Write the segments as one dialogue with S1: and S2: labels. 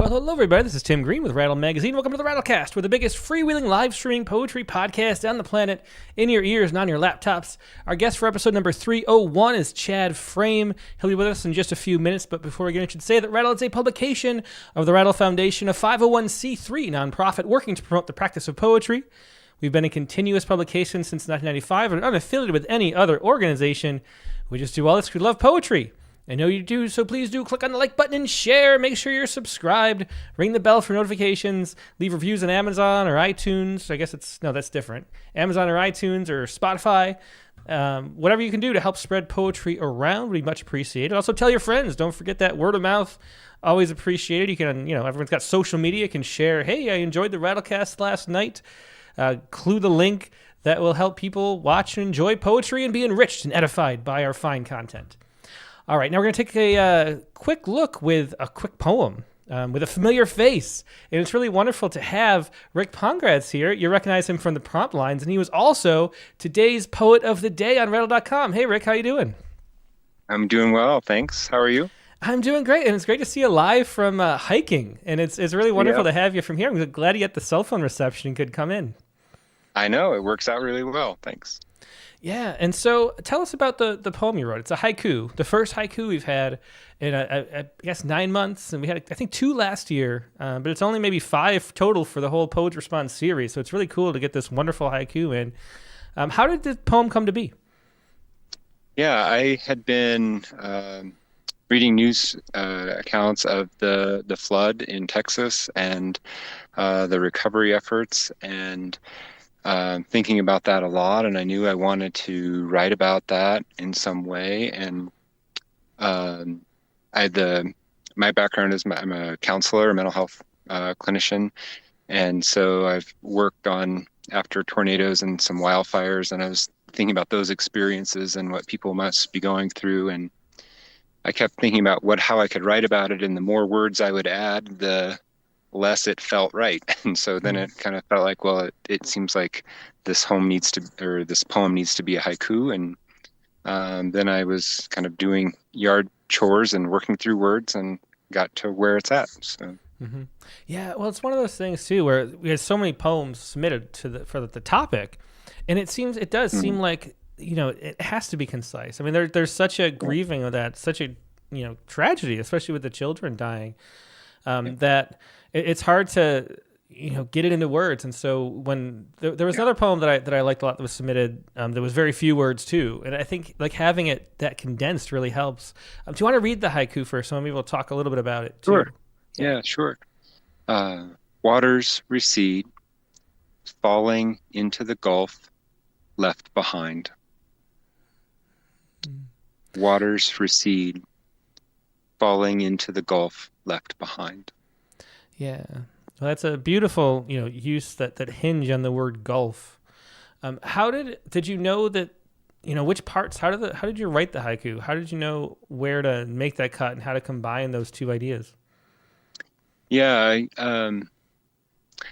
S1: Well, hello everybody, this is Tim Green with Rattle Magazine. Welcome to the Rattlecast. We're the biggest freewheeling live streaming poetry podcast on the planet, in your ears and on your laptops. Our guest for episode number 301 is Chad Frame. He'll be with us in just a few minutes, but before we get in, I should say that Rattle is a publication of the Rattle Foundation, a 501c3 nonprofit working to promote the practice of poetry. We've been a continuous publication since 1995 and unaffiliated with any other organization. We just do all this because we love poetry. I know you do, so please do click on the like button and share. Make sure you're subscribed. Ring the bell for notifications. Leave reviews on Amazon or iTunes. I guess that's different. Amazon or iTunes or Spotify. Whatever you can do to help spread poetry around would be much appreciated. Also, tell your friends. Don't forget that word of mouth. Always appreciated. You can, everyone's got social media. Can share, hey, I enjoyed the Rattlecast last night. Clue the link that will help people watch and enjoy poetry and be enriched and edified by our fine content. All right, now we're going to take a quick look with a quick poem with a familiar face. And it's really wonderful to have Rick Pongratz here. You recognize him from the prompt lines, and he was also today's Poet of the Day on Rattle.com. Hey, Rick, how you doing?
S2: I'm doing well, thanks. How are you?
S1: I'm doing great, and it's great to see you live from hiking. And it's really wonderful to have you from here. I'm glad you got the cell phone reception and could come in.
S2: I know, it works out really well, thanks.
S1: Yeah, and so tell us about the poem you wrote. It's a haiku, the first haiku we've had in, I guess, 9 months, and we had, I think, 2 last year, but it's only maybe 5 total for the whole Poets Response series, so it's really cool to get this wonderful haiku in. How did the poem come to be?
S2: Yeah, I had been reading news accounts of the flood in Texas and the recovery efforts, and thinking about that a lot, and I knew I wanted to write about that in some way. And my background is I'm a counselor, a mental health clinician, and so I've worked on after tornadoes and some wildfires, and I was thinking about those experiences and what people must be going through, and I kept thinking about how I could write about it, and the more words I would add, the less it felt right. And so then it kind of felt like, well, it seems like this poem needs to be a haiku. And then I was kind of doing yard chores and working through words and got to where it's at. So.
S1: Mm-hmm. Yeah, well, it's one of those things too where we had so many poems submitted for the topic, and it does seem like it has to be concise. I mean, there's such a grieving of that, such a tragedy, especially with the children dying, that it's hard to get it into words. And so when there was another poem that I liked a lot that was submitted, there was very few words too, and I think like having it that condensed really helps. Do you want to read the haiku first? So maybe we'll talk a little bit about it too.
S2: Sure. Yeah, sure. Waters recede, falling into the gulf left behind. Waters recede, falling into the gulf left behind.
S1: Yeah, well, that's a beautiful use that hinge on the word gulf. How did you know that which parts? How did you write the haiku? How did you know where to make that cut and how to combine those two ideas?
S2: Yeah, I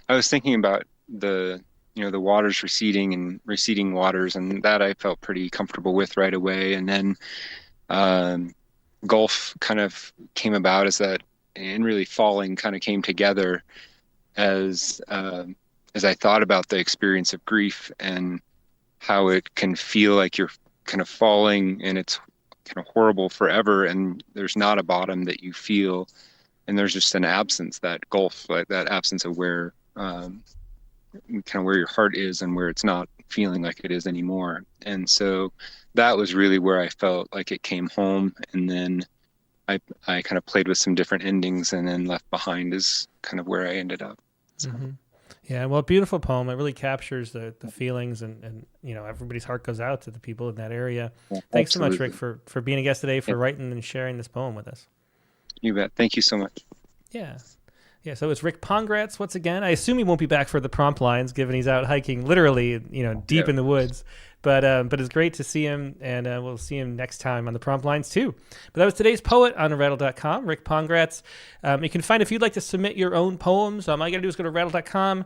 S2: was thinking about the waters receding and receding waters, and that I felt pretty comfortable with right away. And then gulf kind of came about as that, and really falling kind of came together as I thought about the experience of grief and how it can feel like you're kind of falling and it's kind of horrible forever, and there's not a bottom that you feel, and there's just an absence, that gulf, like that absence of where kind of where your heart is and where it's not feeling like it is anymore. And so that was really where I felt like it came home. And then I kind of played with some different endings, and then left behind is kind of where I ended up. So.
S1: Mm-hmm. Yeah, well, beautiful poem. It really captures the feelings, and everybody's heart goes out to the people in that area. Yeah, thanks absolutely. So much, Rick, for being a guest today, for writing and sharing this poem with us.
S2: You bet. Thank you so much.
S1: Yeah. Yeah, so it's Rick Pongratz once again. I assume he won't be back for the prompt lines, given he's out hiking literally, deep in the woods. But it's great to see him, and we'll see him next time on the prompt lines too. But that was today's poet on Rattle.com, Rick Pongratz. You can find, if you'd like to submit your own poems, all you got to do is go to Rattle.com,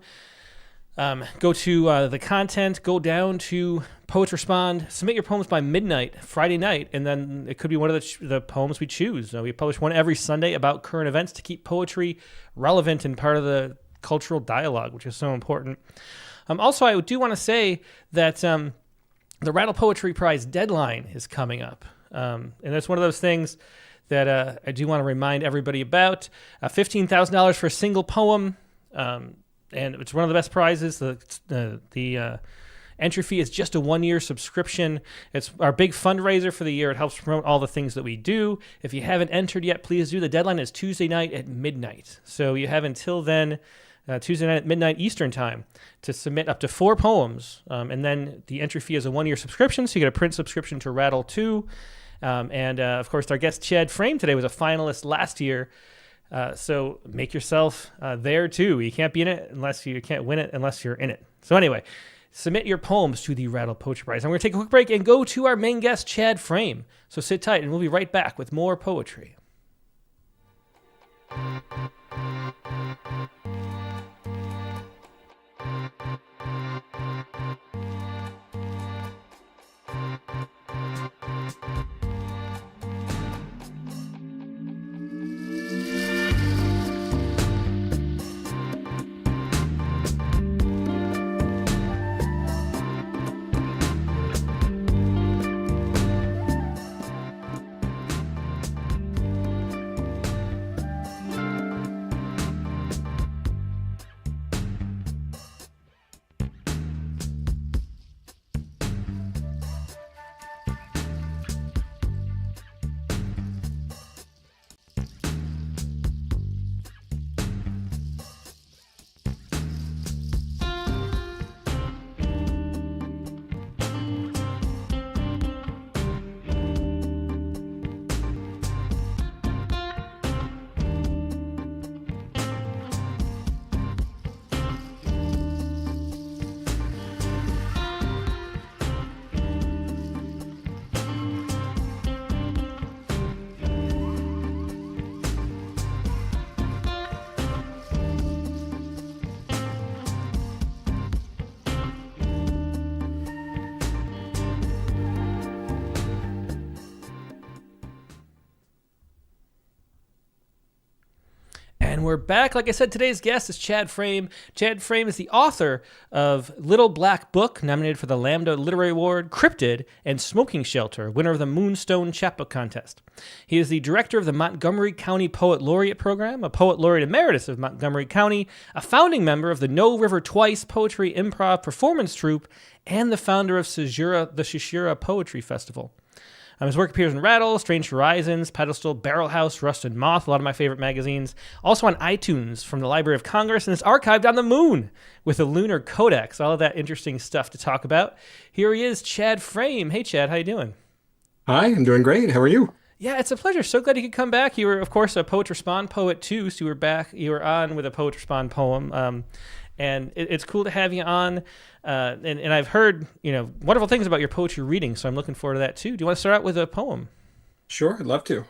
S1: Go to the content, go down to Poets Respond, submit your poems by midnight, Friday night, and then it could be one of the poems we choose. We publish one every Sunday about current events to keep poetry relevant and part of the cultural dialogue, which is so important. Also, I do want to say that the Rattle Poetry Prize deadline is coming up. And that's one of those things that I do want to remind everybody about. $15,000 for a single poem. And it's one of the best prizes. The entry fee is just a 1-year subscription. It's our big fundraiser for the year. It helps promote all the things that we do. If you haven't entered yet, please do. The deadline is Tuesday night at midnight. So you have until then, Tuesday night at midnight Eastern time, to submit up to 4 poems. And then the entry fee is a 1-year subscription, so you get a print subscription to Rattle too. And of course, our guest Chad Frame today was a finalist last year. So make yourself there too. You can't be in it you can't win it unless you're in it. So anyway, submit your poems to the Rattle Poetry Prize. I'm going to take a quick break and go to our main guest, Chad Frame. So sit tight and we'll be right back with more poetry. And we're back. Like I said, today's guest is Chad Frame. Chad Frame is the author of Little Black Book, nominated for the Lambda Literary Award, Cryptid, and Smoking Shelter, winner of the Moonstone Chapbook Contest. He is the director of the Montgomery County Poet Laureate Program, a Poet Laureate Emeritus of Montgomery County, a founding member of the No River Twice Poetry Improv Performance Troupe, and the founder of Caesura Poetry Festival. His work appears in Rattle, Strange Horizons, Pedestal, Barrelhouse, Rust+Moth, a lot of my favorite magazines. Also on iTunes from the Library of Congress, and it's archived on the moon with the Lunar Codex. All of that interesting stuff to talk about. Here he is, Chad Frame. Hey, Chad, how you doing?
S3: Hi, I'm doing great. How are you?
S1: Yeah, it's a pleasure. So glad you could come back. You were, of course, a Poet Respond poet, too, so you were back. You were on with a Poet Respond poem. And it's cool to have you on. And I've heard, wonderful things about your poetry reading, so I'm looking forward to that too. Do you want to start out with a poem?
S3: Sure, I'd love to.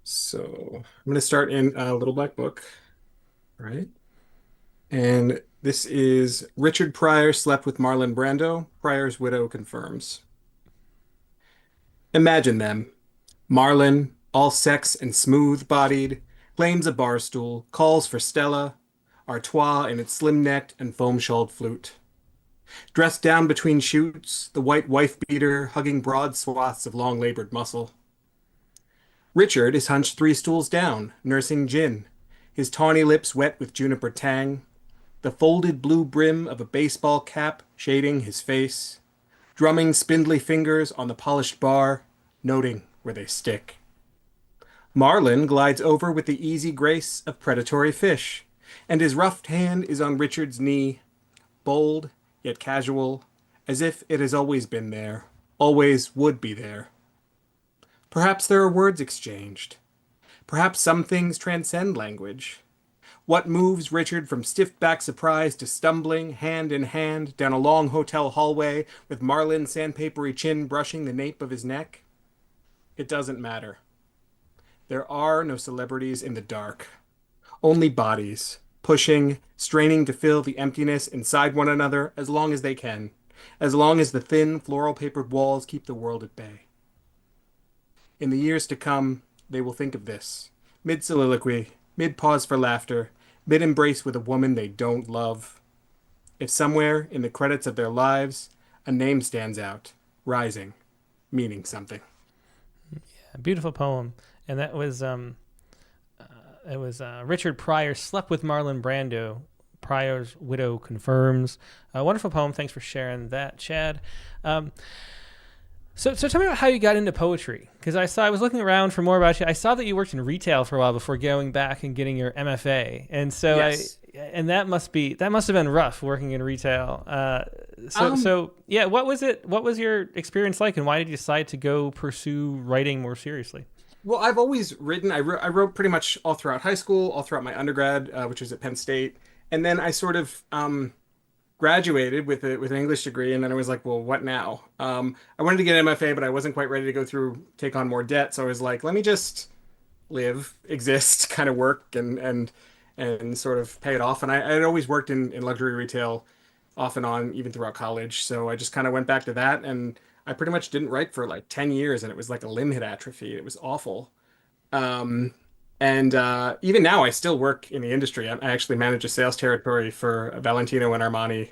S3: So I'm going to start in Little Black Book, right? And this is Richard Pryor slept with Marlon Brando. Pryor's widow confirms. Imagine them. Marlon, all sex and smooth-bodied, claims a bar stool, calls for Stella, Artois in its slim-necked and foam-shawled flute. Dressed down between shoots, the white wife-beater hugging broad swaths of long-labored muscle. Richard is hunched 3 stools down, nursing gin, his tawny lips wet with juniper tang, the folded blue brim of a baseball cap shading his face, drumming spindly fingers on the polished bar, noting where they stick. Marlin glides over with the easy grace of predatory fish, and his roughed hand is on Richard's knee, bold yet casual, as if it has always been there, always would be there. Perhaps there are words exchanged. Perhaps some things transcend language. What moves Richard from stiff-back surprise to stumbling, hand in hand, down a long hotel hallway with Marlin's sandpapery chin brushing the nape of his neck? It doesn't matter. There are no celebrities in the dark. Only bodies, pushing, straining to fill the emptiness inside one another as long as they can, as long as the thin, floral papered walls keep the world at bay. In the years to come, they will think of this, mid soliloquy, mid pause for laughter, mid embrace with a woman they don't love. If somewhere in the credits of their lives, a name stands out, rising, meaning something.
S1: A beautiful poem, and that was Richard Pryor slept with Marlon Brando. Pryor's widow confirms. A wonderful poem. Thanks for sharing that, Chad. So tell me about how you got into poetry, because I was looking around for more about you. I saw that you worked in retail for a while before going back and getting your MFA, and so
S3: Yes.
S1: that must have been rough working in retail. Yeah, what was it? What was your experience like, and why did you decide to go pursue writing more seriously?
S3: Well, I've always written. I wrote pretty much all throughout high school, all throughout my undergrad, which was at Penn State, and then I sort of graduated with an English degree, and then I was like, well, what now? I wanted to get an MFA, but I wasn't quite ready to take on more debt, so I was like, let me just live, exist, kind of work, and sort of pay it off. And I had always worked in luxury retail off and on, even throughout college, so I just kind of went back to that, and I pretty much didn't write for like 10 years, and it was like a limb had atrophied. It was awful. Um, and even now, I still work in the industry. I actually manage a sales territory for Valentino and Armani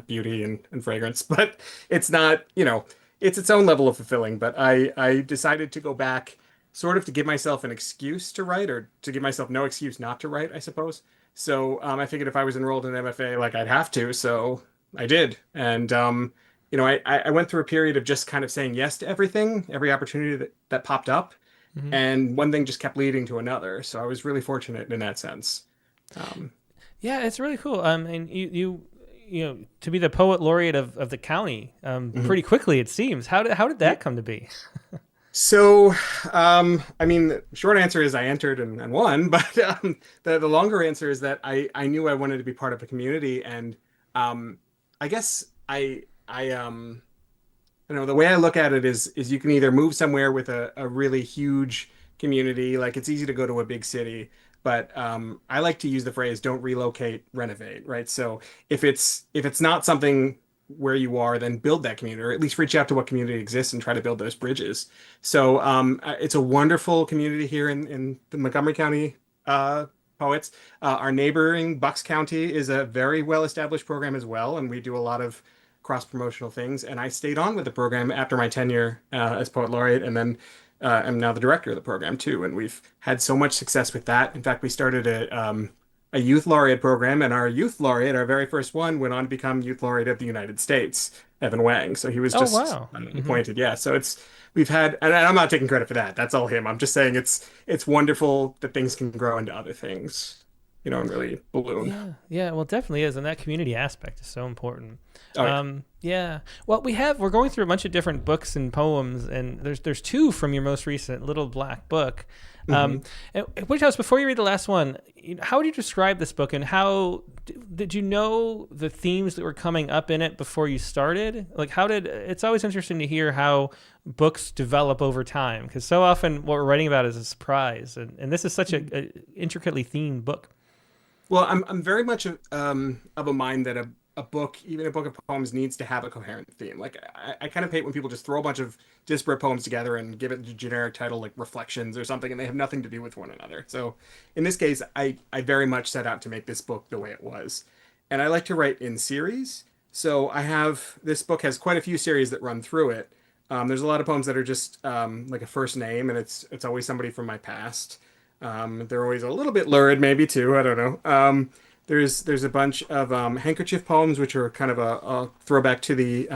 S3: beauty and fragrance, but it's not, it's its own level of fulfilling. But I decided to go back sort of to give myself an excuse to write, or to give myself no excuse not to write, I suppose. So I figured if I was enrolled in MFA, like I'd have to. So I did. And I went through a period of just kind of saying yes to everything, every opportunity that popped up.
S1: Mm-hmm.
S3: And one thing just kept leading to another. So I was really fortunate in that sense. Um,
S1: Yeah, it's really cool. And to be the poet laureate of the county, pretty quickly it seems. How did that come to be?
S3: so, I mean, the short answer is I entered and won, but the longer answer is that I knew I wanted to be part of a community, and I guess the way I look at it is you can either move somewhere with a really huge community, like it's easy to go to a big city, but I like to use the phrase "don't relocate, renovate," right? So if it's not something where you are, then build that community, or at least reach out to what community exists and try to build those bridges. So it's a wonderful community here in the Montgomery County poets. Our neighboring Bucks County is a very well-established program as well, and we do a lot of cross-promotional things. And I stayed on with the program after my tenure as poet laureate, and then I'm now the director of the program too. And we've had so much success with that. In fact, we started a youth laureate program, and our youth laureate, our very first one, went on to become youth laureate of the United States, Evan Wang. So he was
S1: Oh,
S3: just
S1: wow.
S3: appointed. Yeah. So we've had, and I'm not taking credit for that. That's all him. I'm just saying it's wonderful that things can grow into other things, and really balloon.
S1: Yeah, yeah, well, it definitely is, and that community aspect is so important.
S3: Oh, yeah.
S1: Yeah. Well, we're going through a bunch of different books and poems, and there's two from your most recent Little Black Book. And would you tell us, before you read the last one, how would you describe this book, and how did you know the themes that were coming up in it before you started? Like, it's always interesting to hear how books develop over time, because so often what we're writing about is a surprise, and this is such a intricately themed book.
S3: Well, I'm very much of a mind that a book, even a book of poems, needs to have a coherent theme. Like I kind of hate when people just throw a bunch of disparate poems together and give it a generic title like Reflections or something, and they have nothing to do with one another. So in this case, I very much set out to make this book the way it was. And I like to write in series. So this book has quite a few series that run through it. There's a lot of poems that are just like a first name, and it's always somebody from my past. They're always a little bit lurid, maybe too. I don't know. There's a bunch of handkerchief poems, which are kind of a throwback to the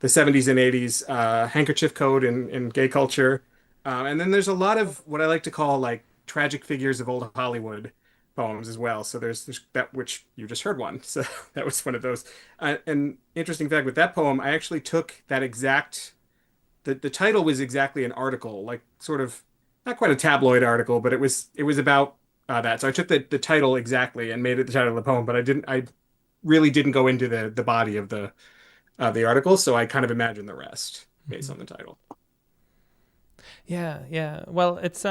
S3: 70s and 80s handkerchief code in gay culture. And then there's a lot of what I like to call like tragic figures of old Hollywood poems as well. So there's that, which you just heard one. So that was one of those. An interesting fact with that poem, I actually took that the title was exactly an article, like sort of not quite a tabloid article, but it was about that. So I took the title exactly and made it the title of the poem, but I really didn't go into the body of the article, so I kind of imagined the rest based on the title.
S1: Yeah, yeah. Well, it's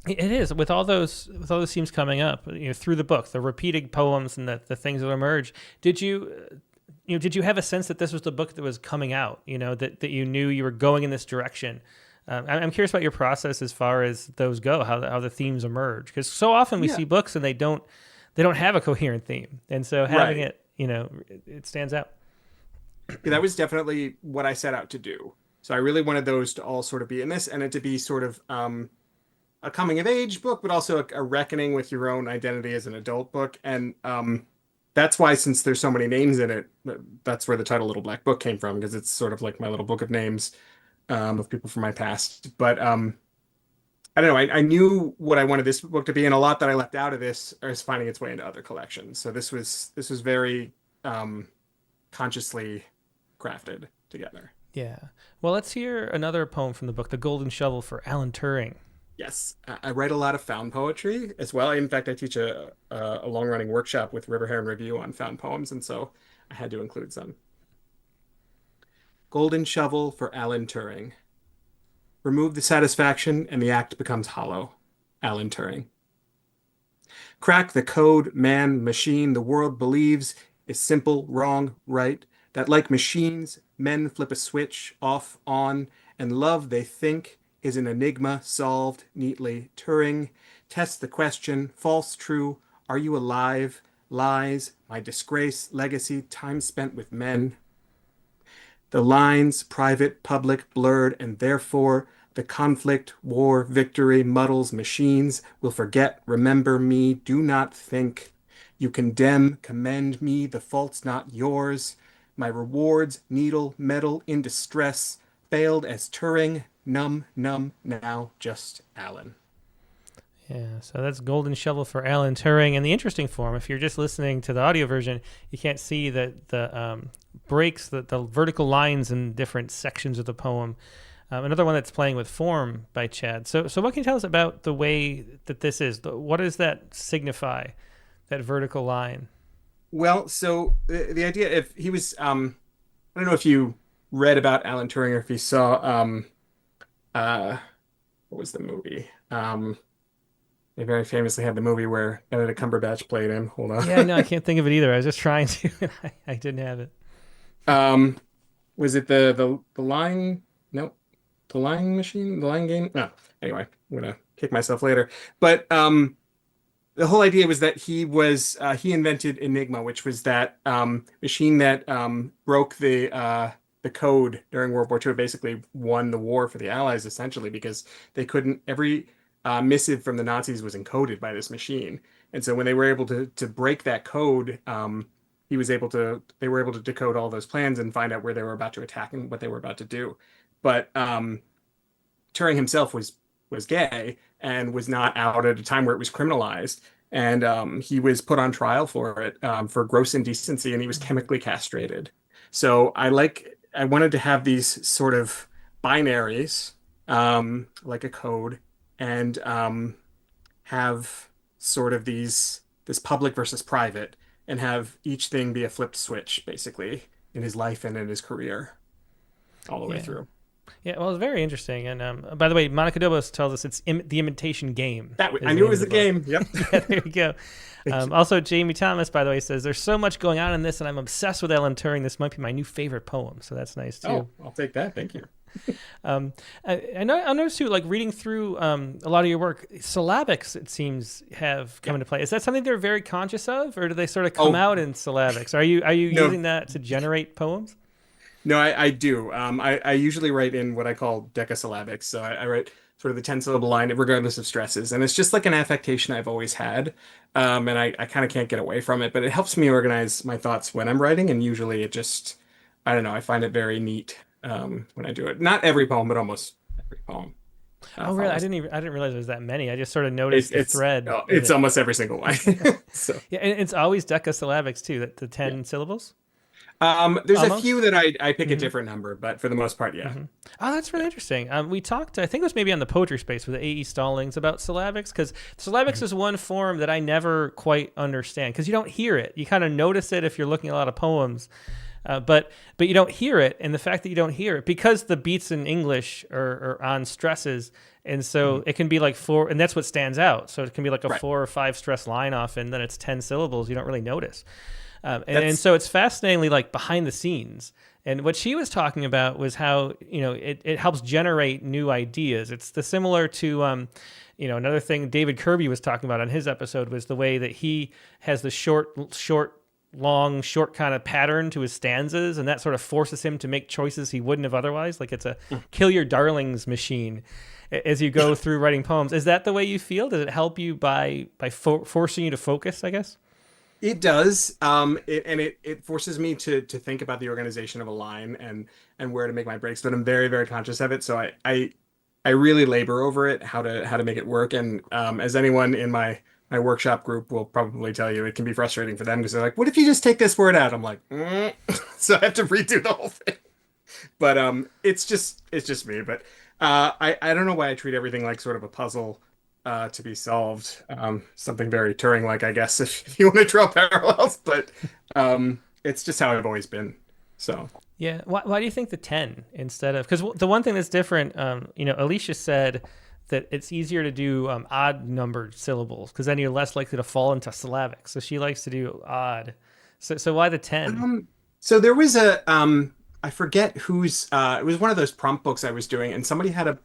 S1: It is with all those themes coming up, through the book, the repeating poems and the things that emerge. Did you have a sense that this was the book that was coming out? That you knew you were going in this direction. I'm curious about your process as far as those go, how the themes emerge, because so often we see books and they don't have a coherent theme, and so having it, it stands out.
S3: Yeah, that was definitely what I set out to do. So I really wanted those to all sort of be in this, and it to be sort of a coming of age book, but also a reckoning with your own identity as an adult book. And that's why, since there's so many names in it, that's where the title Little Black Book came from, because it's sort of like my little book of names of people from my past. But I don't know. I knew what I wanted this book to be, and a lot that I left out of this is finding its way into other collections. So this was very consciously crafted together.
S1: Yeah. Well, let's hear another poem from the book, The Golden Shovel for Alan Turing.
S3: Yes, I write a lot of found poetry as well. In fact, I teach a long-running workshop with River Heron Review on found poems, and so I had to include some. Golden Shovel for Alan Turing. Remove the satisfaction and the act becomes hollow. Alan Turing. Crack the code, man, machine, the world believes is simple, wrong, right. That like machines, men flip a switch, off, on, and love they think is an enigma solved neatly. Turing, test the question, false, true, are you alive? Lies, my disgrace, legacy, time spent with men. The lines, private, public, blurred, and therefore the conflict, war, victory, muddles, machines will forget, remember me, do not think. You condemn, commend me, the fault's not yours. My rewards, needle, metal, in distress, failed as Turing, numb, now just Alan.
S1: Yeah, so that's Golden Shovel for Alan Turing. And the interesting form, if you're just listening to the audio version, you can't see that the breaks, the vertical lines in different sections of the poem. Another one that's playing with form by Chad. So what can you tell us about the way that this is? What does that signify, that vertical line?
S3: Well, so the idea, if he was, I don't know if you read about Alan Turing or if you saw, what was the movie? They very famously had the movie where Benedict Cumberbatch played him. Hold on.
S1: Yeah, no, I can't think of it either. I was just trying to, and I didn't have it.
S3: Was it the Lying? Nope. The Lying Machine? The Lying Game? No. Anyway, I'm gonna kick myself later. But the whole idea was that he invented Enigma, which was that machine that broke the code during World War II. Basically won the war for the Allies, essentially, because they couldn't. Every missive from the Nazis was encoded by this machine, and so when they were able to break that code, they were able to decode all those plans and find out where they were about to attack and what they were about to do. But Turing himself was gay and was not out at a time where it was criminalized, and he was put on trial for it for gross indecency, and he was chemically castrated. So I wanted to have these sort of binaries, like a code, and have sort of this public versus private, and have each thing be a flipped switch, basically, in his life and in his career, all the way through.
S1: Yeah, well, it's very interesting. And by the way, Monica Dobos tells us it's The Imitation Game.
S3: I knew it was the game. Yep.
S1: Yeah, there you go. Also, Jamie Thomas, by the way, says, there's so much going on in this, and I'm obsessed with Alan Turing. This might be my new favorite poem. So that's nice, too.
S3: Oh, I'll take that. Thank you.
S1: I noticed, too, like reading through a lot of your work, syllabics, it seems, have come into play. Is that something they're very conscious of, or do they sort of come out in syllabics? Are you using that to generate poems?
S3: No, I do. I usually write in what I call decasyllabics. So I write sort of the 10-syllable line regardless of stresses. And it's just like an affectation I've always had. And I kind of can't get away from it. But it helps me organize my thoughts when I'm writing. And usually it just, I don't know, I find it very neat when I do it. Not every poem, but almost every poem.
S1: Oh, really? I didn't realize there was that many. I just sort of noticed the thread.
S3: It's almost every single one. So.
S1: Yeah, and it's always decasyllabics, too, the 10 syllables?
S3: There's a few that I pick a different number, but for the most part, yeah.
S1: Oh, that's really interesting. We talked, I think it was maybe on the Poetry Space with A.E. Stallings about syllabics, because syllabics is one form that I never quite understand, because you don't hear it. You kind of notice it if you're looking at a lot of poems, But you don't hear it, and the fact that you don't hear it because the beats in English are on stresses, and so it can be like four, and that's what stands out. So it can be like a
S3: Right.
S1: 4 or 5 stress line off, and then it's 10 syllables. You don't really notice, and so it's fascinatingly like behind the scenes. And what she was talking about was how it helps generate new ideas. It's the similar to another thing David Kirby was talking about on his episode was the way that he has the long, short kind of pattern to his stanzas, and that sort of forces him to make choices he wouldn't have otherwise. Like it's a kill your darlings machine as you go through writing poems. Is that the way you feel? Does it help you by forcing you to focus, I guess?
S3: It does, it forces me to think about the organization of a line and where to make my breaks. But I'm very, very conscious of it, so I really labor over it, how to make it work. And as anyone in my workshop group will probably tell you, it can be frustrating for them because they're like, "What if you just take this word out?" I'm like, so I have to redo the whole thing. But it's just me. But I don't know why I treat everything like sort of a puzzle to be solved. Something very Turing-like, I guess, if you want to draw parallels. But it's just how I've always been. So
S1: Yeah. Why do you think the 10 instead of? Because the one thing that's different, Alicia said that it's easier to do odd numbered syllables because then you're less likely to fall into syllabic. So she likes to do odd. So why the 10?
S3: so there was I forget whose it was one of those prompt books I was doing, and somebody had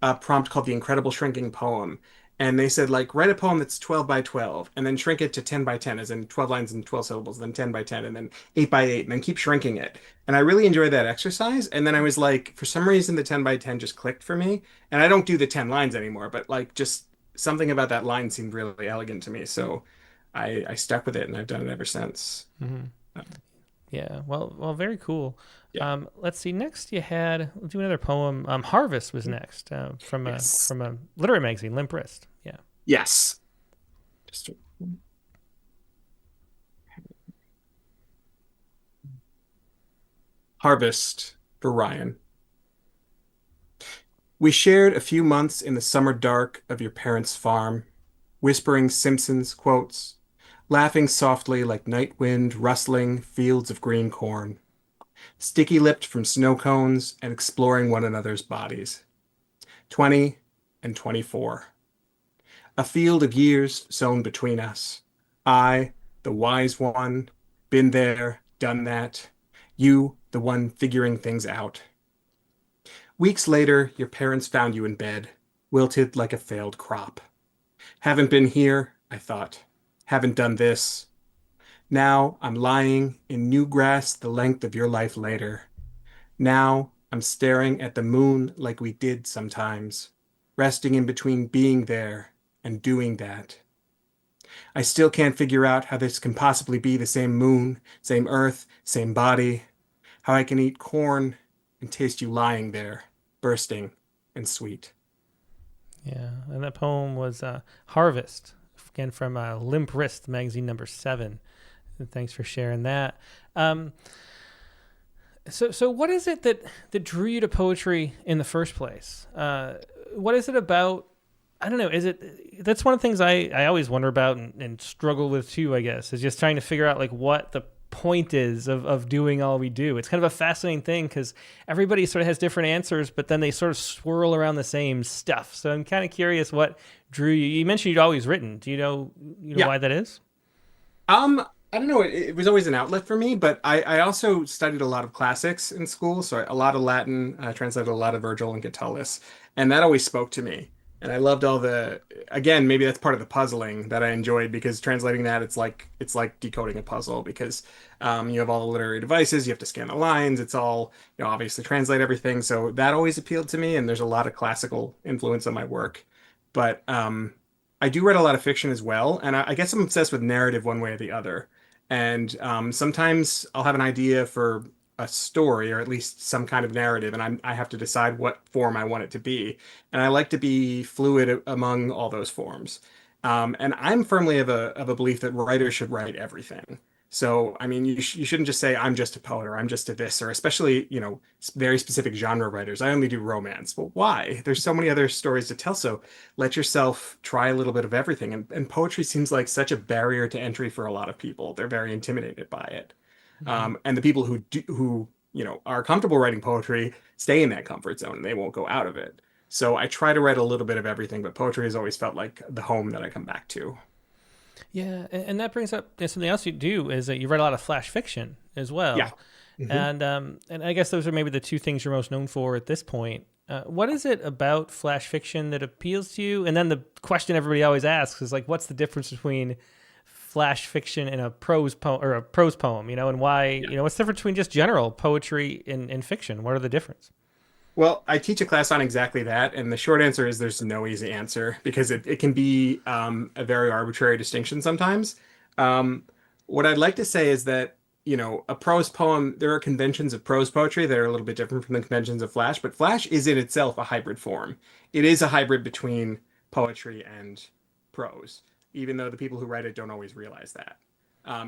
S3: a prompt called The Incredible Shrinking Poem. And they said, like, write a poem that's 12 by 12 and then shrink it to 10 by 10, as in 12 lines and 12 syllables, then 10 by 10, and then 8 by 8, and then keep shrinking it. And I really enjoyed that exercise. And then I was like, for some reason, the 10 by 10 just clicked for me. And I don't do the 10 lines anymore, but like just something about that line seemed really elegant to me. So I stuck with it and I've done it ever since.
S1: Mm-hmm. Yeah. Well, very cool.
S3: Yeah.
S1: Let's see. Next, we'll do another poem. Harvest was next
S3: Yes.
S1: from a literary magazine, Limp Wrist. Yeah.
S3: Yes. Just Harvest for Ryan. We shared a few months in the summer dark of your parents' farm, whispering Simpsons quotes, laughing softly like night wind rustling fields of green corn, sticky-lipped from snow cones and exploring one another's bodies. 20 and 24. A field of years sown between us. I, the wise one, been there, done that. You, the one figuring things out. Weeks later, your parents found you in bed, wilted like a failed crop. Haven't been here, I thought. Haven't done this. Now I'm lying in new grass the length of your life later. Now I'm staring at the moon like we did sometimes, resting in between being there and doing that. I still can't figure out how this can possibly be the same moon, same earth, same body. How I can eat corn and taste you lying there, bursting and sweet.
S1: Yeah. And that poem was Harvest, again from Limp Wrist magazine number 7. And thanks for sharing that. So what is it that drew you to poetry in the first place? What is it about? I don't know. That's one of the things I always wonder about and struggle with too, I guess, is just trying to figure out like what the point is of doing all we do. It's kind of a fascinating thing because everybody sort of has different answers, but then they sort of swirl around the same stuff. So I'm kind of curious what drew you. You mentioned you'd always written. Do you know
S3: Yeah.
S1: why that is?
S3: I don't know. It was always an outlet for me, but I also studied a lot of classics in school. So a lot of Latin, translated a lot of Virgil and Catullus, and that always spoke to me. And I loved again, maybe that's part of the puzzling that I enjoyed because translating that, it's like decoding a puzzle because you have all the literary devices, you have to scan the lines, it's all, obviously translate everything. So that always appealed to me, and there's a lot of classical influence on my work. But I do read a lot of fiction as well, and I guess I'm obsessed with narrative one way or the other. And sometimes I'll have an idea for a story or at least some kind of narrative, and I have to decide what form I want it to be. And I like to be fluid among all those forms. And I'm firmly of a belief that writers should write everything. So, I mean, you shouldn't just say, I'm just a poet or I'm just a this, or especially, very specific genre writers. I only do romance. Well, why? There's so many other stories to tell. So let yourself try a little bit of everything. And poetry seems like such a barrier to entry for a lot of people. They're very intimidated by it.
S1: Hmm.
S3: And the people who are comfortable writing poetry stay in that comfort zone and they won't go out of it. So I try to write a little bit of everything, but poetry has always felt like the home that I come back to.
S1: Yeah, and that brings up something else you do is that you write a lot of flash fiction as
S3: Yeah.
S1: well,
S3: hmm
S1: and I guess those are maybe the two things you're most known for at this point. What is it about flash fiction that appeals to you? And then the question everybody always asks is like, what's the difference between flash fiction and a prose poem or a prose poem? And why? What's the difference between just general poetry and fiction? What are the difference?
S3: Well, I teach a class on exactly that, and the short answer is there's no easy answer because it can be a very arbitrary distinction sometimes. Um, what I'd like to say is that, a prose poem, there are conventions of prose poetry that are a little bit different from the conventions of Flash, but Flash is in itself a hybrid form. It is a hybrid between poetry and prose, even though the people who write it don't always realize that.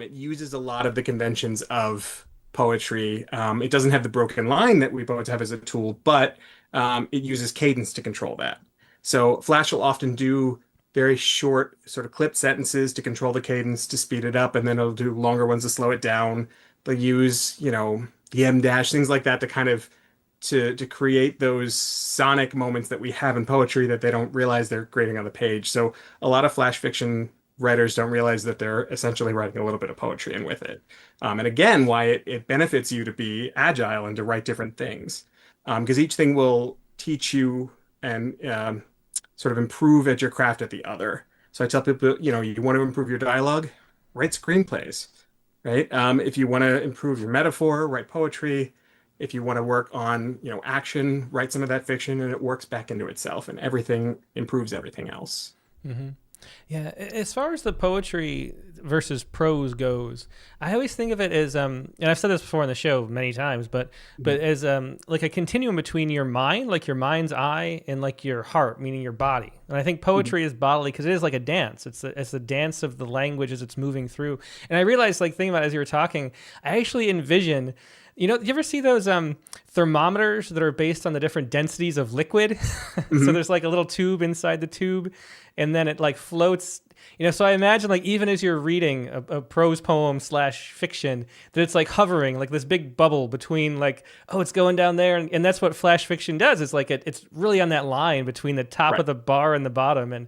S3: It uses a lot of the conventions of poetry. It doesn't have the broken line that we poets have as a tool, but it uses cadence to control that. So Flash will often do very short, sort of clipped sentences to control the cadence to speed it up, and then it'll do longer ones to slow it down. They'll use, the M dash, things like that to kind of to create those sonic moments that we have in poetry that they don't realize they're creating on the page. So a lot of flash fiction writers don't realize that they're essentially writing a little bit of poetry in with it. And again, why it benefits you to be agile and to write different things. Because each thing will teach you and sort of improve at your craft at the other. So I tell people, you want to improve your dialogue, write screenplays, right? If you want to improve your metaphor, write poetry. If you want to work on, action, write some of that fiction, and it works back into itself, and everything improves everything else.
S1: Hmm. Yeah, as far as the poetry versus prose goes, I always think of it as and I've said this before on the show many times, but as like a continuum between your mind, like your mind's eye, and like your heart, meaning your body. And I think
S3: Mhm.
S1: poetry is bodily because it is like a dance. It's the dance of the language as it's moving through. And I realized, like, thinking about it as you were talking, I actually envision. Do you ever see those thermometers that are based on the different densities of liquid? So
S3: Mhm.
S1: there's like a little tube inside the tube, and then it like floats. So I imagine, like, even as you're reading a prose poem slash fiction, that it's like hovering like this big bubble between, like, oh, it's going down there, and that's what flash fiction does. It's like it's really on that line between the top
S3: Right.
S1: of the bar and the bottom, and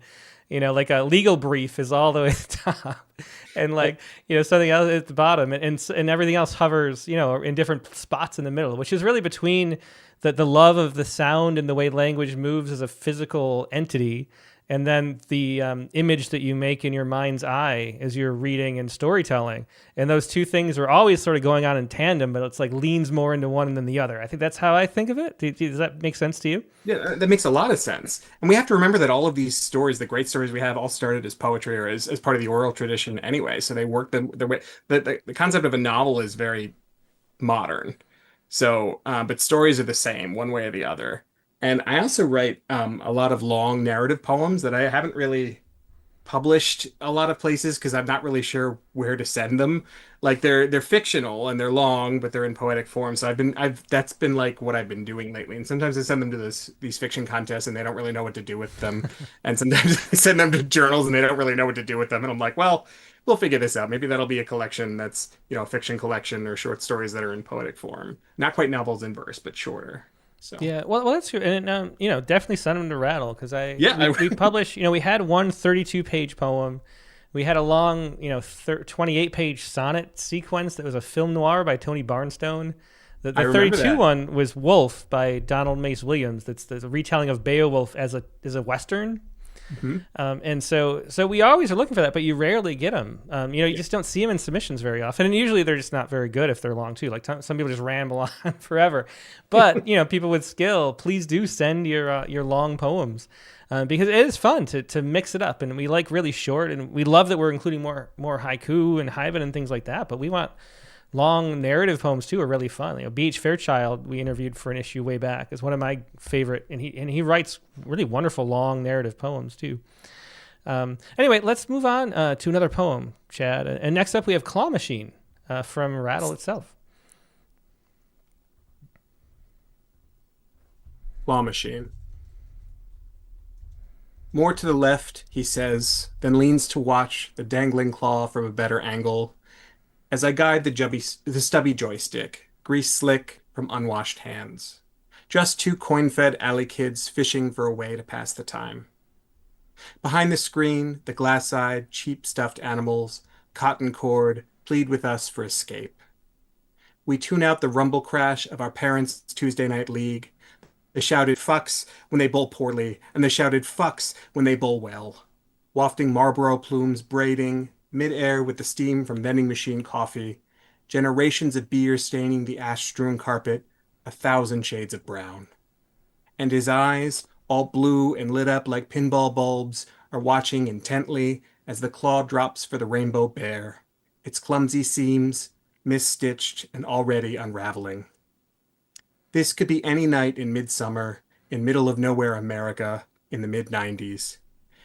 S1: like a legal brief is all the way at the top, and
S3: I,
S1: like something else at the bottom, and everything else hovers in different spots in the middle, which is really between the love of the sound and the way language moves as a physical entity, and then the image that you make in your mind's eye as you're reading and storytelling. And those two things are always sort of going on in tandem, but it's like leans more into one than the other. I think that's how I think of it. Does that make sense to you?
S3: yeah, that makes a lot of sense. And we have to remember that all of these stories, the great stories we have, all started as poetry or as part of the oral tradition anyway. So they work the way the concept of a novel is very modern. So, but stories are the same one way or the other. And I also write a lot of long narrative poems that I haven't really published a lot of places because I'm not really sure where to send them. Like they're fictional and they're long, but they're in poetic form. So I've that's been like what I've been doing lately. And sometimes I send them to these fiction contests and they don't really know what to do with them. And sometimes I send them to journals and they don't really know what to do with them. And I'm like, well, we'll figure this out. Maybe that'll be a collection that's, a fiction collection or short stories that are in poetic form. Not quite novels in verse, but shorter. So
S1: Yeah, well, that's true, and definitely send them to Rattle because
S3: yeah,
S1: we published. We had one 32-page poem. We had a long 28-page sonnet sequence that was a film noir by Tony Barnstone. The,
S3: I
S1: the
S3: remember
S1: 32
S3: that.
S1: one was Wolf by Donald Mace Williams. That's the retelling of Beowulf as a western.
S3: Mhm.
S1: And so we always are looking for that, but you rarely get them. You just don't see them in submissions very often, and usually they're just not very good if they're long too. Like some people just ramble on forever, but people with skill, please do send your long poems. Because it is fun to mix it up, and we like really short, and we love that we're including more haiku and haibun and things like that. But we want long narrative poems too are really fun. B.H. Fairchild, we interviewed for an issue way back, is one of my favorite, and he writes really wonderful long narrative poems too. Anyway, let's move on to another poem, Chad. And next up, we have Claw Machine from Rattle itself.
S3: Claw machine. More to the left, he says, then leans to watch the dangling claw from a better angle. as I guide the stubby joystick, grease slick from unwashed hands. Just two coin-fed alley kids fishing for a way to pass the time. Behind the screen, the glass-eyed, cheap stuffed animals, cotton cord, plead with us for escape. We tune out the rumble crash of our parents' Tuesday night league. They shouted fucks when they bowl poorly, and they shouted fucks when they bowl well. Wafting Marlboro plumes braiding, mid-air with the steam from vending machine coffee, generations of beer staining the ash-strewn carpet, 1,000 shades of brown. And his eyes, all blue and lit up like pinball bulbs, are watching intently as the claw drops for the rainbow bear, its clumsy seams, misstitched and already unraveling. This could be any night in midsummer, in middle of nowhere America, in the mid-90s.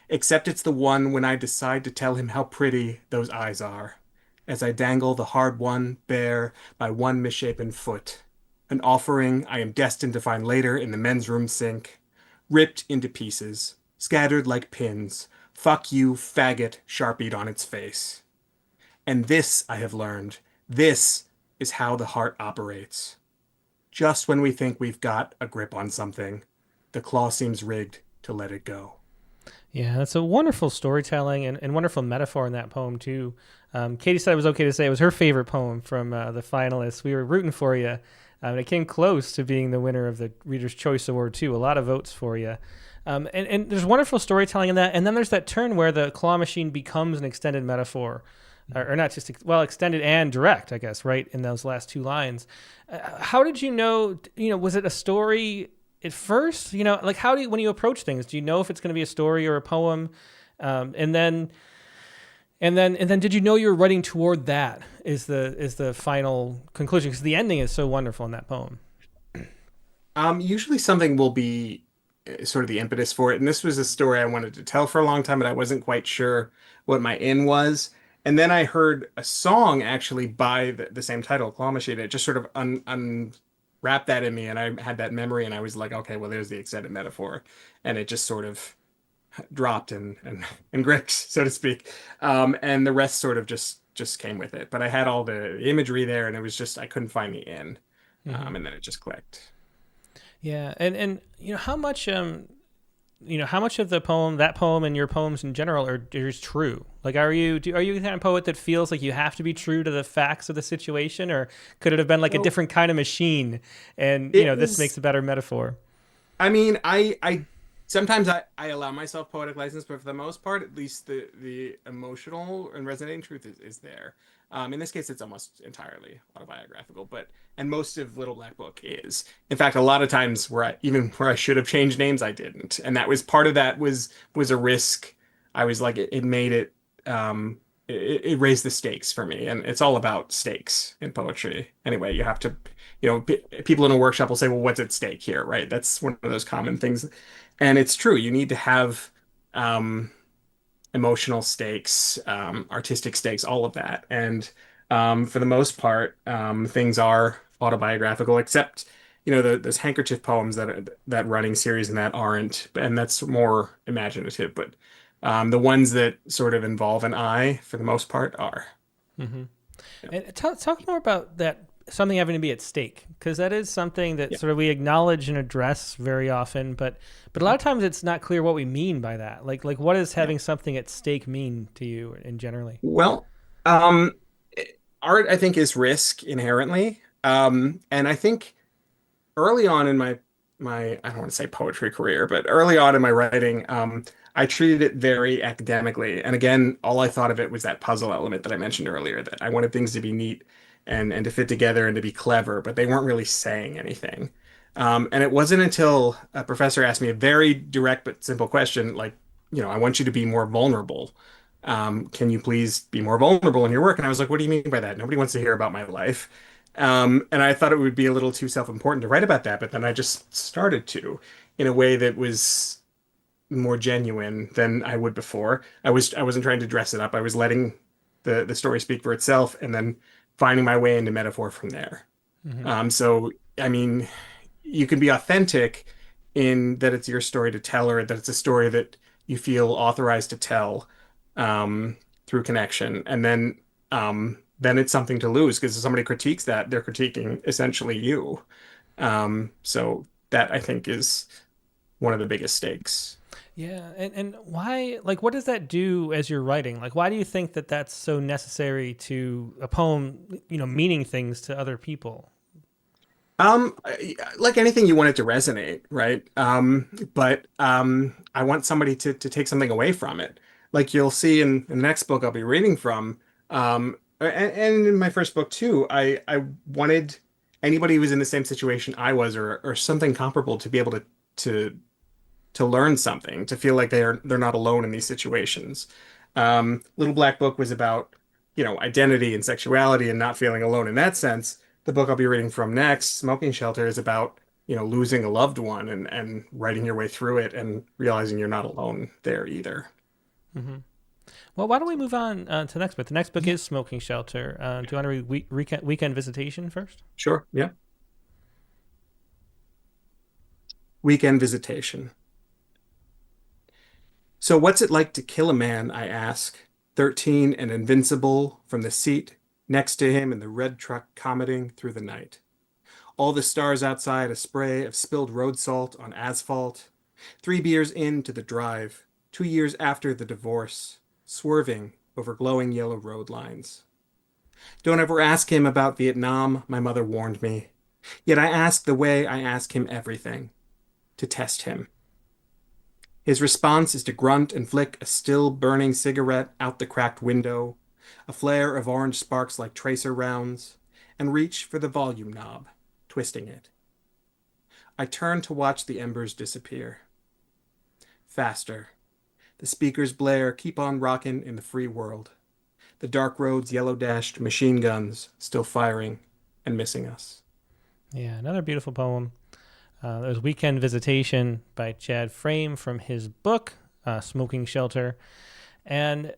S3: Except it's the one when I decide to tell him how pretty those eyes are, as I dangle the hard one bare by one misshapen foot, an offering I am destined to find later in the men's room sink, ripped into pieces, scattered like pins, fuck you, faggot, sharpied on its face. And this, I have learned, this is how the heart operates. Just when we think we've got a grip on something, the claw seems rigged to let it go.
S1: Yeah, that's a wonderful storytelling and wonderful metaphor in that poem, too. Katie said it was okay to say it was her favorite poem from the finalists. We were rooting for you. It came close to being the winner of the Reader's Choice Award, too. A lot of votes for you. And there's wonderful storytelling in that. And then there's that turn where the claw machine becomes an extended metaphor. Or not just, well, extended and direct, I guess, right, in those last two lines. How did you know, was it a story at first? Like how do you, when you approach things, do you know if it's going to be a story or a poem? And then did you know you were writing toward that is the final conclusion? Because the ending is so wonderful in that poem.
S3: Usually something will be sort of the impetus for it. And this was a story I wanted to tell for a long time, but I wasn't quite sure what my in was. And then I heard a song actually by the same title, Claw Machine. It just sort of unwrapped that in me, and I had that memory, and I was like, okay, well, there's the extended metaphor, and it just sort of dropped and gripped, so to speak, and the rest sort of just came with it. But I had all the imagery there, and it was just I couldn't find the in, and then it just clicked.
S1: Yeah, and how much how much of that poem and your poems in general is true? Like, are you the kind of poet that feels like you have to be true to the facts of the situation, or could it have been like a different kind of machine? And this makes a better metaphor.
S3: I mean, I sometimes I allow myself poetic license, but for the most part, at least the emotional and resonating truth is there. In this case, it's almost entirely autobiographical, and most of Little Black Book is. In fact, a lot of times where I should have changed names, I didn't, and that was part of that was a risk. I was like, it made it, it raised the stakes for me, and it's all about stakes in poetry. Anyway, you have to, people in a workshop will say, well, what's at stake here, right? That's one of those common things, and it's true. You need to have, emotional stakes, artistic stakes, all of that. And for the most part, things are autobiographical, except those handkerchief poems that running series and that aren't, and that's more imaginative. But the ones that sort of involve an I, for the most part, are.
S1: Mm-hmm. Yeah. And talk more about that. Something having to be at stake, because that is something that sort of we acknowledge and address very often, but a lot of times it's not clear what we mean by that. Like what does having something at stake mean to you in generally?
S3: Well, art I think is risk inherently, and I think early on in my I don't want to say poetry career, but early on in my writing, I treated it very academically, and again, all I thought of it was that puzzle element that I mentioned earlier, that I wanted things to be neat and to fit together and to be clever, but they weren't really saying anything. And it wasn't until a professor asked me a very direct but simple question, like, I want you to be more vulnerable. Can you please be more vulnerable in your work? And I was like, what do you mean by that? Nobody wants to hear about my life. And I thought it would be a little too self-important to write about that, but then I just started to in a way that was more genuine than I would before. I wasn't trying to dress it up. I was letting the story speak for itself, and then finding my way into metaphor from there. Mm-hmm. So, I mean, you can be authentic in that it's your story to tell, or that it's a story that you feel authorized to tell through connection. And then then it's something to lose because if somebody critiques that, they're critiquing essentially you. So that I think is one of the biggest stakes.
S1: Yeah, and why? Like, what does that do as you're writing? Like, why do you think that that's so necessary to a poem? Meaning things to other people.
S3: Like anything, you want it to resonate, right? But I want somebody to take something away from it. Like you'll see in the next book I'll be reading from, and in my first book too, I wanted anybody who was in the same situation I was or something comparable to be able to to learn something, to feel like they're not alone in these situations. Little Black Book was about, identity and sexuality and not feeling alone in that sense. The book I'll be reading from next, Smoking Shelter, is about, losing a loved one and writing your way through it and realizing you're not alone there either.
S1: Hmm. Well, why don't we move on to the next book? The next book is Smoking Shelter. Do you want to read Weekend Visitation first?
S3: Sure, yeah. Weekend Visitation. So what's it like to kill a man, I ask, 13 and invincible from the seat next to him in the red truck commuting through the night. All the stars outside a spray of spilled road salt on asphalt. 3 beers into the drive, 2 years after the divorce, swerving over glowing yellow road lines. Don't ever ask him about Vietnam, my mother warned me. Yet I ask the way I ask him everything, to test him. His response is to grunt and flick a still burning cigarette out the cracked window, a flare of orange sparks like tracer rounds, and reach for the volume knob, twisting it. I turn to watch the embers disappear. Faster. The speakers blare, keep on rockin' in the free world. The dark roads yellow-dashed machine guns still firing and missing us.
S1: Yeah, another beautiful poem. There's Weekend Visitation by Chad Frame from his book, Smoking Shelter. And,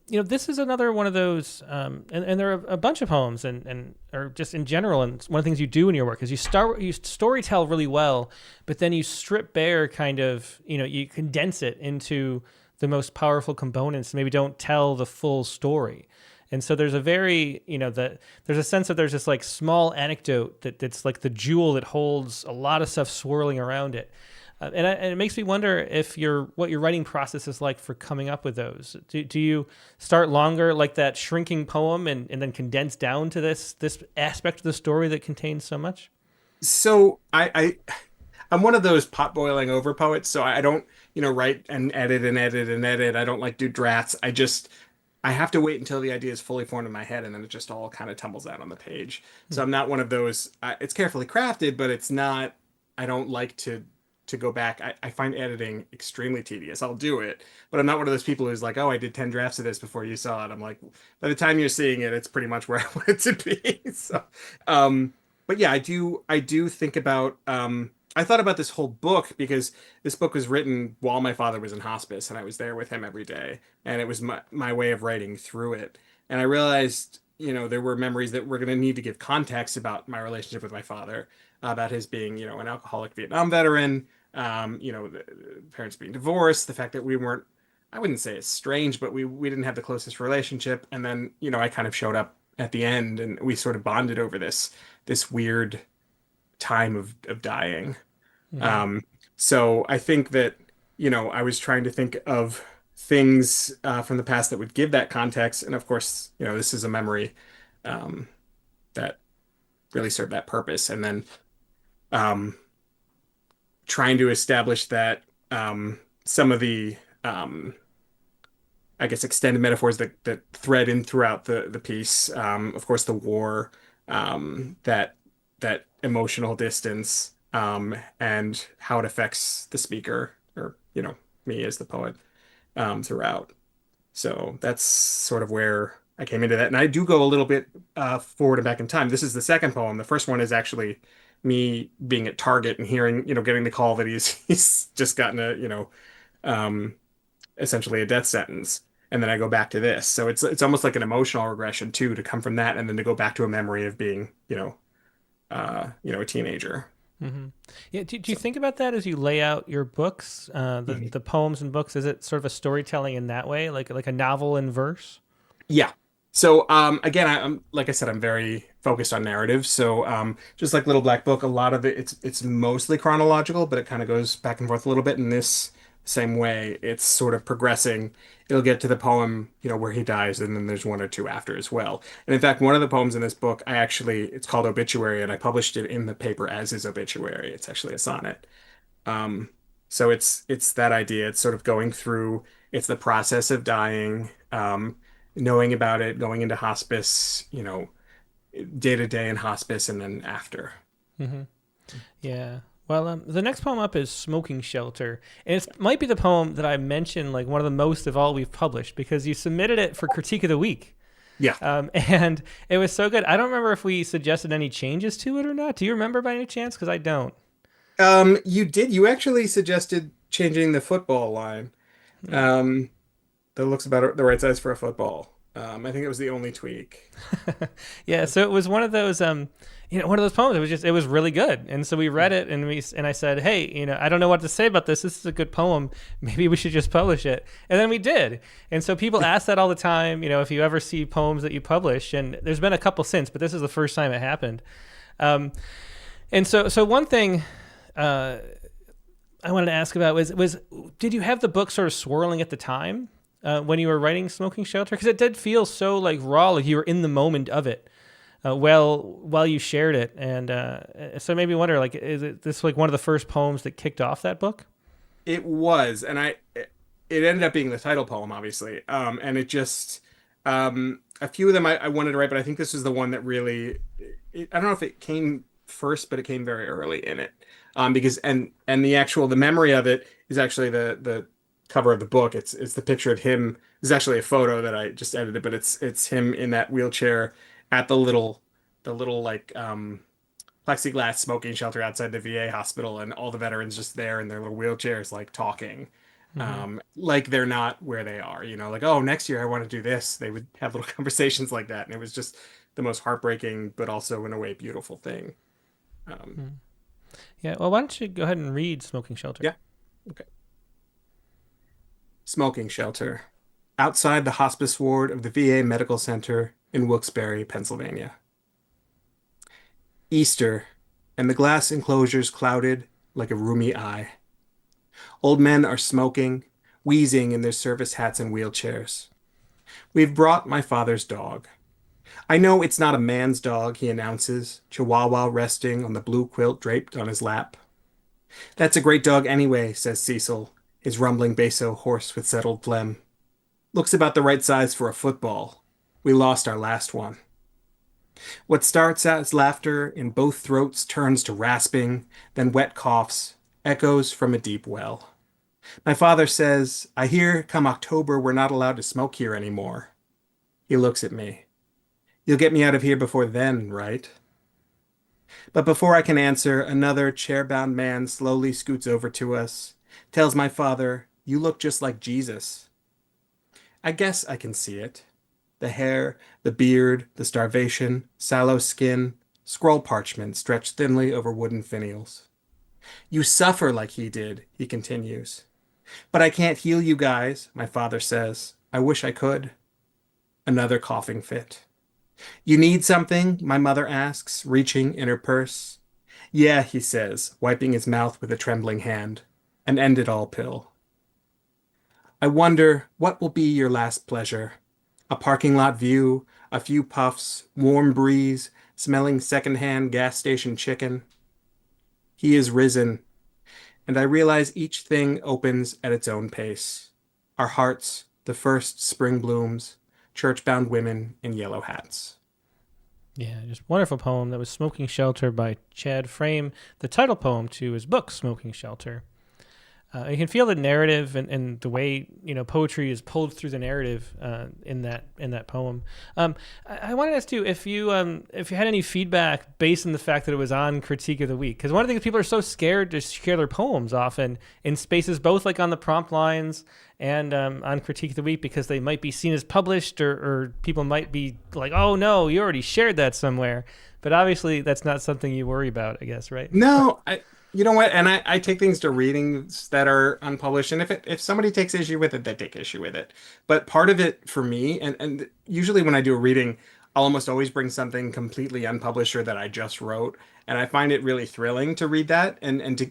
S1: this is another one of those, and there are a bunch of poems and or just in general. And one of the things you do in your work is you storytell really well, but then you strip bare kind of, you condense it into the most powerful components, maybe don't tell the full story. And so there's a very, there's a sense that there's this like small anecdote that's like the jewel that holds a lot of stuff swirling around it. And it makes me wonder if what your writing process is like for coming up with those. Do you start longer like that shrinking poem and then condense down to this aspect of the story that contains so much?
S3: So I'm one of those pot boiling over poets, so I don't, write and edit and edit and edit. I don't like do drafts. I have to wait until the idea is fully formed in my head, and then it just all kind of tumbles out on the page. So I'm not one of those. It's carefully crafted, but it's not. I don't like to go back. I find editing extremely tedious. I'll do it, but I'm not one of those people who's like, oh, I did 10 drafts of this before you saw it. I'm like, by the time you're seeing it, it's pretty much where I want it to be. So, but yeah, I do think about. I thought about this whole book because this book was written while my father was in hospice, and I was there with him every day, and it was my way of writing through it. And I realized, there were memories that were going to need to give context about my relationship with my father, about his being, an alcoholic Vietnam veteran, the parents being divorced, the fact that we weren't, I wouldn't say estranged, but we didn't have the closest relationship. And then, I kind of showed up at the end, and we sort of bonded over this weird time of dying.
S1: Mm-hmm.
S3: So I think that, I was trying to think of things from the past that would give that context. And of course, this is a memory um, that really served that purpose. And then um, trying to establish that some of the, I guess, extended metaphors that thread in throughout the piece. Of course, the war, that emotional distance, and how it affects the speaker or, me as the poet, throughout. So that's sort of where I came into that. And I do go a little bit forward and back in time. This is the second poem. The first one is actually me being at Target and hearing, getting the call that he's just gotten a, um, essentially a death sentence. And then I go back to this. So it's almost like an emotional regression too, to come from that and then to go back to a memory of being, a teenager.
S1: Mm-hmm. Yeah. Do you
S3: So,
S1: think about that as you lay out your books, the
S3: mhm.
S1: the poems and books? Is it sort of a storytelling in that way, like a novel in verse?
S3: Yeah. So again, I'm like I said, I'm very focused on narrative. So just like Little Black Book, a lot of it's mostly chronological, but it kind of goes back and forth a little bit. In this same way, it's sort of progressing. It'll get to the poem, where he dies, and then there's one or two after as well. And in fact, one of the poems in this book, it's called Obituary, and I published it in the paper as his obituary. It's actually a sonnet. Um, so it's that idea. It's sort of going through. It's the process of dying. Knowing about it, going into hospice, day to day in hospice, and then after.
S1: Hmm. Yeah. Well, the next poem up is Smoking Shelter. And it might be the poem that I mentioned, like one of the most of all we've published, because you submitted it for Critique of the Week.
S3: Yeah.
S1: And it was so good. I don't remember if we suggested any changes to it or not. Do you remember by any chance? Because I don't.
S3: You did. You actually suggested changing the football line. Um, that looks about the right size for a football. I think it was the only tweak.
S1: Yeah, so it was one of those one of those poems. It was really good. And so we read it and I said, "Hey, I don't know what to say about this. This is a good poem. Maybe we should just publish it." And then we did. And so people ask that all the time, if you ever see poems that you publish, and there's been a couple since, but this is the first time it happened. And so one thing I wanted to ask about was did you have the book sort of swirling at the time? When you were writing Smoking Shelter? Because it did feel so like raw, like you were in the moment of it while you shared it. And so it made me wonder, like, is this like one of the first poems that kicked off that book?
S3: It was, and it ended up being the title poem, obviously. And it just a few of them I wanted to write, but I think this was the one that really I don't know if it came first, but it came very early in it. Because the memory of it is actually the cover of the book. It's the picture of him. It's actually a photo that I just edited, but it's him in that wheelchair at the little like plexiglass smoking shelter outside the VA hospital, and all the veterans just there in their little wheelchairs, like talking, like they're not where they are. Like, oh, next year I want to do this. They would have little conversations like that, and it was just the most heartbreaking, but also in a way beautiful thing. Um,
S1: Yeah. Well, why don't you go ahead and read Smoking Shelter?
S3: yeah. Okay. Smoking shelter outside the hospice ward of the VA Medical Center in Wilkes-Barre, Pennsylvania. Easter, and the glass enclosures clouded like a roomy eye. Old men are smoking, wheezing in their service hats and wheelchairs. We've brought my father's dog. I know it's not a man's dog, he announces, Chihuahua resting on the blue quilt draped on his lap. That's a great dog anyway, says Cecil, his rumbling basso hoarse with settled phlegm. Looks about the right size for a football. We lost our last one. What starts as laughter in both throats turns to rasping, then wet coughs, echoes from a deep well. My father says, I hear come October we're not allowed to smoke here anymore. He looks at me. You'll get me out of here before then, right? But before I can answer, another chair-bound man slowly scoots over to us, tells my father, you look just like Jesus. I guess I can see it. The hair, the beard, the starvation, sallow skin, scroll parchment stretched thinly over wooden finials. You suffer like he did, he continues. But I can't heal you guys, my father says. I wish I could. Another coughing fit. You need something? My mother asks, reaching in her purse. Yeah, he says, wiping his mouth with a trembling hand. An end-it-all pill. I wonder, what will be your last pleasure? A parking lot view, a few puffs, warm breeze, smelling second-hand gas station chicken. He is risen, and I realize each thing opens at its own pace. Our hearts, the first spring blooms, church-bound women in yellow hats.
S1: Yeah, just wonderful poem. That was Smoking Shelter by Chad Frame, the title poem to his book, Smoking Shelter. You can feel the narrative and the way poetry is pulled through the narrative in that poem. I wanted to ask you if you had any feedback based on the fact that it was on Critique of the Week, because one of the things people are so scared to share their poems often in spaces both like on the prompt lines and on Critique of the Week, because they might be seen as published or people might be like, oh no, you already shared that somewhere. But obviously that's not something you worry about, I guess, right?
S3: No, You know what? And I take things to readings that are unpublished, and if somebody takes issue with it, they take issue with it. But part of it for me, and usually when I do a reading, I'll almost always bring something completely unpublished or that I just wrote, and I find it really thrilling to read that,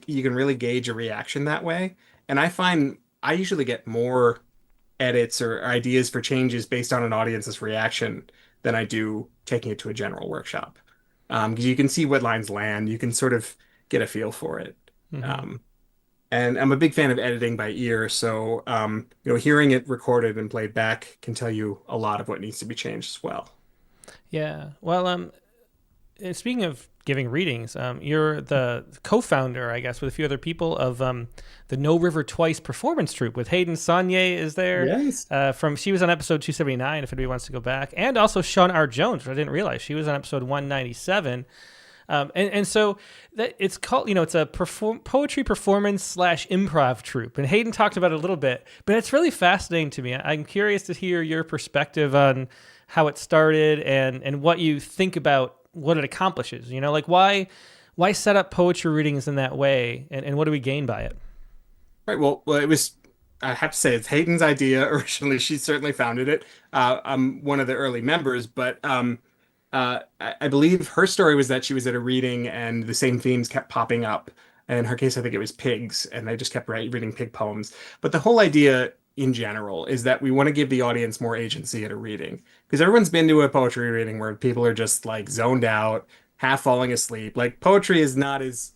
S3: you can really gauge a reaction that way. And I find I usually get more edits or ideas for changes based on an audience's reaction than I do taking it to a general workshop. Because you can see what lines land, you can sort of get a feel for it.
S1: Hmm.
S3: Um, and I'm a big fan of editing by ear, so hearing it recorded and played back can tell you a lot of what needs to be changed as well.
S1: Yeah. Well, speaking of giving readings, you're the co-founder, I guess, with a few other people of the No River Twice performance troupe. With Hayden Saunier is there.
S3: Yes.
S1: From She was on episode 279, if anybody wants to go back, and also Sean R. Jones, which I didn't realize she was on episode 197. And so that it's called, it's a poetry performance slash improv troupe. And Hayden talked about it a little bit, but it's really fascinating to me. I'm curious to hear your perspective on how it started and what you think about what it accomplishes. Like why set up poetry readings in that way, and what do we gain by it?
S3: Right. Well, it was. I have to say it's Hayden's idea originally. She certainly founded it. I'm one of the early members, but I believe her story was that she was at a reading and the same themes kept popping up. In her case, I think it was pigs, and they just kept reading pig poems. But the whole idea in general is that we want to give the audience more agency at a reading because everyone's been to a poetry reading where people are just like zoned out, half falling asleep. Like poetry is not as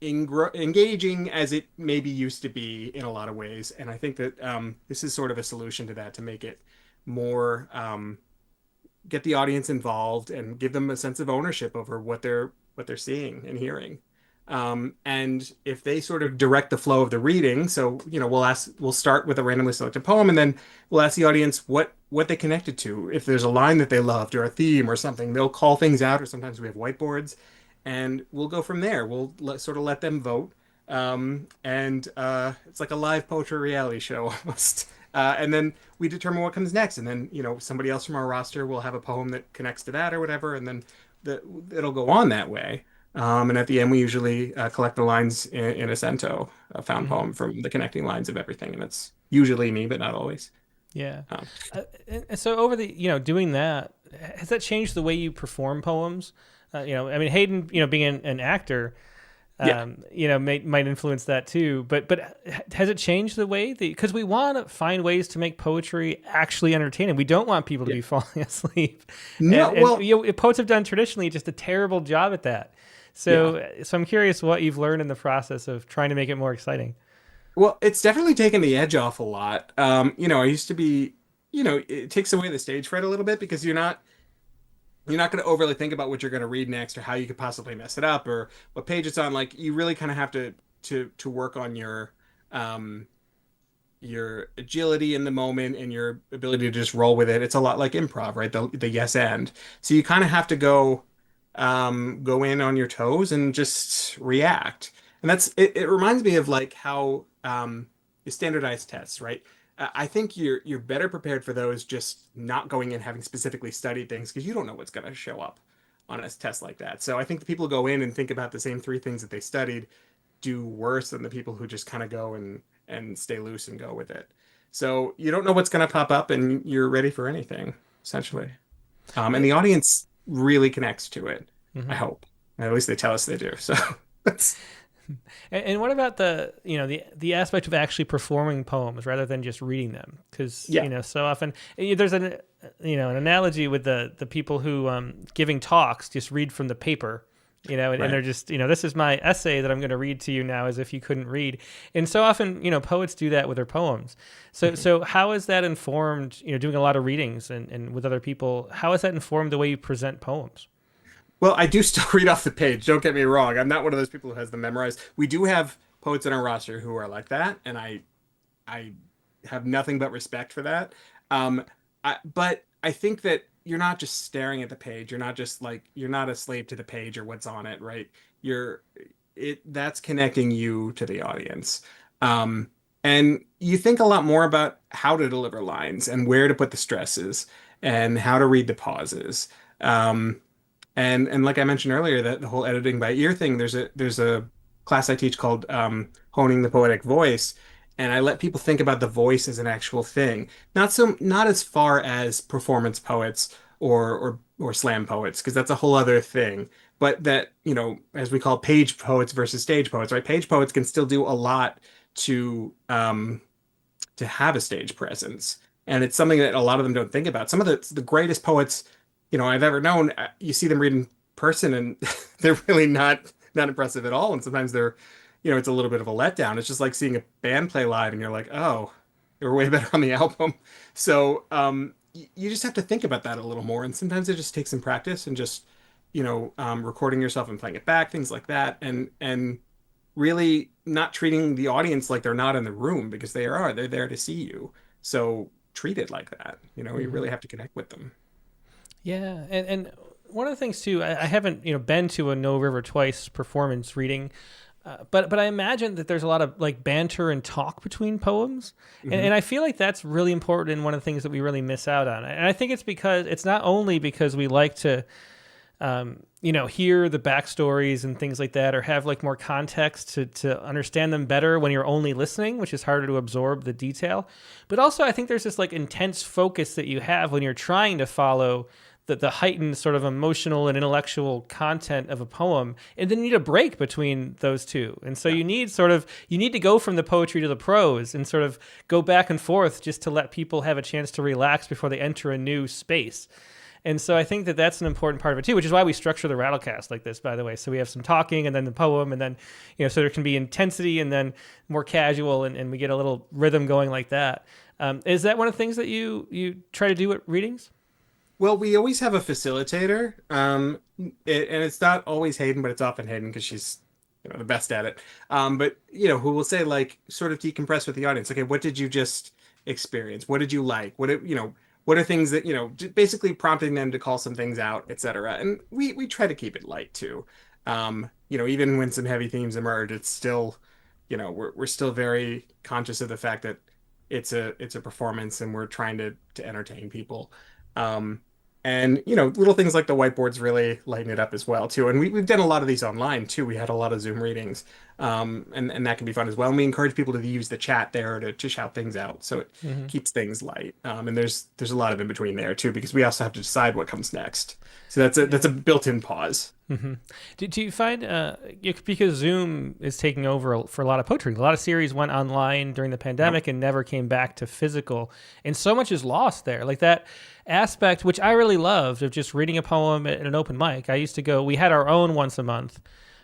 S3: engaging as it maybe used to be in a lot of ways. And I think that this is sort of a solution to that to make it more get the audience involved and give them a sense of ownership over what they're seeing and hearing. And if they sort of direct the flow of the reading, so we'll start with a randomly selected poem, and then we'll ask the audience what they connected to. If there's a line that they loved or a theme or something, they'll call things out, or sometimes we have whiteboards, and we'll go from there. We'll sort of let them vote. And it's like a live poetry reality show almost. And then we determine what comes next. And then, somebody else from our roster will have a poem that connects to that or whatever. And then it'll go on that way. And at the end, we usually collect the lines in a cento, a found
S1: Mm-hmm.
S3: poem from the connecting lines of everything. And it's usually me, but not always.
S1: Yeah.
S3: Um,
S1: And so over the, doing that, has that changed the way you perform poems? I mean, Hayden, being an actor,
S3: yeah.
S1: might influence that too. But has it changed the way because we want to find ways to make poetry actually entertaining. We don't want people to
S3: Yeah.
S1: be falling asleep.
S3: No, well,
S1: Poets have done traditionally just a terrible job at that. So I'm curious what you've learned in the process of trying to make it more exciting.
S3: well, it's definitely taken the edge off a lot. I used to be, it takes away the stage fright a little bit because you're not going to overly think about what you're going to read next or how you could possibly mess it up or what page it's on. Like you really kind of have to work on your agility in the moment and your ability to just roll with it. It's a lot like improv, right? The yes and. So you kind of have to go in on your toes and just react. And it reminds me of like how standardized tests, right? I think you're better prepared for those just not going in having specifically studied things because you don't know what's going to show up on a test like that. So I think the people who go in and think about the same three things that they studied do worse than the people who just kind of go and stay loose and go with it. So you don't know what's going to pop up and you're ready for anything, essentially. And the audience really connects to it, I
S1: Mhm.
S3: hope. At least they tell us they do. So that's
S1: And what about the aspect of actually performing poems rather than just reading them? Because
S3: yeah,
S1: so often there's an analogy with the people who giving talks just read from the paper, and
S3: right.
S1: they're just this is my essay that I'm going to read to you now as if you couldn't read. And so often poets do that with their poems. So
S3: Mhm.
S1: so how is that informed? Doing a lot of readings and with other people, how has that informed the way you present poems?
S3: Well, I do still read off the page. Don't get me wrong. I'm not one of those people who has them memorized. We do have poets in our roster who are like that, and I have nothing but respect for that. But I think that you're not just staring at the page. You're not a slave to the page or what's on it, right? You're that's connecting you to the audience. Um, and you think a lot more about how to deliver lines and where to put the stresses and how to read the pauses. Um, and like I mentioned earlier, that the whole editing by ear thing, there's a class I teach called Honing the Poetic Voice, and I let people think about the voice as an actual thing. Not as far as performance poets or slam poets, because that's a whole other thing. But that, as we call page poets versus stage poets, right? Page poets can still do a lot to to have a stage presence. And it's something that a lot of them don't think about. Some of the greatest poets, I've ever known, you see them read in person and they're really not impressive at all. And sometimes they're, it's a little bit of a letdown. It's just like seeing a band play live and you're like, oh, they were way better on the album. So you just have to think about that a little more. And sometimes it just takes some practice and just, recording yourself and playing it back, things like that. And really not treating the audience like they're not in the room because they are. They're there to see you. So treat it like that. You really have to connect with them.
S1: Yeah, and one of the things too, I haven't been to a No River Twice performance reading, but I imagine that there's a lot of like banter and talk between poems, and I feel like that's really important and one of the things that we really miss out on. And I think it's because it's not only because we like to hear the backstories and things like that, or have like more context to understand them better when you're only listening, which is harder to absorb the detail. But also I think there's this like intense focus that you have when you're trying to follow the heightened sort of emotional and intellectual content of a poem, and then you need a break between those two. And so you need to go from the poetry to the prose and sort of go back and forth just to let people have a chance to relax before they enter a new space. And so I think that that's an important part of it too, which is why we structure the Rattlecast like this, by the way. So we have some talking and then the poem, and then, so there can be intensity and then more casual, and we get a little rhythm going like that. Is that one of the things that you try to do at readings?
S3: Well, we always have a facilitator, and it's not always Hayden, but it's often Hayden because she's, the best at it. But who will say like sort of decompress with the audience. Okay, what did you just experience? What did you like? What are things that, basically prompting them to call some things out, etc. And we try to keep it light too. Even when some heavy themes emerge, it's still, we're still very conscious of the fact that it's a performance and we're trying to entertain people. And little things like the whiteboards really lighten it up as well too. And we've done a lot of these online too. We had a lot of Zoom readings, and that can be fun as well. And we encourage people to use the chat there to shout things out, so it keeps things light. And there's a lot of in between there too, because we also have to decide what comes next. So that's a built-in pause.
S1: Mm-hmm. Do you find because Zoom is taking over for a lot of poetry, a lot of series went online during the pandemic and never came back to physical, and so much is lost there. Like that aspect, which I really loved, of just reading a poem at an open mic. I used to go. We had our own once a month,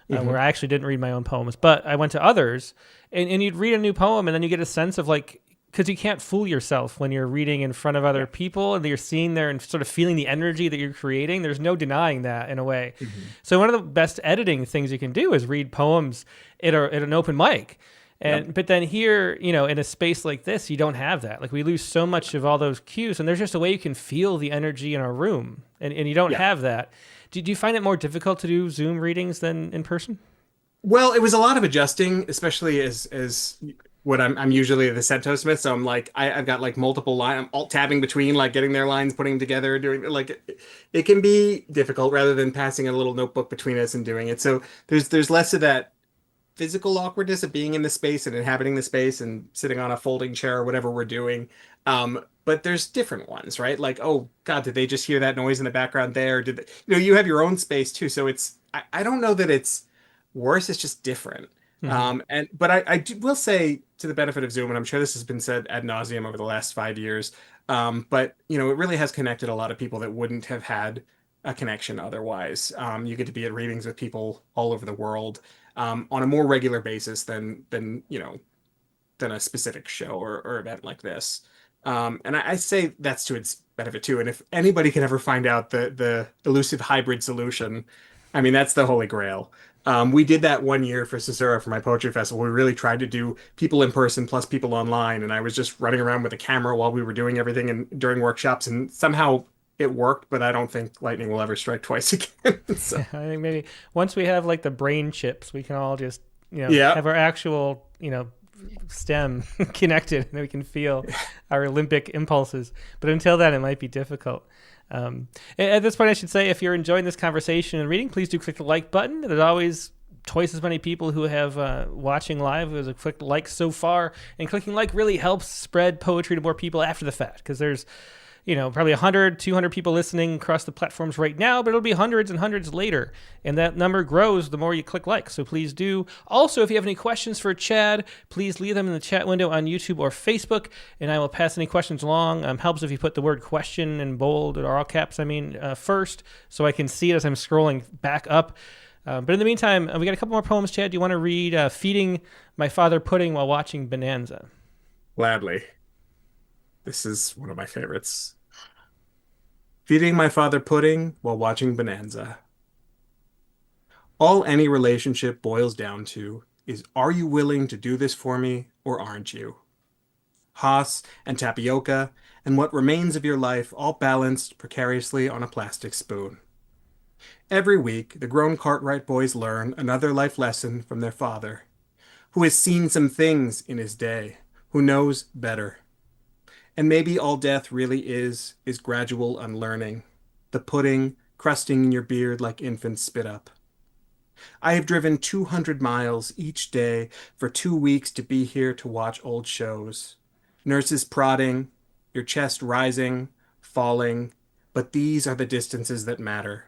S1: where I actually didn't read my own poems, but I went to others, and you'd read a new poem, and then you get a sense of like. Because you can't fool yourself when you're reading in front of other people and you're seeing there and sort of feeling the energy that you're creating. There's no denying that in a way. So one of the best editing things you can do is read poems at an open mic. But then here, in a space like this, you don't have that. Like we lose so much of all those cues, and there's just a way you can feel the energy in a room, and you don't have that. Do you find it more difficult to do Zoom readings than in person?
S3: Well, it was a lot of adjusting, especially as what I'm usually the Cento Smith, so I'm like I've got like multiple lines, I'm alt tabbing between, like getting their lines, putting them together, doing like it can be difficult rather than passing a little notebook between us and doing it. So there's less of that physical awkwardness of being in the space and inhabiting the space and sitting on a folding chair or whatever we're doing. But there's different ones, right? Like, oh God, did they just hear that noise in the background there? Did they, you have your own space too, so it's I don't know that it's worse, it's just different. But I will say, to the benefit of Zoom, and I'm sure this has been said ad nauseum over the last 5 years, but it really has connected a lot of people that wouldn't have had a connection otherwise. You get to be at readings with people all over the world on a more regular basis than a specific show or event like this. And I say that's to its benefit too. And if anybody can ever find out the elusive hybrid solution, I mean, that's the holy grail. We did that one year for Caesura for my poetry festival. We really tried to do people in person plus people online, and I was just running around with a camera while we were doing everything and during workshops, and somehow it worked. But I don't think lightning will ever strike twice again. So.
S1: I think maybe once we have like the brain chips, we can all just have our actual stem connected, and we can feel our Olympic impulses. But until then, it might be difficult. At this point, I should say, if you're enjoying this conversation and reading, please do click the like button. It always twice as many people who have watching live as have clicked like so far. And clicking like really helps spread poetry to more people after the fact, because there's probably 100, 200 people listening across the platforms right now, but it'll be hundreds and hundreds later. And that number grows the more you click like. So please do. Also, if you have any questions for Chad, please leave them in the chat window on YouTube or Facebook, and I will pass any questions along. Helps if you put the word question in bold, or all caps, first, so I can see it as I'm scrolling back up. But in the meantime, we got a couple more poems, Chad. Do you want to read Feeding My Father Pudding While Watching Bonanza?
S3: Gladly. This is one of my favorites. Feeding my father pudding while watching Bonanza. All any relationship boils down to is, are you willing to do this for me or aren't you? Haas and tapioca and what remains of your life all balanced precariously on a plastic spoon. Every week, the grown Cartwright boys learn another life lesson from their father, who has seen some things in his day, who knows better. And maybe all death really is gradual unlearning, the pudding crusting in your beard like infants spit up. I have driven 200 miles each day for 2 weeks to be here to watch old shows. Nurses prodding, your chest rising, falling, but these are the distances that matter.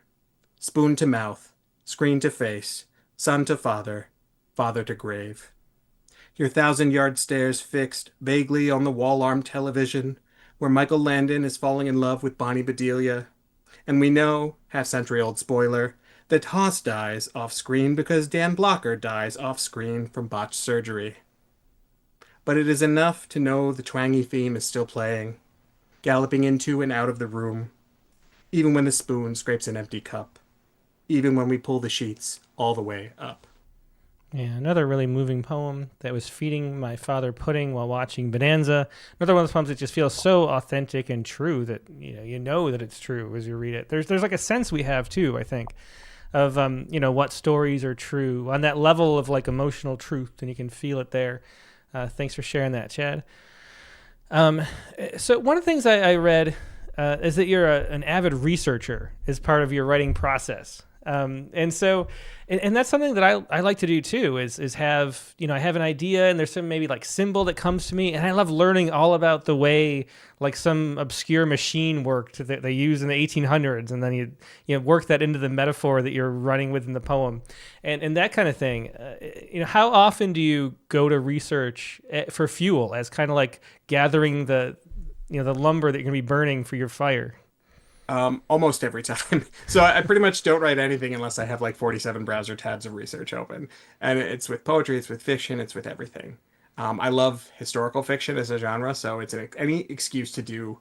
S3: Spoon to mouth, screen to face, son to father, father to grave. Your 1,000-yard stares fixed vaguely on the wall-armed television, where Michael Landon is falling in love with Bonnie Bedelia. And we know, half-century-old spoiler, that Haas dies off-screen because Dan Blocker dies off-screen from botched surgery. But it is enough to know the twangy theme is still playing, galloping into and out of the room, even when the spoon scrapes an empty cup, even when we pull the sheets all the way up.
S1: Yeah, another really moving poem that was feeding my father pudding while watching Bonanza. Another one of those poems that just feels so authentic and true that you know that it's true as you read it. There's like a sense we have too, I think, of what stories are true on that level of like emotional truth, and you can feel it there. Thanks for sharing that, Chad. So one of the things I read is that you're an avid researcher as part of your writing process. And that's something that I like to do too, is have, I have an idea and there's some maybe like symbol that comes to me, and I love learning all about the way like some obscure machine worked that they used in the 1800s. And then you work that into the metaphor that you're running with in the poem and that kind of thing. How often do you go to research for fuel as kind of like gathering the lumber that you're going to be burning for your fire?
S3: Almost every time. So I pretty much don't write anything unless I have like 47 browser tabs of research open. And it's with poetry, it's with fiction, it's with everything. I love historical fiction as a genre, so it's any excuse to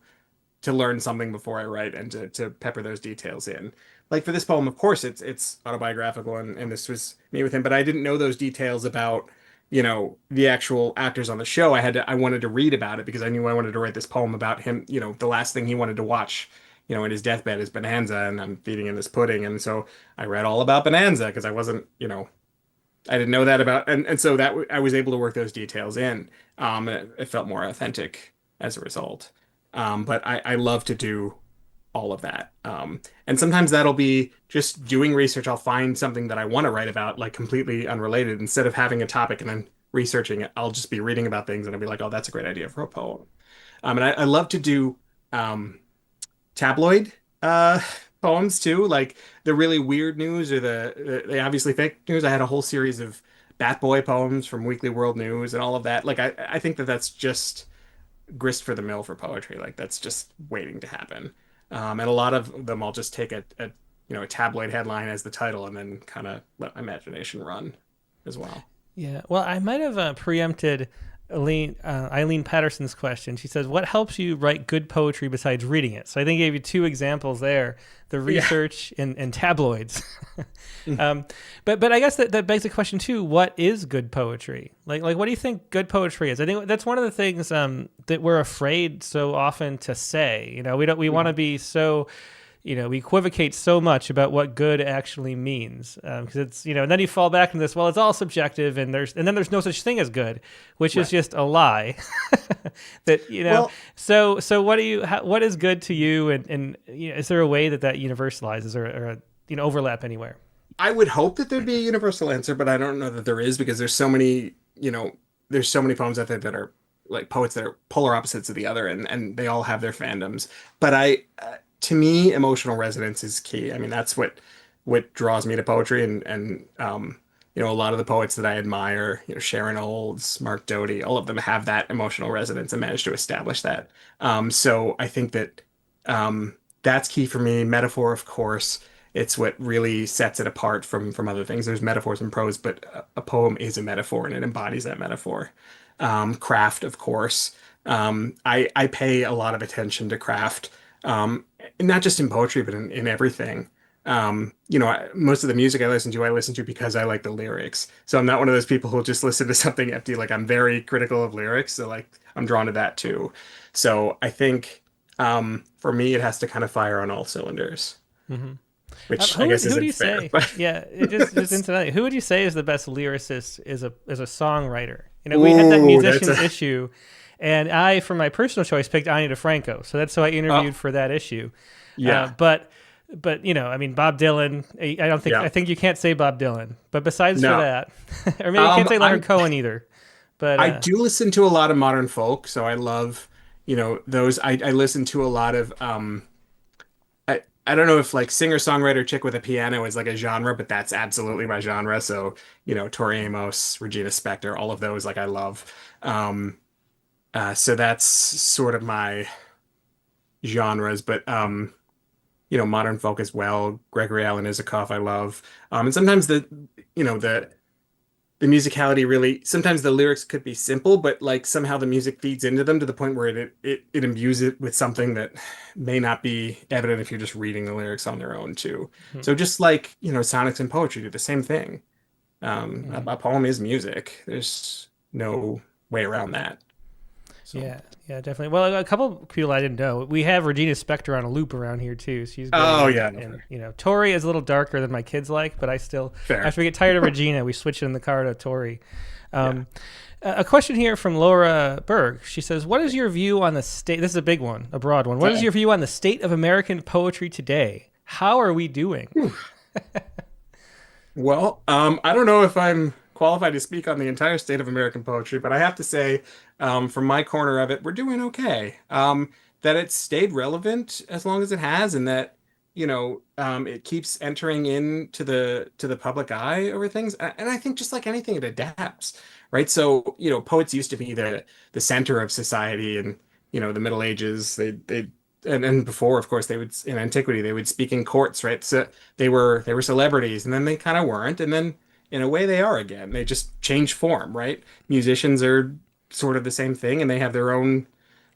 S3: learn something before I write and to pepper those details in. Like for this poem, of course, it's autobiographical and this was me with him, but I didn't know those details about, the actual actors on the show. I wanted to read about it because I knew I wanted to write this poem about him. The last thing he wanted to watch in his deathbed is Bonanza, and I'm feeding him this pudding. And so I read all about Bonanza because I wasn't, I didn't know that about, and so that I was able to work those details in. It felt more authentic as a result. But I love to do all of that. And sometimes that'll be just doing research. I'll find something that I want to write about, like completely unrelated. Instead of having a topic and then researching it, I'll just be reading about things and I'll be like, oh, that's a great idea for a poem. And I love to do, tabloid poems too, like the really weird news or the obviously fake news. I had a whole series of Bat Boy poems from Weekly World News and all of that. Like I think that's just grist for the mill for poetry. Like that's just waiting to happen. And a lot of them I'll just take a tabloid headline as the title and then kind of let my imagination run as well.
S1: Yeah, well, I might have preempted Eileen Patterson's question. She says, what helps you write good poetry besides reading it? So I think I gave you two examples there, the research and tabloids. But I guess that begs the question too, what is good poetry? Like what do you think good poetry is? I think that's one of the things that we're afraid so often to say. We want to be so... we equivocate so much about what good actually means because it's, and then you fall back into this, well, it's all subjective and then there's no such thing as good, which is just a lie that, well, so what is good to you? And is there a way that universalizes or overlap anywhere?
S3: I would hope that there'd be a universal answer, but I don't know that there is because there's so many, there's so many poems out there that are like poets that are polar opposites of the other, and they all have their fandoms. But to me, emotional resonance is key. I mean, that's what draws me to poetry, and a lot of the poets that I admire, Sharon Olds, Mark Doty, all of them have that emotional resonance and manage to establish that. So I think that that's key for me. Metaphor, of course, it's what really sets it apart from other things. There's metaphors in prose, but a poem is a metaphor and it embodies that metaphor. Craft, of course. I pay a lot of attention to craft, not just in poetry, but in everything. Most of the music I listen to because I like the lyrics. So I'm not one of those people who'll just listen to something empty. Like I'm very critical of lyrics, so like I'm drawn to that too. So I think for me, it has to kind of fire on all cylinders,
S1: Mm-hmm.
S3: which I guess
S1: who do you
S3: isn't fair.
S1: say?
S3: But
S1: Yeah, just incidentally, who would you say is the best lyricist as a songwriter? We had that musicians issue, and I, for my personal choice, picked Ani DeFranco. So that's who I interviewed for that issue.
S3: Yeah.
S1: But I mean, Bob Dylan. I don't think I think you can't say Bob Dylan. But besides for that, or maybe you can't say Leonard Cohen either. But
S3: I do listen to a lot of modern folk, so I love, those. I listen to a lot of I don't know if like singer-songwriter chick with a piano is like a genre, but that's absolutely my genre. So, Tori Amos, Regina Spektor, all of those like I love. So that's sort of my genres, but modern folk as well. Gregory Alan Isakov, I love. And sometimes the musicality really, sometimes the lyrics could be simple, but like somehow the music feeds into them to the point where it imbues it with something that may not be evident if you're just reading the lyrics on their own too.
S1: Hmm.
S3: So just like, sonnets and poetry do the same thing. A poem is music. There's no way around that. So.
S1: Yeah, definitely. Well, a couple people I didn't know. We have Regina Spektor on a loop around here too. She's great.
S3: Oh yeah,
S1: and Tori is a little darker than my kids like, but I still
S3: Fair.
S1: After we get tired of Regina, we switch in the car to Tori. A question here from Laura Berg. She says, "What is your view on the state?" This is a big one, a broad one. What is your view on the state of American poetry today? How are we doing?
S3: Well, I don't know if I'm qualified to speak on the entire state of American poetry, but I have to say, from my corner of it, we're doing okay. That it's stayed relevant as long as it has, and that it keeps entering into the public eye over things. And I think just like anything, it adapts, right? So poets used to be the center of society, and the Middle Ages, they and before, of course, they would in antiquity they would speak in courts, right? So they were celebrities, and then they kind of weren't, and then in a way they are again. They just change form, right? Musicians are sort of the same thing, and they have their own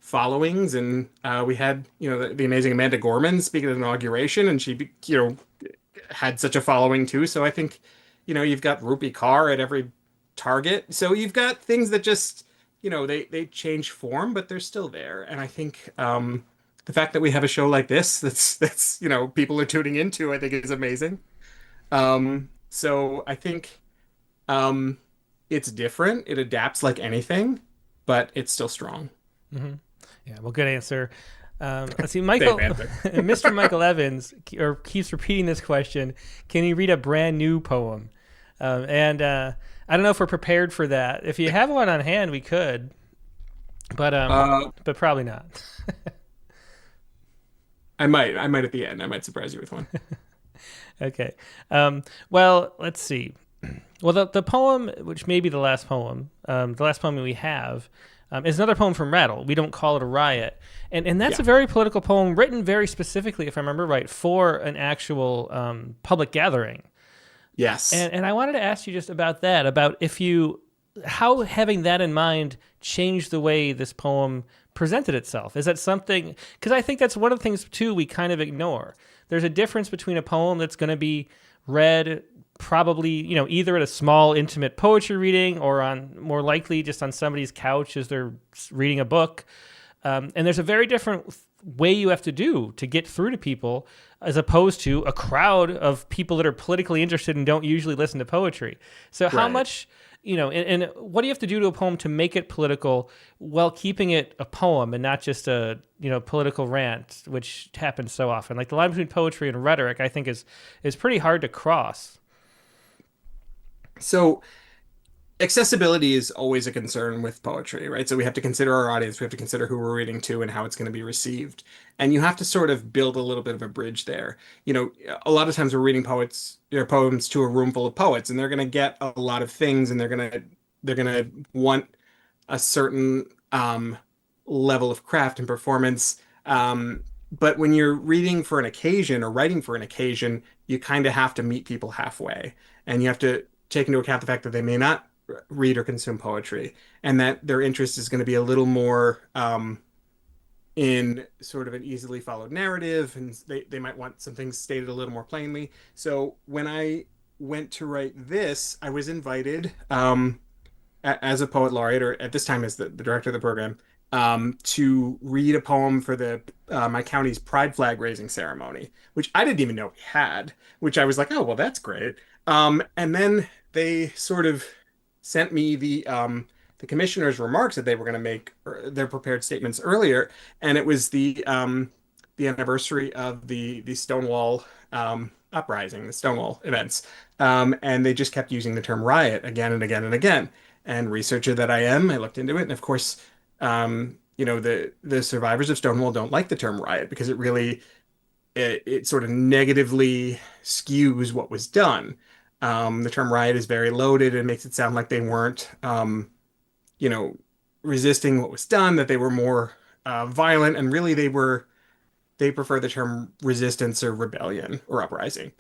S3: followings. And we had the amazing Amanda Gorman speak at an inauguration, and she had such a following too. So I think you've got Rupi Kaur at every Target. So you've got things that just they change form, but they're still there. And I think the fact that we have a show like this that's people are tuning into, I think is amazing. So I think it's different. It adapts like anything, but it's still strong.
S1: Mm-hmm. Yeah, well, good answer. Let's see, Michael, Mr. Michael Evans keeps repeating this question. Can you read a brand new poem? And I don't know if we're prepared for that. If you have one on hand, we could, but probably not.
S3: I might at the end. I might surprise you with one.
S1: Okay. Well, let's see. Well, the poem, which may be the last poem we have, is another poem from Rattle. We Don't Call It a Riot. And that's a very political poem written very specifically, if I remember right, for an actual public gathering.
S3: Yes.
S1: And I wanted to ask you just about that, about how having that in mind changed the way this poem presented itself. Is that something, because I think that's one of the things too we kind of ignore. There's a difference between a poem that's going to be read probably, either at a small intimate poetry reading or on more likely just on somebody's couch as they're reading a book. And there's a very different way you have to do to get through to people as opposed to a crowd of people that are politically interested and don't usually listen to poetry. So how much, and what do you have to do to a poem to make it political while keeping it a poem and not just a, political rant, which happens so often? Like the line between poetry and rhetoric, I think is pretty hard to cross.
S3: So accessibility is always a concern with poetry, right? So we have to consider our audience, we have to consider who we're reading to and how it's going to be received. And you have to sort of build a little bit of a bridge there. You know, a lot of times we're reading poems to a room full of poets, and they're going to get a lot of things, and they're going to want a certain level of craft and performance. But when you're reading for an occasion or writing for an occasion, you kind of have to meet people halfway, and you have to take into account the fact that they may not read or consume poetry, and that their interest is going to be a little more in sort of an easily followed narrative, and they might want some things stated a little more plainly. So when I went to write this, I was invited as a poet laureate, or at this time as the director of the program, to read a poem for the my county's pride flag raising ceremony, which I didn't even know we had, which I was like, oh, well, that's great. And then they sort of sent me the commissioner's remarks that they were going to make their prepared statements earlier, and it was the anniversary of the Stonewall uprising, the Stonewall events, and they just kept using the term riot again and again and again. And researcher that I am, I looked into it, and of course, the survivors of Stonewall don't like the term riot because it sort of negatively skews what was done. The term riot is very loaded and makes it sound like they weren't, you know, resisting what was done, that they were more violent, and really they prefer the term resistance or rebellion or uprising.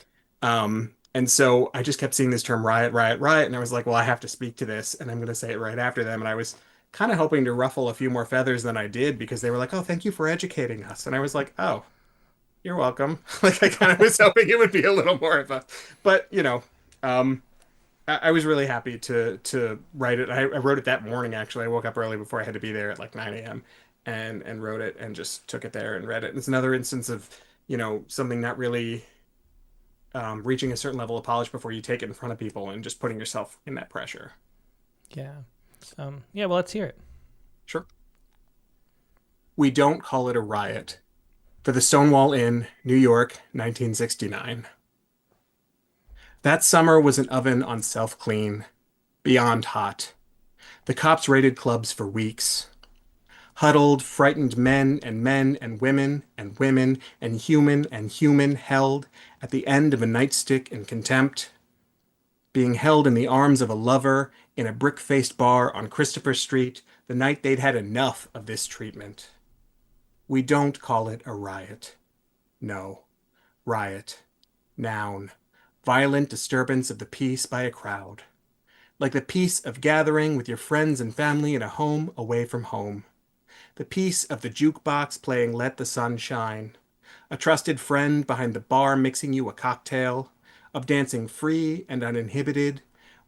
S3: And so I just kept seeing this term riot, riot, riot, and I was like, well, I have to speak to this, and I'm going to say it right after them. And I was kind of hoping to ruffle a few more feathers than I did because they were like, oh, thank you for educating us. And I was like, oh, you're welcome. Like I kind of was hoping it would be a little more of a, but um, I was really happy to write it. I wrote it that morning actually. I woke up early before I had to be there at like 9 a.m. and wrote it and just took it there and read it. And it's another instance of, something not really reaching a certain level of polish before you take it in front of people and just putting yourself in that pressure.
S1: Yeah. Yeah, well, let's hear it.
S3: Sure. We don't call it a riot. For the Stonewall Inn, New York, 1969. That summer was an oven on self-clean, beyond hot. The cops raided clubs for weeks. Huddled, frightened men and women and human held at the end of a nightstick in contempt, being held in the arms of a lover in a brick-faced bar on Christopher Street the night they'd had enough of this treatment. We don't call it a riot. No. Riot. Noun. Violent disturbance of the peace by a crowd. Like the peace of gathering with your friends and family in a home away from home. The peace of the jukebox playing Let the Sun Shine. A trusted friend behind the bar mixing you a cocktail. Of dancing free and uninhibited.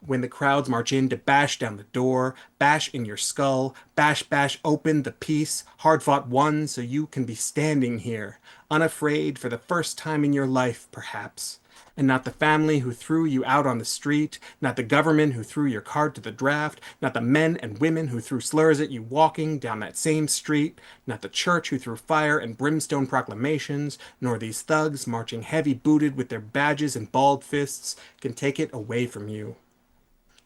S3: When the crowds march in to bash down the door, bash in your skull, bash, bash open the peace, hard fought won so you can be standing here, unafraid for the first time in your life, perhaps. And not the family who threw you out on the street, not the government who threw your card to the draft, not the men and women who threw slurs at you walking down that same street, not the church who threw fire and brimstone proclamations, nor these thugs marching heavy-booted with their badges and balled fists can take it away from you.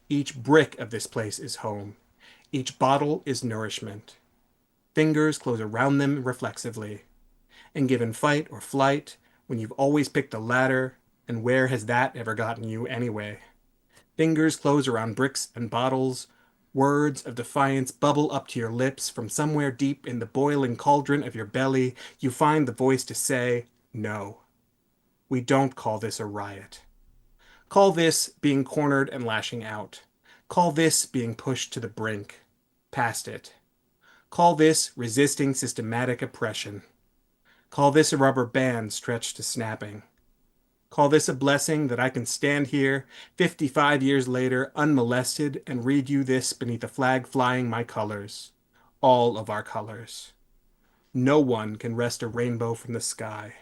S3: Each brick of this place is home. Each bottle is nourishment. Fingers close around them reflexively. And given fight or flight, when you've always picked the latter, and where has that ever gotten you anyway? Fingers close around bricks and bottles. Words of defiance bubble up to your lips from somewhere deep in the boiling cauldron of your belly. You find the voice to say, no. We don't call this a riot. Call this being cornered and lashing out. Call this being pushed to the brink. Past it. Call this resisting systematic oppression. Call this a rubber band stretched to snapping. Call this a blessing that I can stand here 55 years later unmolested and read you this beneath a flag flying my colors. All of our colors. No one can wrest a rainbow from the sky.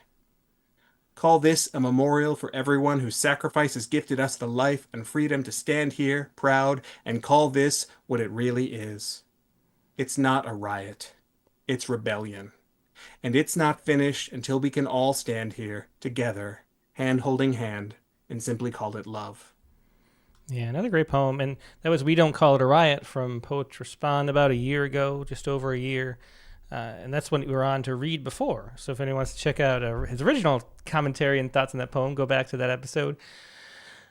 S3: Call this a memorial for everyone whose sacrifice has gifted us the life and freedom to stand here, proud, and call this what it really is. It's not a riot. It's rebellion. And it's not finished until we can all stand here, together, hand holding hand, and simply call it love.
S1: Yeah, another great poem. And that was We Don't Call It a Riot from Poets Respond about a year ago, just over a year. And that's when we were on to read before. So if anyone wants to check out his original commentary and thoughts on that poem, go back to that episode.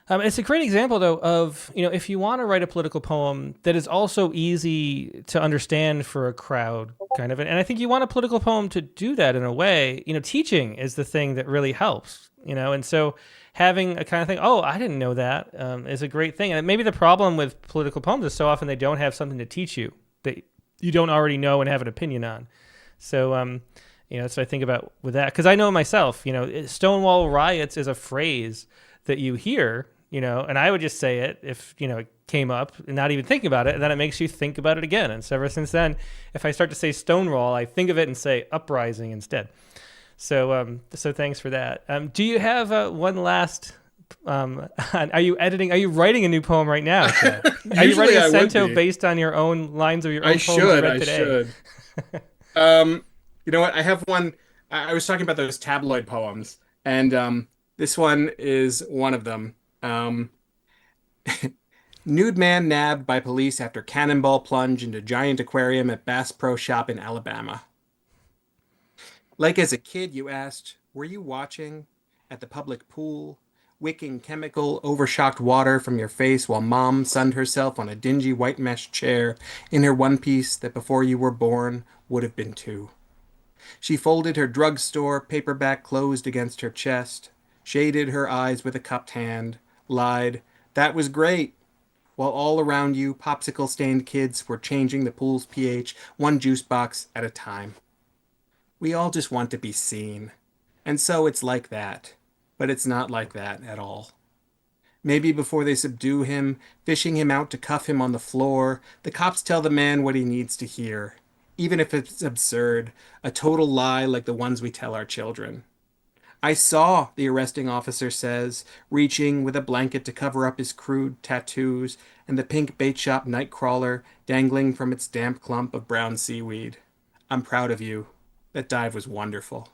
S1: It's a great example, though, of, if you want to write a political poem that is also easy to understand for a crowd, kind of. And I think you want a political poem to do that in a way. Teaching is the thing that really helps, and so having a kind of thing, oh, I didn't know that, is a great thing. And maybe the problem with political poems is so often they don't have something to teach you that you don't already know and have an opinion on. So, so I think about with that, because I know myself, Stonewall riots is a phrase that you hear, and I would just say it if, it came up and not even thinking about it. And then it makes you think about it again. And so ever since then, if I start to say Stonewall, I think of it and say uprising instead. So, so thanks for that. Do you have one last, are you writing a new poem right now, Chad? Are you writing a cento based on your own lines of your own poems you read today?
S3: You know what? I have one. I was talking about those tabloid poems, and this one is one of them. Nude man nabbed by police after cannonball plunge into giant aquarium at Bass Pro Shop in Alabama. Like as a kid, you asked, were you watching at the public pool, wicking chemical overshocked water from your face while mom sunned herself on a dingy white mesh chair in her one piece that before you were born would have been two? She folded her drugstore paperback closed against her chest, shaded her eyes with a cupped hand, lied, "That was great," while all around you popsicle-stained kids were changing the pool's pH one juice box at a time. We all just want to be seen. And so it's like that. But it's not like that at all. Maybe before they subdue him, fishing him out to cuff him on the floor, the cops tell the man what he needs to hear. Even if it's absurd, a total lie like the ones we tell our children. I saw, the arresting officer says, reaching with a blanket to cover up his crude tattoos and the pink bait shop nightcrawler dangling from its damp clump of brown seaweed. I'm proud of you. That dive was wonderful.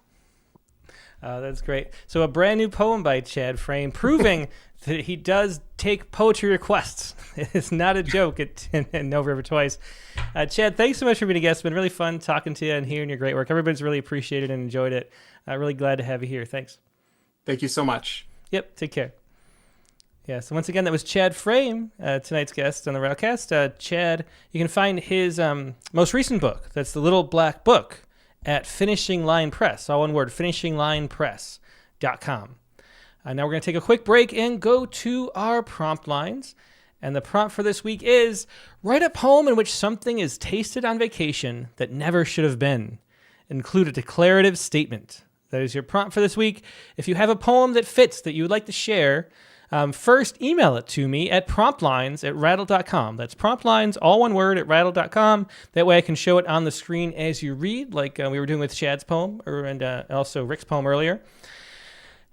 S1: That's great. So a brand new poem by Chad Frame, proving that he does take poetry requests. It's not a joke at No River Twice. Chad, thanks so much for being a guest. It's been really fun talking to you and hearing your great work. Everybody's really appreciated and enjoyed it. Really glad to have you here. Thanks.
S3: Thank you so much.
S1: Yep, take care. Yeah, so once again, that was Chad Frame, tonight's guest on the Rattlecast. Chad, you can find his most recent book, that's The Little Black Book, at Finishing Line Press, all one word, finishinglinepress.com. Now we're going to take a quick break and go to our prompt lines. And the prompt for this week is, write a poem in which something is tasted on vacation that never should have been. Include a declarative statement. That is your prompt for this week. If you have a poem that fits that you would like to share, first email it to me at promptlines@rattle.com. That's promptlines, all one word, at rattle.com. That way I can show it on the screen as you read, like we were doing with Chad's poem and also Rick's poem earlier.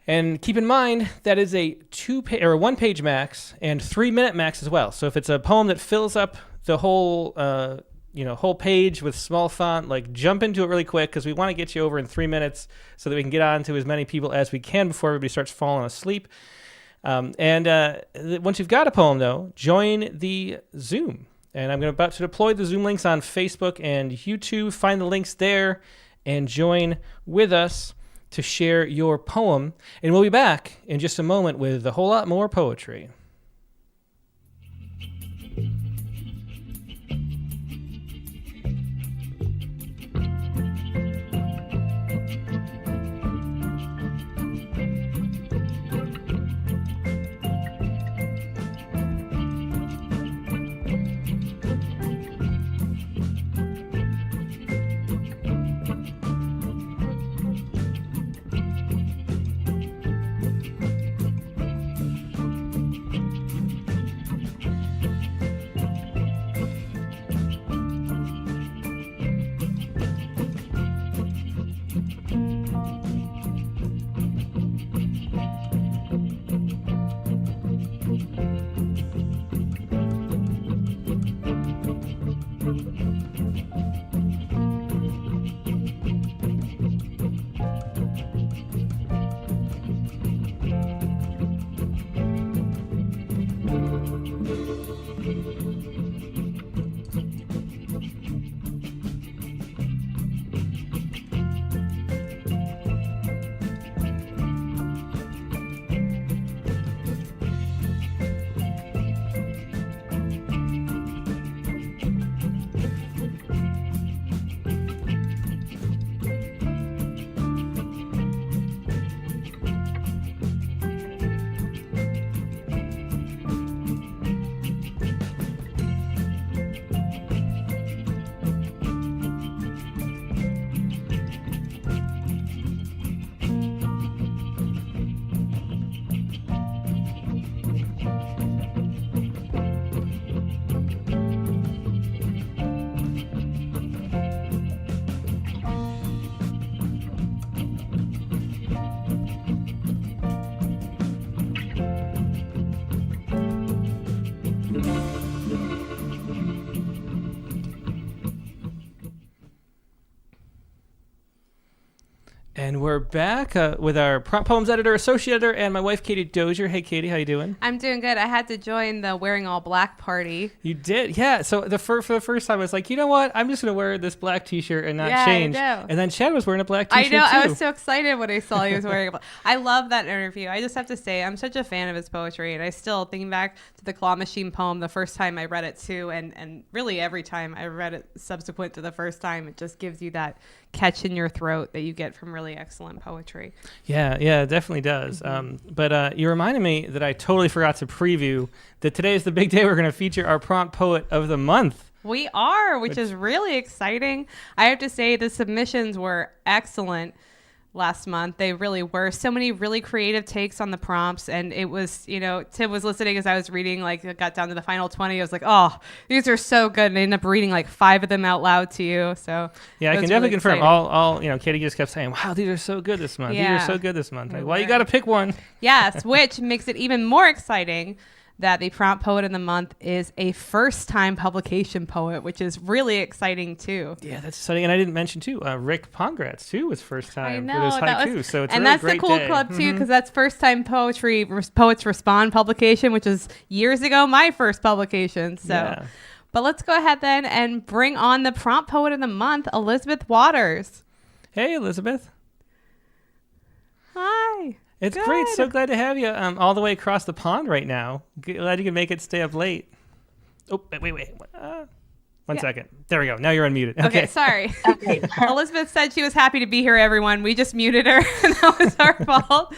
S1: And keep in mind that is a 1-page max and 3-minute max as well. So if it's a poem that fills up the whole whole page with small font, like jump into it really quick because we want to get you over in 3 minutes so that we can get on to as many people as we can before everybody starts falling asleep. Once you've got a poem, though, join the Zoom. And I'm about to deploy the Zoom links on Facebook and YouTube. Find the links there and join with us to share your poem. And we'll be back in just a moment with a whole lot more poetry. And we're back with our prompt poems editor, associate editor, and my wife, Katie Dozier. Hey, Katie, how you doing?
S4: I'm doing good. I had to join the wearing all black party.
S1: You did? Yeah. So for the first time, I was like, you know what? I'm just going to wear this black T-shirt and not change.
S4: I know.
S1: And then Chad was wearing a black T-shirt,
S4: I know.
S1: too.
S4: I was so excited when I saw he was wearing a black. I love that interview. I just have to say, I'm such a fan of his poetry. And I still, thinking back to the Claw Machine poem, the first time I read it, too, and really every time I read it subsequent to the first time, it just gives you that catch in your throat that you get from really excellent poetry.
S1: Yeah, it definitely does. But you reminded me that I totally forgot to preview that today is the big day we're going to feature our prompt poet of the month.
S4: We are, which is really exciting. I have to say the submissions were excellent last month. They really were. So many really creative takes on the prompts. And it was, Tim was listening as I was reading, like it got down to the final 20. I was like, oh, these are so good. And I ended up reading like 5 of them out loud to you. So
S1: yeah, I can definitely confirm all, Katie just kept saying, wow, these are so good this month.
S4: Yeah.
S1: These are so good this month. Like, well, you got to pick one.
S4: Yes, which makes it even more exciting that the prompt poet of the month is a first-time publication poet, which is really exciting too.
S1: Yeah, that's exciting. And I didn't mention too, Rick Pongratz too was first time with his haiku. So it's
S4: and
S1: a really
S4: that's
S1: great
S4: the cool
S1: day.
S4: club too, because that's first-time poetry Poets Respond publication, which is years ago my first publication. So,
S1: yeah.
S4: But let's go ahead then and bring on the prompt poet of the month, Elizabeth Waters.
S1: Hey, Elizabeth.
S4: Hi.
S1: It's
S4: Good.
S1: great. So glad to have you all the way across the pond right now. Glad you can make it stay up late. Oh, wait. One second. There we go. Now you're unmuted.
S4: Okay, sorry. Okay. Elizabeth said she was happy to be here, everyone. We just muted her, and that was our fault.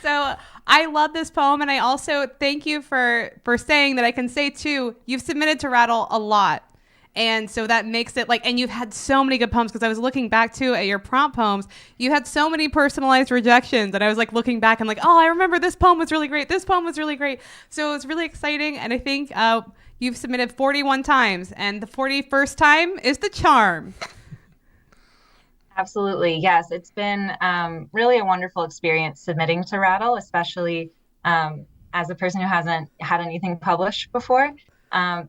S4: So I love this poem, and I also thank you for saying that I can say, too, you've submitted to Rattle a lot. And so that makes it and you've had so many good poems, because I was looking back too at your prompt poems. You had so many personalized rejections, and I was looking back and oh, I remember this poem was really great. This poem was really great. So it was really exciting. And I think you've submitted 41 times, and the 41st time is the charm.
S5: Absolutely. Yes. It's been really a wonderful experience submitting to Rattle, especially as a person who hasn't had anything published before.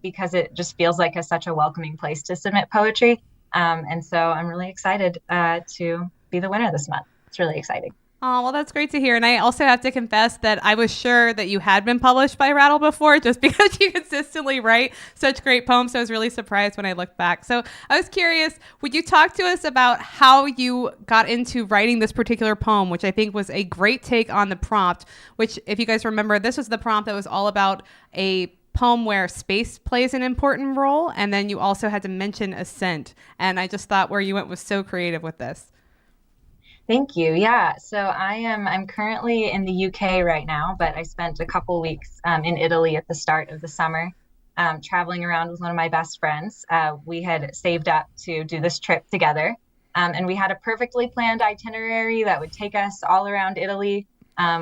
S5: Because it just feels like such a welcoming place to submit poetry. And so I'm really excited to be the winner this month. It's really exciting.
S4: Oh, well, that's great to hear. And I also have to confess that I was sure that you had been published by Rattle before, just because you consistently write such great poems. So I was really surprised when I looked back. So I was curious, would you talk to us about how you got into writing this particular poem, which I think was a great take on the prompt, which, if you guys remember, this was the prompt that was all about a poem where space plays an important role, and then you also had to mention ascent. And I just thought where you went was so creative with this.
S5: Thank you. Yeah. So I'm currently in the UK right now, but I spent a couple weeks in Italy at the start of the summer, traveling around with one of my best friends. We had saved up to do this trip together, and we had a perfectly planned itinerary that would take us all around Italy.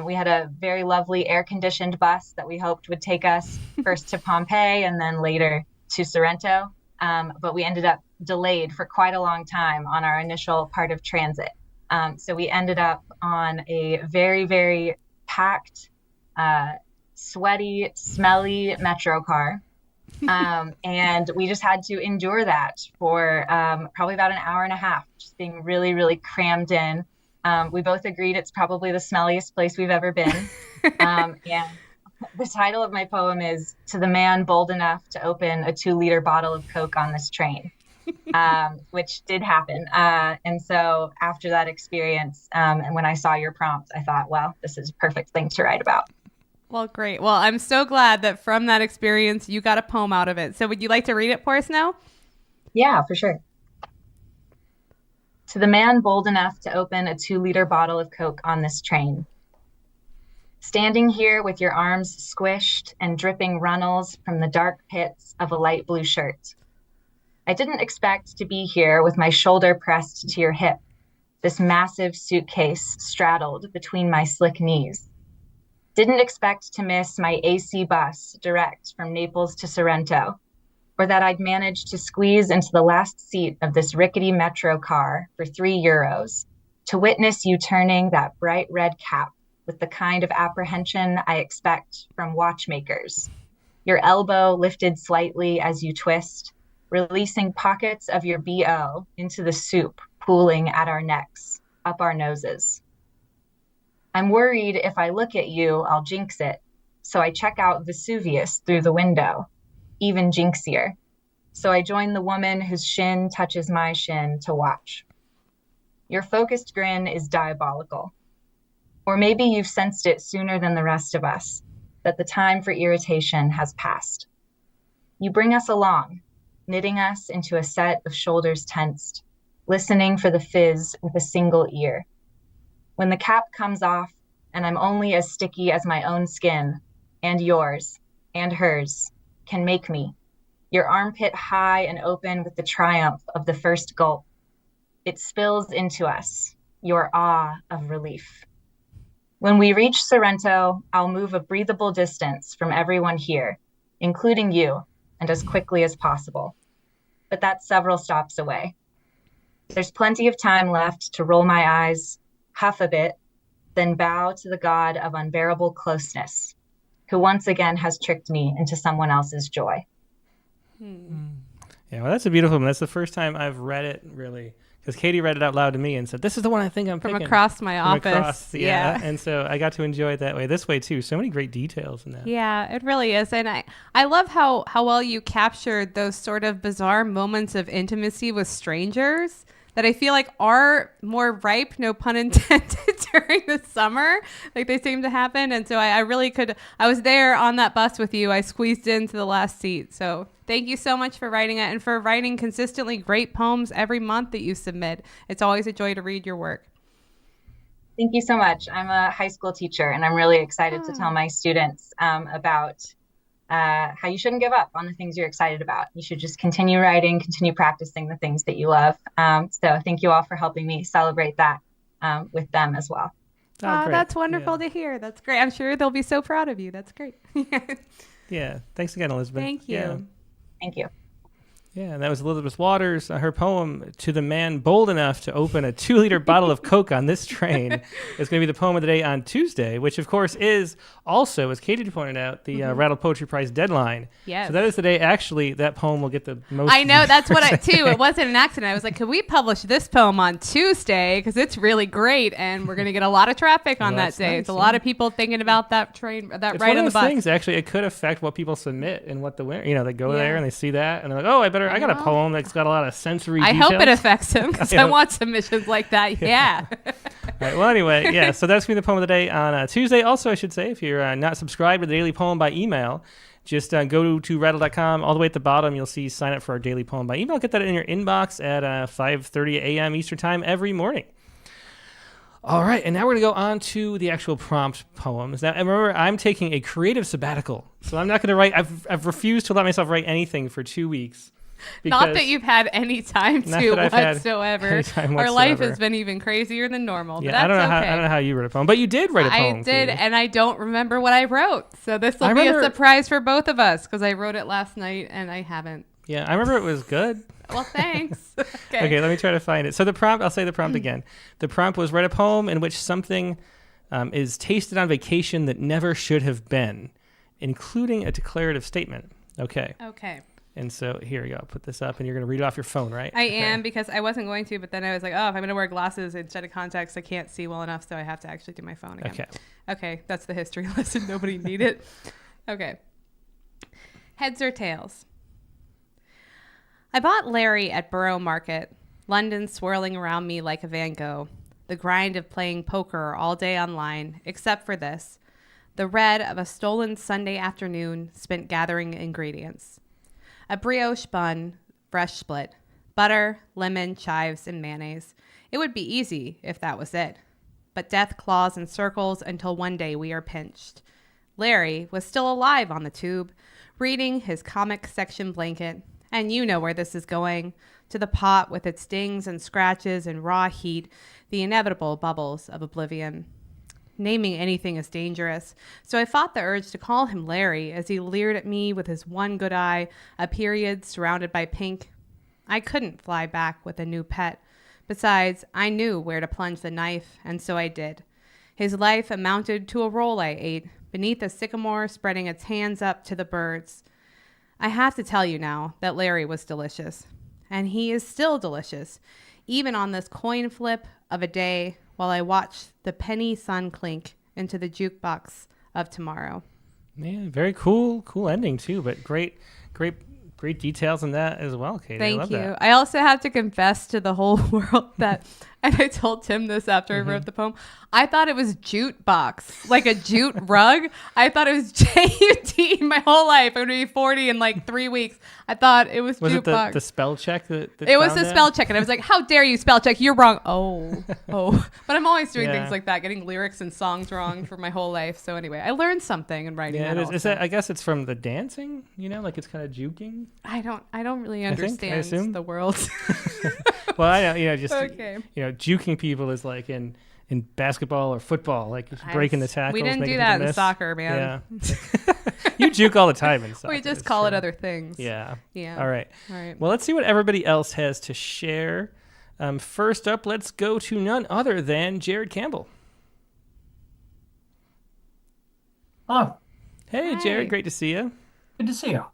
S5: We had a very lovely air-conditioned bus that we hoped would take us first to Pompeii and then later to Sorrento. But we ended up delayed for quite a long time on our initial part of transit. So we ended up on a very, very packed, sweaty, smelly metro car. And we just had to endure that for probably about an hour and a half, just being really, really crammed in. We both agreed it's probably the smelliest place we've ever been. And the title of my poem is "To the Man Bold Enough to Open a 2-Liter Bottle of Coke on This Train," which did happen. And so after that experience, and when I saw your prompt, I thought, well, this is a perfect thing to write about.
S4: Well, great. Well, I'm so glad that from that experience, you got a poem out of it. So would you like to read it for us now?
S5: Yeah, for sure. To the man bold enough to open a 2-liter bottle of Coke on this train. Standing here with your arms squished and dripping runnels from the dark pits of a light blue shirt. I didn't expect to be here with my shoulder pressed to your hip, this massive suitcase straddled between my slick knees. Didn't expect to miss my AC bus direct from Naples to Sorrento, or that I'd managed to squeeze into the last seat of this rickety metro car for €3, to witness you turning that bright red cap with the kind of apprehension I expect from watchmakers. Your elbow lifted slightly as you twist, releasing pockets of your BO into the soup pooling at our necks, up our noses. I'm worried if I look at you, I'll jinx it. So I check out Vesuvius through the window, even jinxier. So I join the woman whose shin touches my shin to watch. Your focused grin is diabolical. Or maybe you've sensed it sooner than the rest of us, that the time for irritation has passed. You bring us along, knitting us into a set of shoulders tensed, listening for the fizz with a single ear. When the cap comes off and I'm only as sticky as my own skin, and yours, and hers, can make me, your armpit high and open with the triumph of the first gulp. It spills into us, your awe of relief. When we reach Sorrento, I'll move a breathable distance from everyone here, including you, and as quickly as possible. But that's several stops away. There's plenty of time left to roll my eyes, huff a bit, then bow to the god of unbearable closeness, who once again has tricked me into someone else's joy.
S1: Yeah, well, that's a beautiful one. That's the first time I've read it, really. Because Katie read it out loud to me and said, this is the one I think I'm
S4: From
S1: picking.
S4: across my office.
S1: Across, yeah. And so I got to enjoy it that way. This way, too. So many great details in that.
S4: Yeah, it really is. And I love how well you captured those sort of bizarre moments of intimacy with strangers that I feel like are more ripe, no pun intended, during the summer. Like they seem to happen. And so I really I was there on that bus with you. I squeezed into the last seat. So thank you so much for writing it and for writing consistently great poems every month that you submit. It's always a joy to read your work.
S5: Thank you so much. I'm a high school teacher, and I'm really excited to tell my students about how you shouldn't give up on the things you're excited about. You should just continue writing, continue practicing the things that you love. So thank you all for helping me celebrate that with them as well.
S4: Oh, that's wonderful to hear. That's great. I'm sure they'll be so proud of you. That's great.
S1: Yeah. Thanks again, Elizabeth.
S4: Thank you.
S1: Yeah.
S5: Thank you.
S1: Yeah, and that was Elizabeth Waters. Her poem, To the Man Bold Enough to Open a 2-Liter Bottle of Coke on This Train, is going to be the poem of the day on Tuesday, which, of course, is also, as Katie pointed out, the Rattle Poetry Prize deadline.
S4: Yes.
S1: So that is the day, actually, that poem will get the most...
S4: I know, that's what it wasn't an accident. I was like, could we publish this poem on Tuesday? Because it's really great, and we're going to get a lot of traffic on that day.
S1: Nice,
S4: it's a lot of people thinking about that train, that
S1: it's
S4: ride
S1: one
S4: on
S1: of
S4: the
S1: those
S4: bus.
S1: things, actually, it could affect what people submit and what the winner... they go there and they see that, and they're like, oh, I got a poem that's got a lot of sensory
S4: I
S1: details.
S4: hope it affects him, because I want submissions like that. Yeah.
S1: All right, well, anyway, yeah, so that's going to be the poem of the day on Tuesday. Also, I should say, if you're not subscribed to the Daily Poem by email, just go to rattle.com. All the way at the bottom, you'll see sign up for our Daily Poem by email. Get that in your inbox at 5:30 a.m. Eastern Time every morning. All right, and now we're going to go on to the actual prompt poems. Now, remember, I'm taking a creative sabbatical, so I'm not going to write. I've refused to let myself write anything for 2 weeks.
S4: Not that you've had any time to whatsoever. Our life has been even crazier than normal.
S1: Yeah,
S4: but that's
S1: I don't
S4: know
S1: how you wrote a poem, but you did write a poem.
S4: I did,
S1: Katie.
S4: and I don't remember what I wrote. So this will be a surprise for both of us because I wrote it last night and I haven't.
S1: Yeah, I remember it was good.
S4: Well, thanks.
S1: Okay, let me try to find it. So the prompt, I'll say the prompt again. The prompt was write a poem in which something is tasted on vacation that never should have been, including a declarative statement. Okay. And so here you go. I'll put this up, and you're going to read it off your phone, right?
S4: I am, because I wasn't going to, but then I was like, oh, if I'm going to wear glasses instead of contacts, I can't see well enough, so I have to actually do my phone again. Okay, that's the history lesson. Nobody need it. Okay. Heads or tails? I bought Larry at Borough Market, London swirling around me like a Van Gogh, the grind of playing poker all day online, except for this, the red of a stolen Sunday afternoon spent gathering ingredients. A brioche bun, fresh split, butter, lemon, chives, and mayonnaise. It would be easy if that was it. But death claws in circles until one day we are pinched. Larry was still alive on the tube, reading his comic section blanket. And you know where this is going, to the pot with its stings and scratches and raw heat, the inevitable bubbles of oblivion. Naming anything is dangerous, so I fought the urge to call him Larry as he leered at me with his one good eye, a period surrounded by pink. I couldn't fly back with a new pet. Besides, I knew where to plunge the knife, and so I did. His life amounted to a roll I ate, beneath a sycamore spreading its hands up to the birds. I have to tell you now that Larry was delicious, and he is still delicious, even on this coin flip of a day while I watch the penny sun clink into the jukebox of tomorrow.
S1: Yeah, very cool ending too, but great details in that as well, Katie. I
S4: Thank
S1: love
S4: you.
S1: that.
S4: I also have to confess to the whole world that, and I told Tim this after I wrote the poem, I thought it was jute box, like a jute rug. I thought it was J-U-T my whole life. I'm going to be 40 in like 3 weeks. I thought it was jute box.
S1: The spell check that
S4: it was
S1: found
S4: the
S1: that?
S4: spell check, and I was like, how dare you spell check? You're wrong. Oh. But I'm always doing things like that, getting lyrics and songs wrong for my whole life. So anyway, I learned something in writing
S1: Yeah,
S4: that
S1: it is.
S4: also.
S1: Is that, I guess it's from the dancing, like it's kind of juking.
S4: I don't really
S1: I
S4: understand
S1: assume?
S4: the world.
S1: Well, I know, just
S4: Okay.
S1: juking people is like in basketball or football, like just breaking the tackles.
S4: We didn't
S1: making
S4: do
S1: people
S4: that in
S1: miss.
S4: soccer, man.
S1: Yeah. You juke all the time in soccer.
S4: We just
S1: it's
S4: call it
S1: true.
S4: other things.
S1: Yeah.
S4: Yeah.
S1: All right.
S4: All right.
S1: Well, let's see what everybody else has to share. First up, let's go to none other than Jared Campbell.
S6: Hello,
S1: Hey,
S4: Hi.
S1: Jared, great to see you.
S6: good to see you.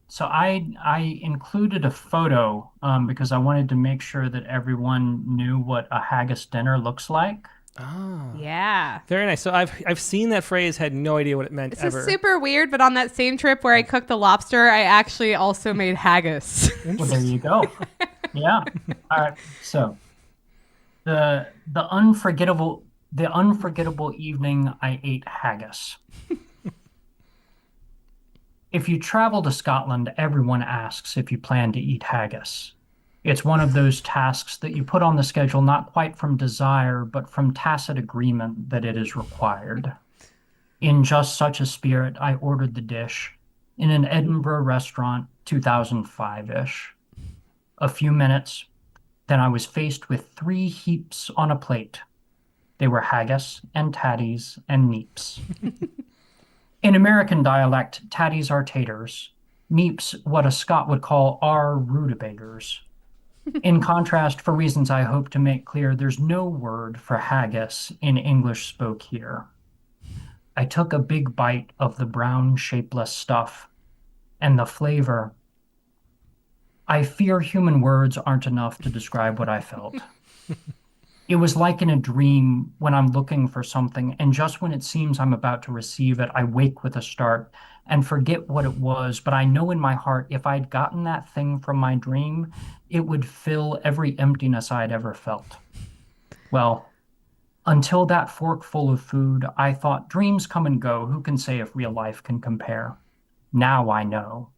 S6: So I included a photo because I wanted to make sure that everyone knew what a haggis dinner looks like.
S1: Oh,
S4: Yeah.
S1: very nice. So I've seen that phrase, had no idea what it meant
S4: This
S1: ever.
S4: is super weird, but on that same trip where I cooked the lobster, I actually also made haggis.
S6: Well, there you go. Yeah. All right. So the unforgettable evening I ate haggis. If you travel to Scotland, everyone asks if you plan to eat haggis. It's one of those tasks that you put on the schedule not quite from desire, but from tacit agreement that it is required. In just such a spirit, I ordered the dish in an Edinburgh restaurant 2005-ish. A few minutes, then I was faced with 3 heaps on a plate. They were haggis and tatties and neeps. In American dialect, tatties are taters, neeps what a Scot would call are rutabagas. In contrast, for reasons I hope to make clear, there's no word for haggis in English spoke here. I took a big bite of the brown, shapeless stuff, and the flavor. I fear human words aren't enough to describe what I felt. It was like in a dream when I'm looking for something, and just when it seems I'm about to receive it, I wake with a start and forget what it was. But I know in my heart, if I'd gotten that thing from my dream, it would fill every emptiness I'd ever felt. Well, until that fork full of food, I thought dreams come and go. Who can say if real life can compare? Now I know.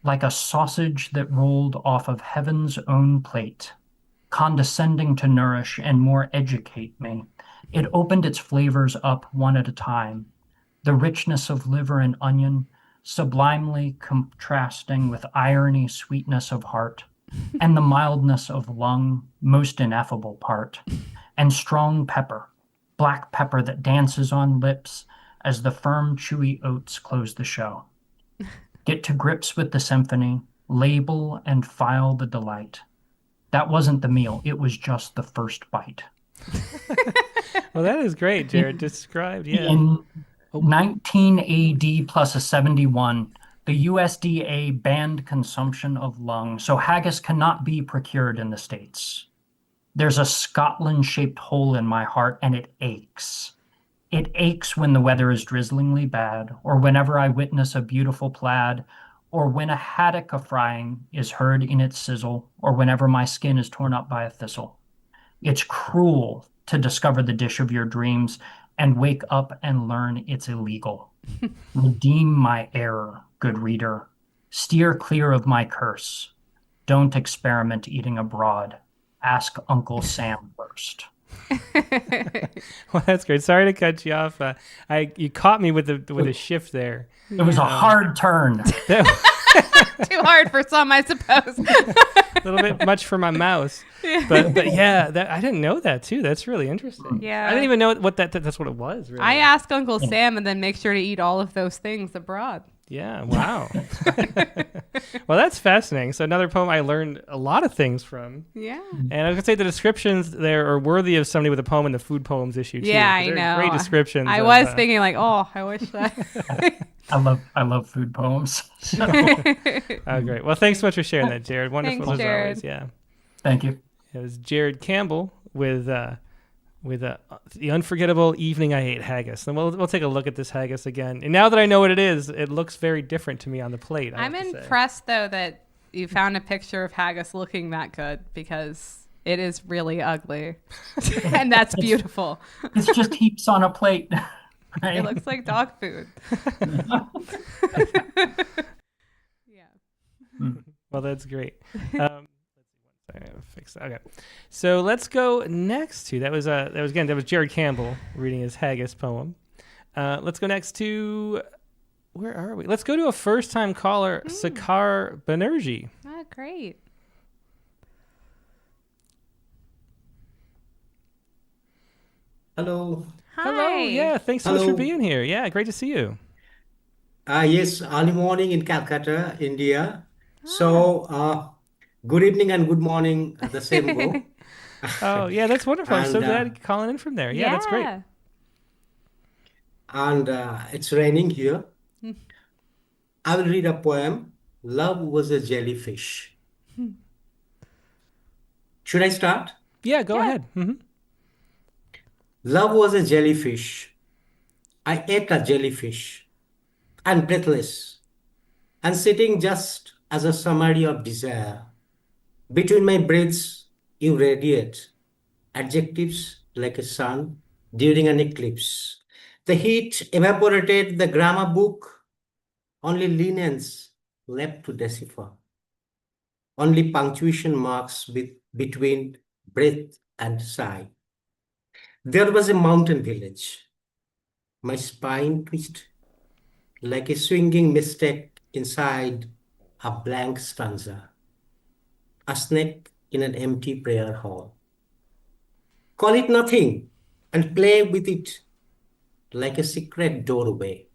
S6: Like a sausage that rolled off of heaven's own plate, condescending to nourish and more educate me. It opened its flavors up one at a time. The richness of liver and onion, sublimely contrasting with irony, sweetness of heart, and the mildness of lung, most ineffable part, and strong pepper, black pepper that dances on lips as the firm, chewy oats close the show. Get to grips with the symphony, label and file the delight. That wasn't the meal. It was just the first bite.
S1: Well, that is great, Jared. Described, yeah.
S6: In 19 AD plus a 71, the USDA banned consumption of lung, so haggis cannot be procured in the States. There's a Scotland-shaped hole in my heart, and it aches. It aches when the weather is drizzlingly bad, or whenever I witness a beautiful plaid, or when a haddock a-frying is heard in its sizzle, or whenever my skin is torn up by a thistle. It's cruel to discover the dish of your dreams and wake up and learn it's illegal. Redeem my error, good reader. Steer clear of my curse. Don't experiment eating abroad. Ask Uncle Sam first.
S1: Well, that's great. Sorry to cut you off. You caught me with a shift there.
S6: It was a hard turn.
S4: Too hard for some, I suppose.
S1: A little bit much for my mouse, but yeah, I didn't know that too. That's really interesting.
S4: Yeah.
S1: I didn't even know what that's what it was. Really.
S4: I ask Uncle Sam and then make sure to eat all of those things abroad.
S1: Yeah. Wow. Well, that's fascinating. So another poem I learned a lot of things from.
S4: Yeah.
S1: And I was gonna say the descriptions there are worthy of somebody with a poem in the food poems issue too.
S4: Yeah, I
S1: They're
S4: know.
S1: Great descriptions.
S4: I
S1: of,
S4: was thinking like, oh, I wish that.
S6: I love food poems. So,
S1: Oh, great. Well, thanks so much for sharing that, Jared. Wonderful
S4: Thanks,
S1: as
S4: Jared.
S1: always. Yeah.
S6: thank you.
S1: It was Jared Campbell with the unforgettable evening I ate haggis. Then we'll take a look at this haggis again. And now that I know what it is, it looks very different to me on the plate.
S4: I'm impressed though that you found a picture of haggis looking that good, because it is really ugly, and that's beautiful.
S6: It's just heaps on a plate. Right?
S4: It looks like dog food. Yeah.
S1: Well, that's great. Let's see, I'm gonna fix that. Okay, so let's go next to that was Jared Campbell reading his haggis poem. Let's go next to, where are we? Let's go to a first-time caller, Sakar Banerjee.
S4: Oh, great.
S7: Hello.
S4: Hi.
S1: Hello. Yeah, thanks so much for being here. Yeah, great to see you.
S7: Yes, early morning in Calcutta, India. So, good evening and good morning at the same go.
S1: Oh, yeah, that's wonderful. I'm so
S7: And,
S1: glad you're calling in from there. Yeah, that's great.
S7: And it's raining here. I will read a poem. Love was a jellyfish. Should I start?
S1: Yeah, go ahead.
S7: Love was a jellyfish. I ate a jellyfish, and breathless, and sitting just as a summary of desire. Between my breaths, you radiate adjectives like a sun during an eclipse. The heat evaporated the grammar book, only lines left to decipher, only punctuation marks between breath and sigh. There was a mountain village. My spine twisted like a swinging mistake inside a blank stanza, a snake in an empty prayer hall. Call it nothing and play with it like a secret doorway.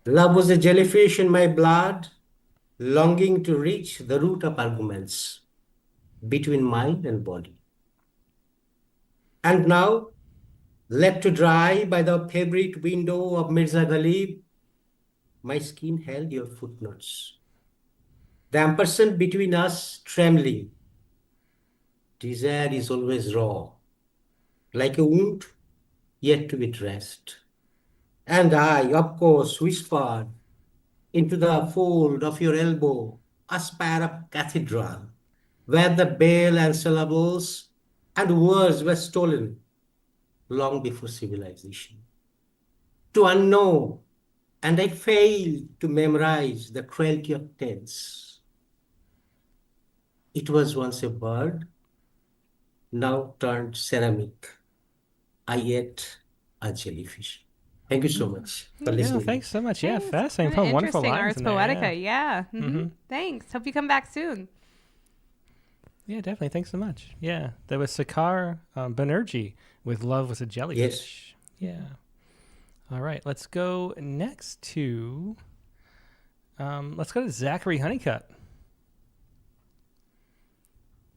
S7: Love was a jellyfish in my blood, longing to reach the root of arguments between mind and body. And now, left to dry by the favorite window of Mirza Ghalib, my skin held your footnotes. The ampersand between us trembling. Desire is always raw, like a wound yet to be dressed. And I, of course, whispered into the fold of your elbow, a spire of cathedral, where the bell and syllables and words were stolen long before civilization. To unknow, and I failed to memorize the cruelty of tense. It was once a bird, now turned ceramic. I ate a jellyfish. Thank you so much for listening.
S1: Yeah, thanks so much. Yeah,
S4: Thanks.
S1: fascinating
S4: Kinda
S1: poem. Wonderful
S4: interesting.
S1: lines
S4: Ars
S1: in there.
S4: Poetica. Yeah. Thanks. Hope you come back soon.
S1: Yeah, definitely. Thanks so much. Yeah, that was Sakar Banerjee with Love Was a Jellyfish.
S7: Yes.
S1: Yeah. All right, let's go next to Zachary Honeycutt.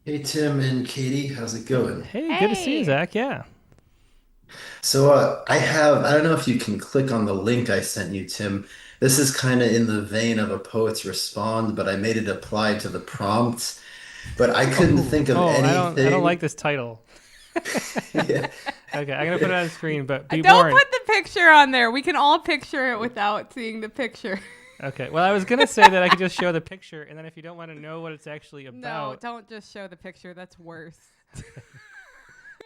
S8: Hey, Tim and Katie, how's it going?
S1: Hey, good to see you,
S4: Hey.
S1: Zach. Yeah.
S8: So I don't know if you can click on the link I sent you, Tim. This is kind of in the vein of a poet's respond, but I made it apply to the prompt. But I couldn't think of
S1: I
S8: anything.
S1: don't like this title.
S8: Yeah.
S1: Okay, I'm gonna put it on the screen, but be
S4: Don't
S1: warned.
S4: put the picture on there. We can all picture it without seeing the picture.
S1: Okay, well, I was gonna say that I could just show the picture, and then if you don't want to know what it's actually
S4: No,
S1: about,
S4: don't just show the picture. That's worse.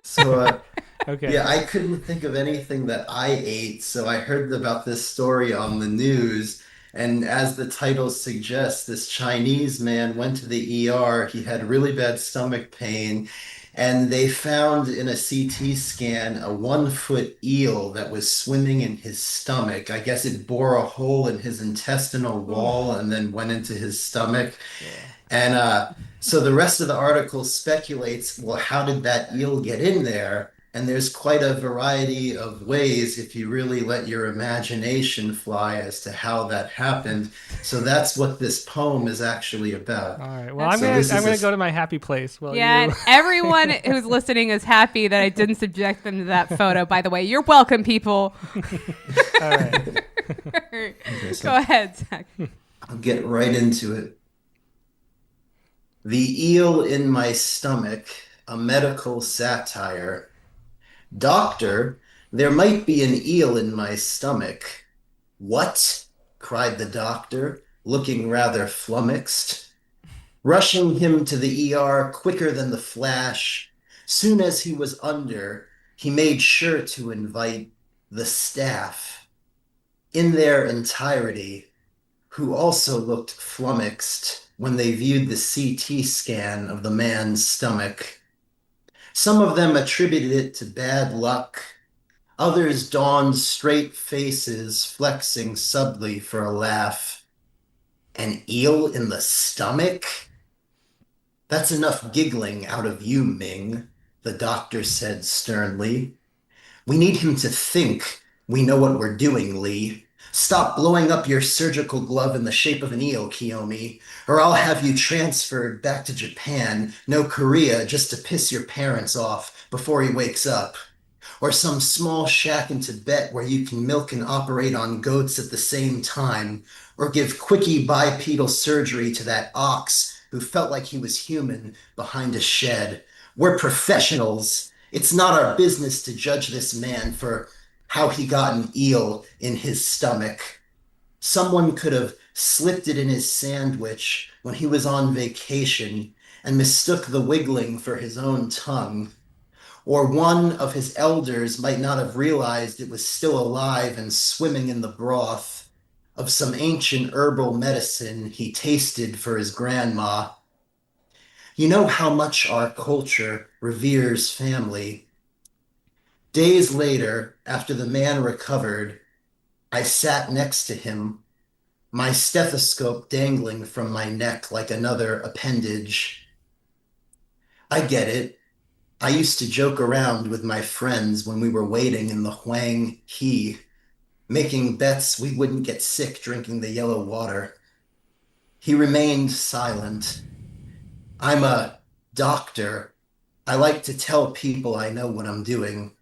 S8: So
S1: okay.
S8: yeah, I couldn't think of anything that I ate, so I heard about this story on the news. And as the title suggests, this Chinese man went to the ER. He had really bad stomach pain, and they found in a CT scan a 1-foot eel that was swimming in his stomach. I guess it bore a hole in his intestinal wall and then went into his stomach. And so the rest of the article speculates, well, how did that eel get in there? And there's quite a variety of ways if you really let your imagination fly as to how that happened. So that's what this poem is actually about.
S1: All right. Well,
S4: That's
S1: I'm gonna go to my happy place. Well,
S4: Yeah, and everyone who's listening is happy that I didn't subject them to that photo, by the way. You're welcome, people.
S1: All right.
S8: So
S4: Go ahead, Zach.
S8: I'll get right into it. The eel in my stomach, a medical satire. Doctor, there might be an eel in my stomach. What? Cried the doctor, looking rather flummoxed. Rushing him to the ER quicker than the flash, soon as he was under, he made sure to invite the staff in their entirety, who also looked flummoxed when they viewed the CT scan of the man's stomach. Some of them attributed it to bad luck. Others donned straight faces, flexing subtly for a laugh. An eel in the stomach? That's enough giggling out of you, Ming, the doctor said sternly. We need him to think we know what we're doing, Lee. Stop blowing up your surgical glove in the shape of an eel, Kiyomi, or I'll have you transferred back to Japan, no Korea, just to piss your parents off before he wakes up. Or some small shack in Tibet where you can milk and operate on goats at the same time, or give quickie bipedal surgery to that ox who felt like he was human behind a shed. We're professionals. It's not our business to judge this man for how he got an eel in his stomach. Someone could have slipped it in his sandwich when he was on vacation and mistook the wiggling for his own tongue. Or one of his elders might not have realized it was still alive and swimming in the broth of some ancient herbal medicine he tasted for his grandma. You know how much our culture reveres family. Days later, after the man recovered, I sat next to him, my stethoscope dangling from my neck like another appendage. I get it. I used to joke around with my friends when we were waiting in the Huang He, making bets we wouldn't get sick drinking the yellow water. He remained silent. I'm a doctor. I like to tell people I know what I'm doing.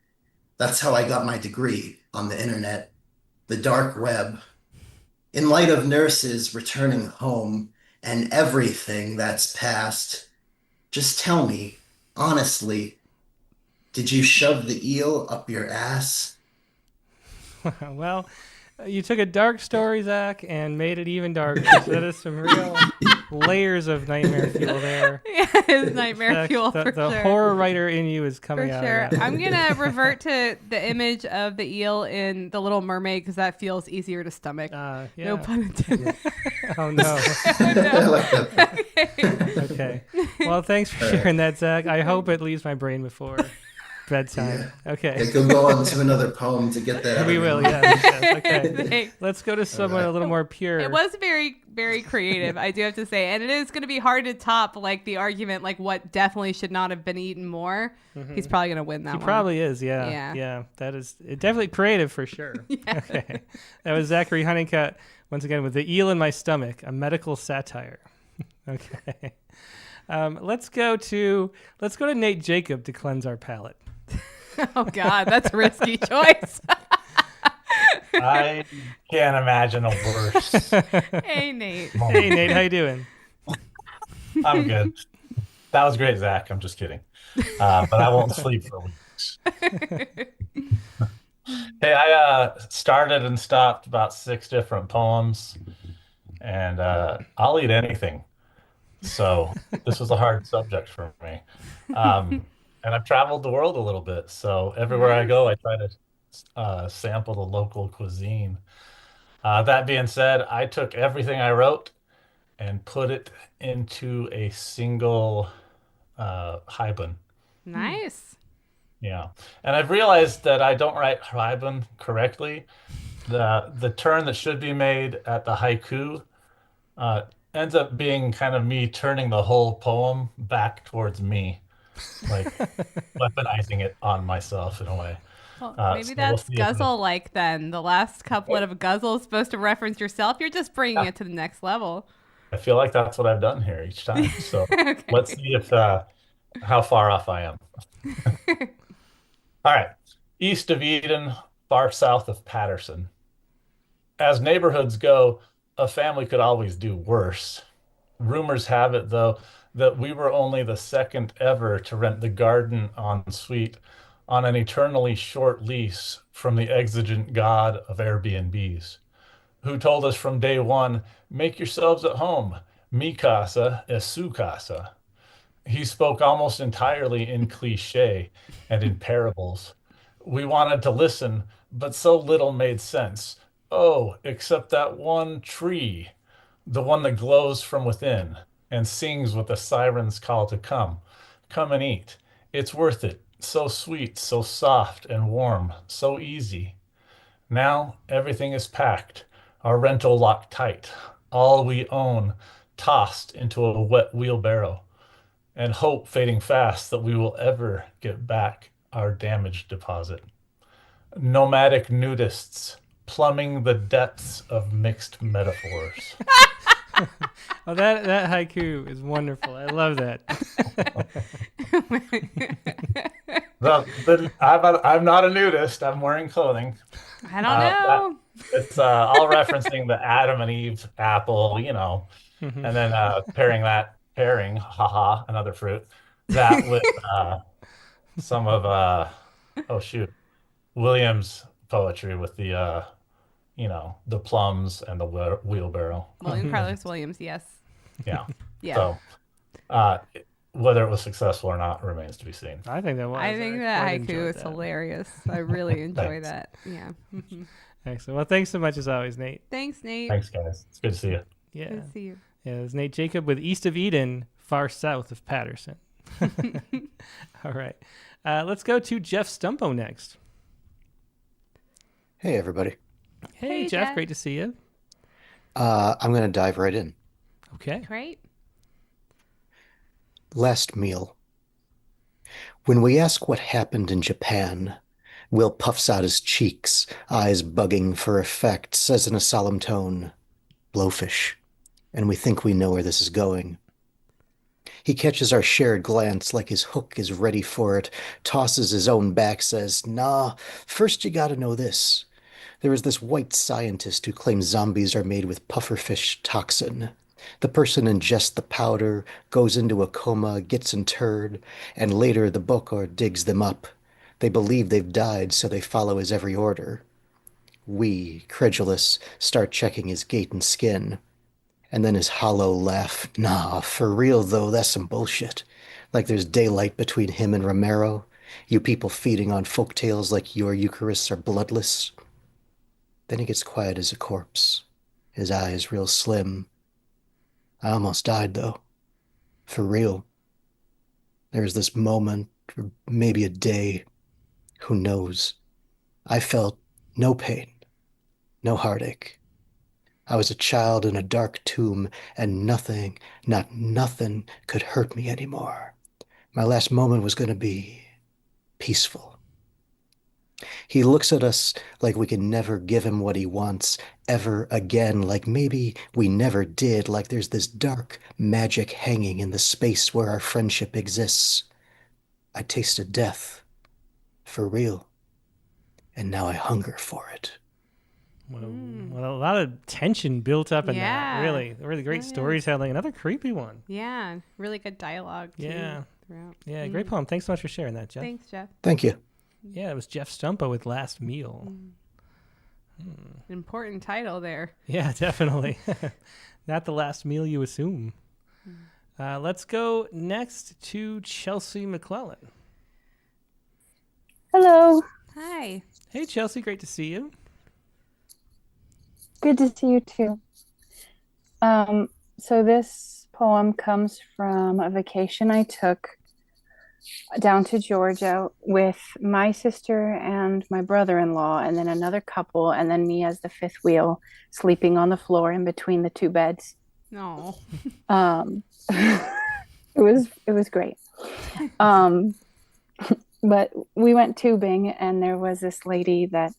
S8: That's how I got my degree on the internet, the dark web. In light of nurses returning home and everything that's passed, just tell me, honestly, did you shove the eel up your ass?
S1: Well, you took a dark story, Zach, and made it even darker. So that is some real layers of nightmare fuel there.
S4: Yeah, it's nightmare
S1: Zach,
S4: fuel
S1: the
S4: for sure.
S1: horror writer in you is
S4: For
S1: coming out.
S4: sure.
S1: Of that.
S4: I'm going to revert to the image of the eel in The Little Mermaid because that feels easier to stomach.
S1: Yeah.
S4: No pun intended.
S1: Oh, no.
S8: I like that.
S4: Okay.
S1: Okay. Well, thanks for sharing that, Zach. I hope it leaves my brain before bedtime. Okay.
S8: It could go on to another poem to get that out.
S1: We
S8: of
S1: will,
S8: your
S1: yes.
S8: mind.
S1: Okay.
S4: Thanks.
S1: Let's go to someone a little more pure.
S4: It was very, very creative, I do have to say. And it is going to be hard to top like the argument, like what definitely should not have been eaten more. He's probably going to win that
S1: He
S4: one.
S1: probably is, yeah.
S4: Yeah.
S1: Yeah, that is definitely creative for sure.
S4: Yeah.
S1: Okay. That was Zachary Honeycutt, once again, with The Eel in My Stomach, a medical satire. Okay. Let's go to Nate Jacob to cleanse our palate.
S4: Oh, God, that's a risky choice.
S9: I can't imagine a worse.
S4: Hey, Nate.
S1: Hey, Nate, how you doing?
S9: I'm good. That was great, Zach. I'm just kidding. But I won't sleep for weeks. Hey, I started and stopped about 6 different poems, and I'll eat anything. So this was a hard subject for me. And I've traveled the world a little bit. So everywhere I go, I try to sample the local cuisine. That being said, I took everything I wrote and put it into a single Haibun.
S4: Nice.
S9: Yeah. And I've realized that I don't write Haibun correctly. The turn that should be made at the haiku ends up being kind of me turning the whole poem back towards me, like weaponizing it on myself in a way.
S4: Well,
S9: So
S4: maybe
S9: we'll
S4: that's
S9: see if
S4: guzzle-like then. The last couplet of Guzzle is supposed to reference yourself. You're just bringing it to the next level.
S9: I feel like that's what I've done here each time. So
S4: Okay.
S9: let's see if how far off I am. All right. East of Eden, far south of Patterson. As neighborhoods go, a family could always do worse. Rumors have it, though, that we were only the second ever to rent the garden en suite on an eternally short lease from the exigent god of Airbnbs, who told us from day one, make yourselves at home. Mi casa es su casa. He spoke almost entirely in cliche and in parables. We wanted to listen, but so little made sense. Oh, except that one tree, the one that glows from within and sings with the siren's call to come. Come and eat. It's worth it. So sweet, so soft and warm, so easy. Now everything is packed, our rental locked tight, all we own tossed into a wet wheelbarrow, and hope fading fast that we will ever get back our damaged deposit. Nomadic nudists plumbing the depths of mixed metaphors.
S1: Oh, that haiku is wonderful. I love that.
S9: I'm not a nudist. I'm wearing clothing.
S4: I don't know.
S9: It's all referencing the Adam and Eve apple, and then pairing, haha, another fruit, that with some of Williams' poetry with the plums and the wheelbarrow.
S4: William Carlos Williams, yes.
S9: Yeah.
S4: Yeah.
S9: So, whether it was successful or not remains to be seen.
S1: I think that was.
S4: I think that haiku is hilarious. I really enjoy that. Yeah.
S1: Excellent. Well, thanks so much as always, Nate.
S4: Thanks, Nate.
S9: Thanks, guys. It's good to see you.
S1: Yeah.
S4: Good to see you.
S1: Yeah, it was Nate Jacob with East of Eden, far south of Patterson. All right. Let's go to Jeff Stumpo next.
S10: Hey, everybody.
S1: Hey, Jeff. Great to see you.
S10: I'm going to dive right in.
S1: Okay.
S4: Great.
S10: Last meal. When we ask what happened in Japan, Will puffs out his cheeks, eyes bugging for effect, says in a solemn tone, blowfish, and we think we know where this is going. He catches our shared glance like his hook is ready for it, tosses his own back, says, nah, first you gotta know this. There is this white scientist who claims zombies are made with pufferfish toxin. The person ingests the powder, goes into a coma, gets interred, and later the Bokor digs them up. They believe they've died, so they follow his every order. We, credulous, start checking his gait and skin. And then his hollow laugh. Nah, for real though, that's some bullshit. Like there's daylight between him and Romero. You people feeding on folktales like your Eucharists are bloodless. Then he gets quiet as a corpse. His eyes real slim. I almost died though. For real. There's this moment, or maybe a day. Who knows? I felt no pain, no heartache. I was a child in a dark tomb, and nothing, not nothing, could hurt me anymore. My last moment was going to be peaceful. He looks at us like we can never give him what he wants ever again, like maybe we never did, like there's this dark magic hanging in the space where our friendship exists. I tasted death. For real. And now I hunger for it.
S1: Well, a lot of tension built up in that. Really great storytelling. Another creepy one.
S4: Yeah, really good dialogue too.
S1: Yeah.
S4: Throughout.
S1: Yeah, great poem. Thanks so much for sharing that, Jeff.
S4: Thanks, Jeff.
S10: Thank you.
S1: Yeah, it was Jeff Stumpo with Last Meal.
S4: Important title there.
S1: Yeah, definitely. Not the last meal you assume. Let's go next to Chelsea McClellan.
S11: Hello.
S4: Hi.
S1: Hey, Chelsea. Great to see you.
S11: Good to see you too. So this poem comes from a vacation I took down to Georgia with my sister and my brother-in-law, and then another couple, and then me as the fifth wheel, sleeping on the floor in between the two beds.
S4: No.
S11: It was great. But we went tubing, and there was this lady that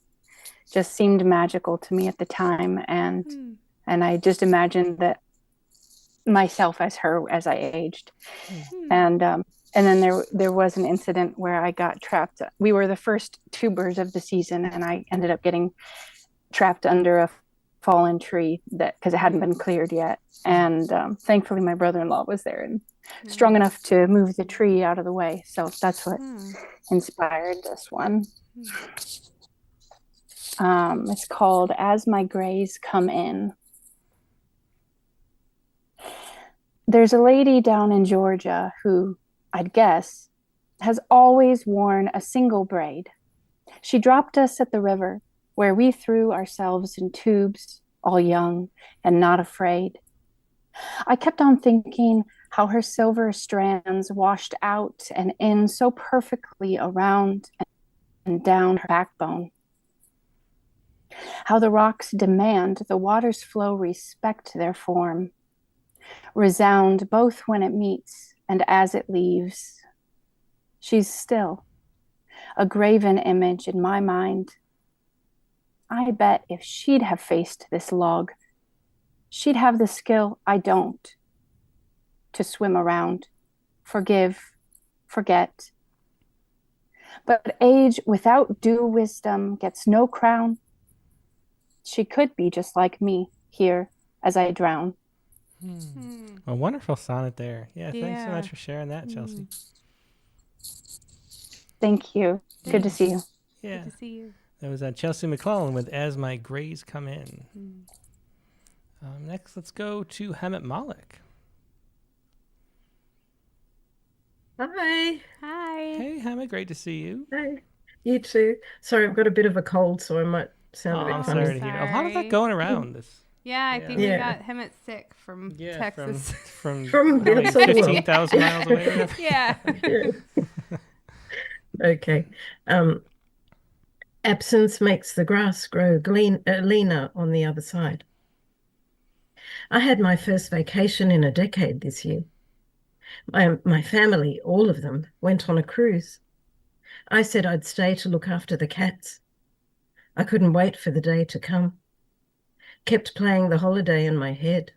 S11: just seemed magical to me at the time, and I just imagined that myself as her as I aged. And then there was an incident where I got trapped. We were the first tubers of the season, and I ended up getting trapped under a fallen tree because it hadn't been cleared yet. And thankfully, my brother-in-law was there and strong enough to move the tree out of the way. So that's what inspired this one. It's called As My Grays Come In. There's a lady down in Georgia who, I'd guess, has always worn a single braid. She dropped us at the river where we threw ourselves in tubes, all young and not afraid. I kept on thinking how her silver strands washed out and in so perfectly around and down her backbone. How the rocks demand the water's flow respect their form, resound both when it meets and as it leaves. She's still a graven image in my mind. I bet if she'd have faced this log, she'd have the skill I don't, to swim around, forgive, forget. But age without due wisdom gets no crown. She could be just like me here as I drown.
S1: A wonderful sonnet there. Yeah, thanks so much for sharing that, Chelsea.
S11: Thank you. Good to see you.
S1: Yeah.
S4: Good to see you.
S1: That was Chelsea McClellan with As My Grays Come In. Next, let's go to Hemet Malik.
S12: Hi.
S4: Hi.
S1: Hey, Hemet, great to see you.
S12: Hey. You too. Sorry, I've got a bit of a cold, so I might sound a bit
S1: I'm
S12: funny.
S1: sorry to hear. A lot of that going around.
S4: Yeah, I think we got him at sick from Texas.
S1: From
S12: Minnesota.
S1: 15,000 miles away or whatever.
S4: Yeah.
S12: Okay. Absence makes the grass grow leaner on the other side. I had my first vacation in a decade this year. My family, all of them, went on a cruise. I said I'd stay to look after the cats. I couldn't wait for the day to come. Kept playing the holiday in my head.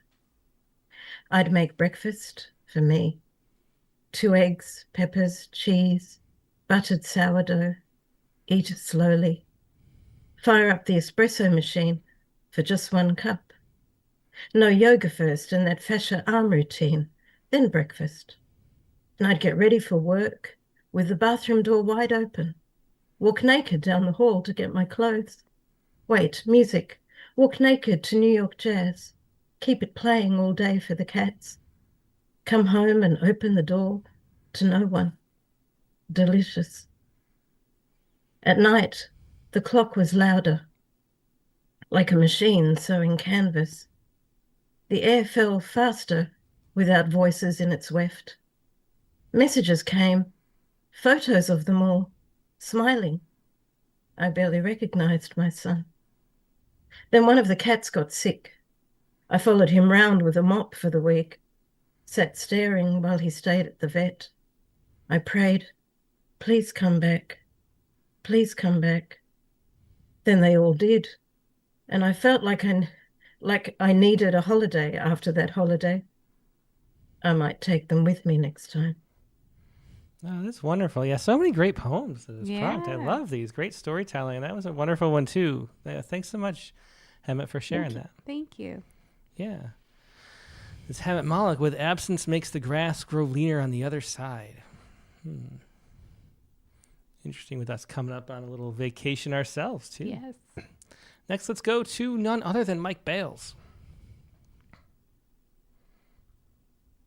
S12: I'd make breakfast for me. 2 eggs, peppers, cheese, buttered sourdough. Eat it slowly. Fire up the espresso machine for just 1 cup. No yoga first and that fascia arm routine, then breakfast. And I'd get ready for work with the bathroom door wide open. Walk naked down the hall to get my clothes. Wait, music. Walk naked to New York jazz. Keep it playing all day for the cats. Come home and open the door to no one. Delicious. At night, the clock was louder, like a machine sewing canvas. The air fell faster without voices in its weft. Messages came, photos of them all, smiling. I barely recognized my son. Then one of the cats got sick. I followed him round with a mop for the week, sat staring while he stayed at the vet. I prayed, please come back. Please come back. Then they all did. And I felt like I needed a holiday after that holiday. I might take them with me next time.
S1: Oh, that's wonderful. Yeah, so many great poems in this prompt. I love these. Great storytelling. That was a wonderful one, too. Thanks so much, Hemet, for sharing that.
S4: Thank you.
S1: Yeah. It's Hemet Malik with Absence Makes the Grass Grow Leaner on the Other Side. Interesting with us coming up on a little vacation ourselves, too.
S4: Yes.
S1: Next, let's go to none other than Mike Bales.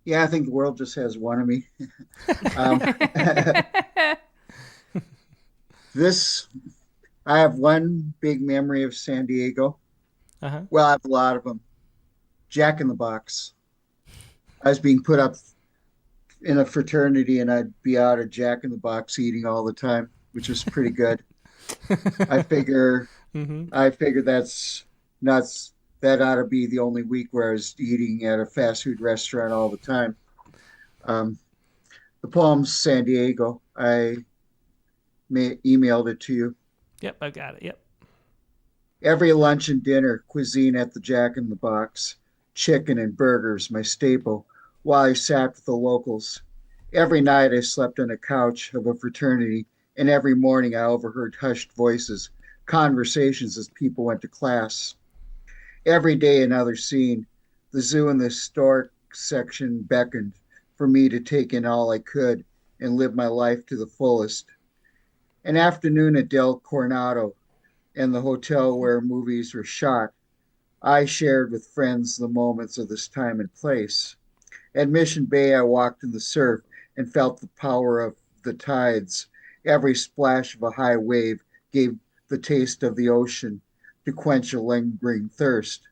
S13: Yeah, I think the world just has one of me. I have one big memory of San Diego. Well, I have a lot of them. Jack in the Box. I was being put up in a fraternity, and I'd be out at Jack in the Box eating all the time, which was pretty good. I figure that's nuts. That ought to be the only week where I was eating at a fast food restaurant all the time. The poem San Diego, I emailed it to you.
S1: Yep, I got it. Yep.
S13: Every lunch and dinner, cuisine at the Jack in the Box. Chicken and burgers, my staple, while I sat with the locals. Every night I slept on a couch of a fraternity, and every morning I overheard hushed voices, conversations as people went to class. Every day another scene. The zoo and the historic section beckoned for me to take in all I could and live my life to the fullest. An afternoon at Del Coronado and the hotel where movies were shot, I shared with friends the moments of this time and place. At Mission Bay, I walked in the surf and felt the power of the tides. Every splash of a high wave gave the taste of the ocean to quench a lingering thirst.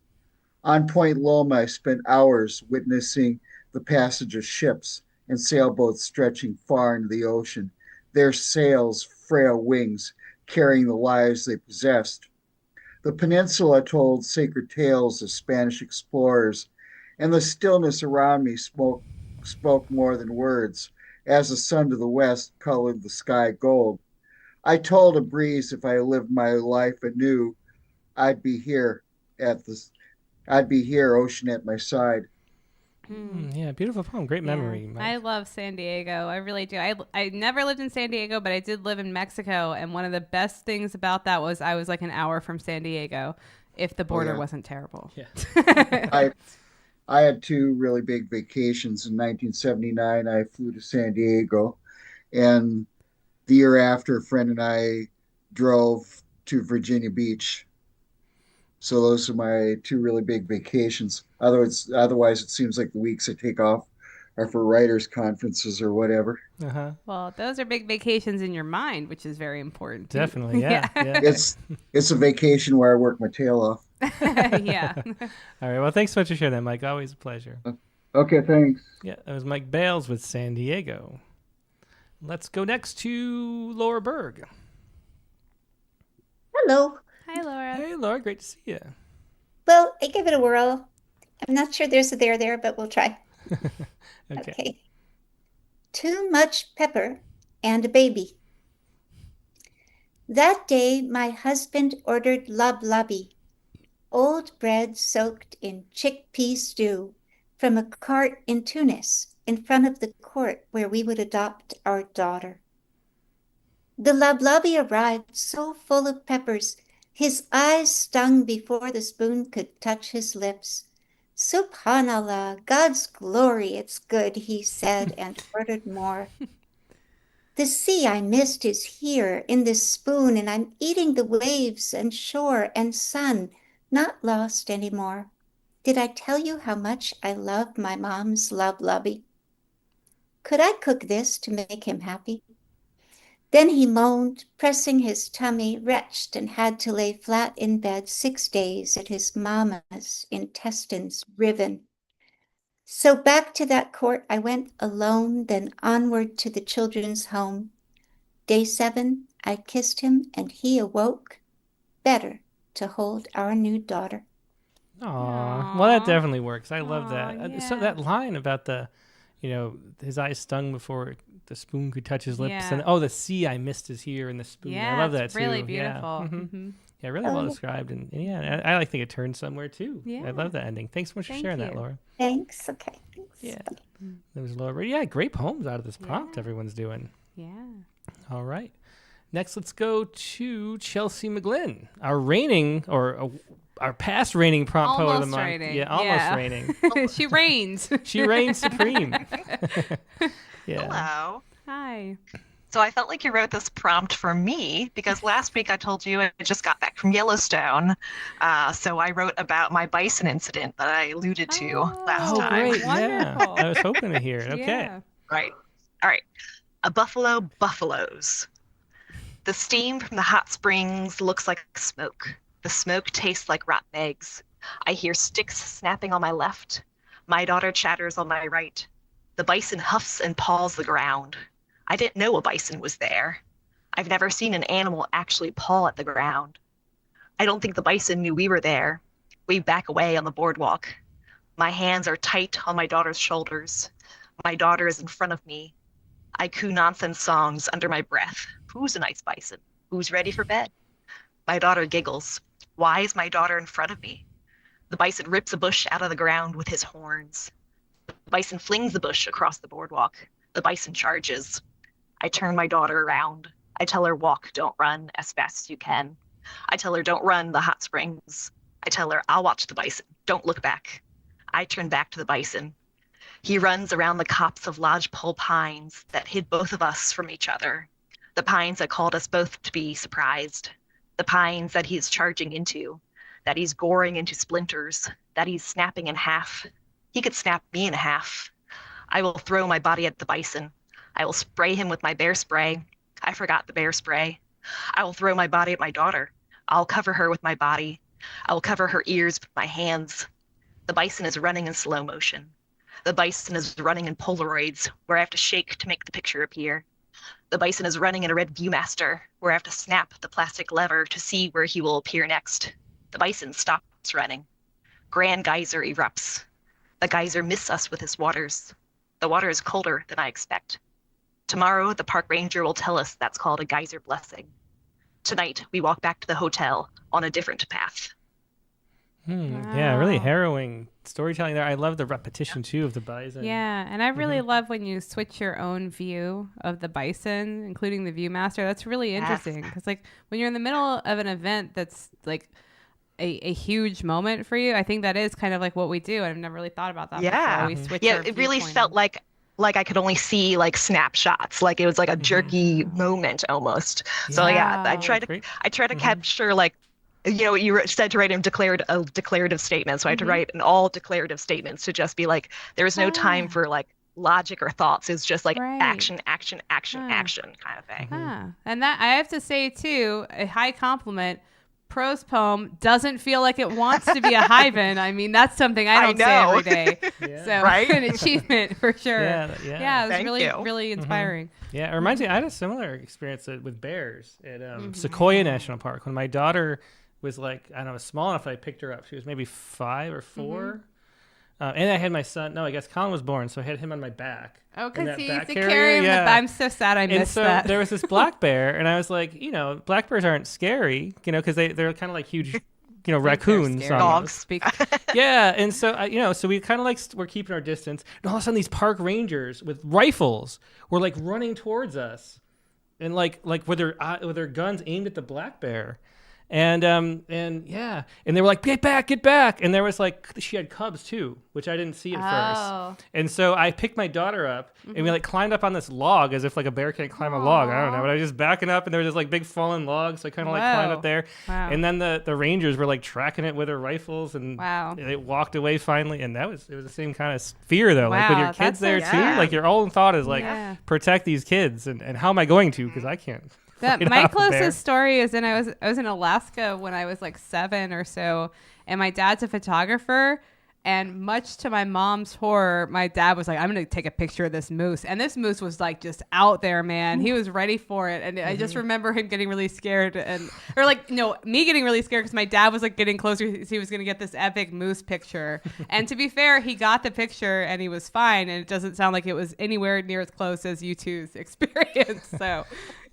S13: On Point Loma, I spent hours witnessing the passage of ships and sailboats stretching far into the ocean, their sails frail wings carrying the lives they possessed. The peninsula told sacred tales of Spanish explorers, and the stillness around me spoke more than words, as the sun to the west colored the sky gold. I told a breeze if I lived my life anew, I'd be here at the I'd be here, ocean at my side.
S1: Yeah, beautiful poem. Great memory.
S4: Yeah. I love San Diego. I really do. I never lived in San Diego, but I did live in Mexico. And one of the best things about that was I was like an hour from San Diego if the border wasn't terrible.
S1: Yeah.
S13: I had two really big vacations. In 1979, I flew to San Diego. And the year after, a friend and I drove to Virginia Beach. So those are my two really big vacations. Otherwise, it seems like the weeks I take off are for writers' conferences or whatever.
S4: Well, those are big vacations in your mind, which is very important.
S1: Definitely, yeah.
S13: It's a vacation where I work my tail off.
S4: Yeah.
S1: All right. Well, thanks so much for sharing that, Mike. Always a pleasure.
S13: Okay, thanks.
S1: Yeah, that was Mike Bales with San Diego. Let's go next to Laura Berg.
S14: Hello.
S4: Hi, Laura.
S1: Hey, Laura. Great to see you.
S14: Well, I give it a whirl. I'm not sure there's a there, but we'll try. Okay. Too much pepper and a baby. That day, my husband ordered lobby, old bread soaked in chickpea stew, from a cart in Tunis in front of the court where we would adopt our daughter. The lobby arrived so full of peppers, his eyes stung before the spoon could touch his lips. Subhanallah, God's glory, it's good, he said, and ordered more. The sea I missed is here in this spoon, and I'm eating the waves and shore and sun, not lost anymore. Did I tell you how much I love my mom's lobby? Could I cook this to make him happy? Then he moaned, pressing his tummy, wretched, and had to lay flat in bed 6 days at his mama's intestines riven. So back to that court I went alone, then onward to the children's home. Day 7, I kissed him, and he awoke, better to hold our new daughter.
S1: Aw. Well, that definitely works. I love that. So that line about his eyes stung before the spoon could touch his lips, and the sea I missed is here in the spoon.
S4: Yeah,
S1: I love that
S4: it's
S1: too.
S4: really beautiful.
S1: Yeah, really well described, and I think it turns somewhere too.
S14: Yeah.
S1: I love that ending. Thanks so much for sharing that, Laura.
S14: Thanks. Okay. Thanks.
S1: Yeah, there was Laura. Yeah, great poems out of this prompt everyone's doing.
S4: Yeah.
S1: All right. Next, let's go to Chelsea McGlynn, our past reigning prompt poet of the month.
S4: Reigning.
S1: Yeah, almost reigning.
S4: She reigns.
S1: She reigns supreme.
S15: Hello.
S4: Hi.
S15: So I felt like you wrote this prompt for me because last week I told you I just got back from Yellowstone. So I wrote about my bison incident that I alluded to last time.
S1: Great. Yeah. I was hoping to hear it. Okay.
S4: Yeah.
S15: Right. All right. A buffalo buffaloes. The steam from the hot springs looks like smoke. The smoke tastes like rotten eggs. I hear sticks snapping on my left. My daughter chatters on my right. The bison huffs and paws the ground. I didn't know a bison was there. I've never seen an animal actually paw at the ground. I don't think the bison knew we were there. We back away on the boardwalk. My hands are tight on my daughter's shoulders. My daughter is in front of me. I coo nonsense songs under my breath. Who's a nice bison? Who's ready for bed? My daughter giggles. Why is my daughter in front of me? The bison rips a bush out of the ground with his horns. The bison flings the bush across the boardwalk. The bison charges. I turn my daughter around. I tell her walk, don't run, as fast as you can. I tell her don't run the hot springs. I tell her, I'll watch the bison. Don't look back. I turn back to the bison. He runs around the copse of lodgepole pines that hid both of us from each other. The pines that called us both to be surprised. The pines that he's charging into, that he's goring into splinters, that he's snapping in half. He could snap me in half. I will throw my body at the bison. I will spray him with my bear spray. I forgot the bear spray. I will throw my body at my daughter. I'll cover her with my body. I will cover her ears with my hands. The bison is running in slow motion. The bison is running in Polaroids, where I have to shake to make the picture appear. The bison is running in a red Viewmaster, where I have to snap the plastic lever to see where he will appear next. The bison stops running. Grand geyser erupts. The geyser mists us with his waters. The water is colder than I expect. Tomorrow, the park ranger will tell us that's called a geyser blessing. Tonight, we walk back to the hotel on a different path.
S1: Yeah, really harrowing storytelling there. I love the repetition too of the bison.
S4: Yeah, and I really love when you switch your own view of the bison, including the Viewmaster. That's really interesting because, like, when you're in the middle of an event that's like a huge moment for you, I think that is kind of like what we do. I've never really thought about that before. We switch our
S15: it really
S4: viewpoint.
S15: felt like I could only see like snapshots, like it was like a jerky moment almost. So I try to capture like, you know, you said to write a declarative statement. So I had to write an all declarative statements to just be like, there is no time for like logic or thoughts. It's just like action kind of thing.
S4: And that I have to say too, a high compliment. Prose poem doesn't feel like it wants to be a hyphen. I mean, that's something I don't say every day. So an achievement for sure. Yeah, it was really inspiring.
S1: Yeah, it reminds me, I had a similar experience with bears at Sequoia National Park when my daughter was like, I don't know, small enough that I picked her up. She was maybe 5 or 4. And I had my son, I guess Colin was born, so I had him on my back.
S4: Oh, because he used to carry him. I'm so sad I missed that.
S1: There was this black bear, and I was like, you know, black bears aren't scary, you know, because they're kind of like huge, you know, raccoons.
S15: Dogs.
S1: Yeah, and so, you know, so we kind of like, we're keeping our distance. And all of a sudden, these park rangers with rifles were like running towards us. And like with their guns aimed at the black bear. And they were like, get back. And there was like, she had cubs too, which I didn't see at first. And so I picked my daughter up and we like climbed up on this log as if like a bear can't climb a log. I don't know, but I was just backing up and there was this like big fallen log. So I kind of like climbed up there. And then the rangers were like tracking it with their rifles and it walked away finally. And it was the same kind of fear though. Like with your kids there too, like your own thought is like, protect these kids. And how am I going to? Because I can't.
S4: My closest story is I was in Alaska when I was like 7 or so, and my dad's a photographer, and much to my mom's horror, my dad was like, I'm gonna take a picture of this moose, and this moose was like just out there, man. He was ready for it, and I just remember him getting really scared, me getting really scared because my dad was like getting closer. He was gonna get this epic moose picture, and to be fair, he got the picture and he was fine, and it doesn't sound like it was anywhere near as close as you two's experience. So.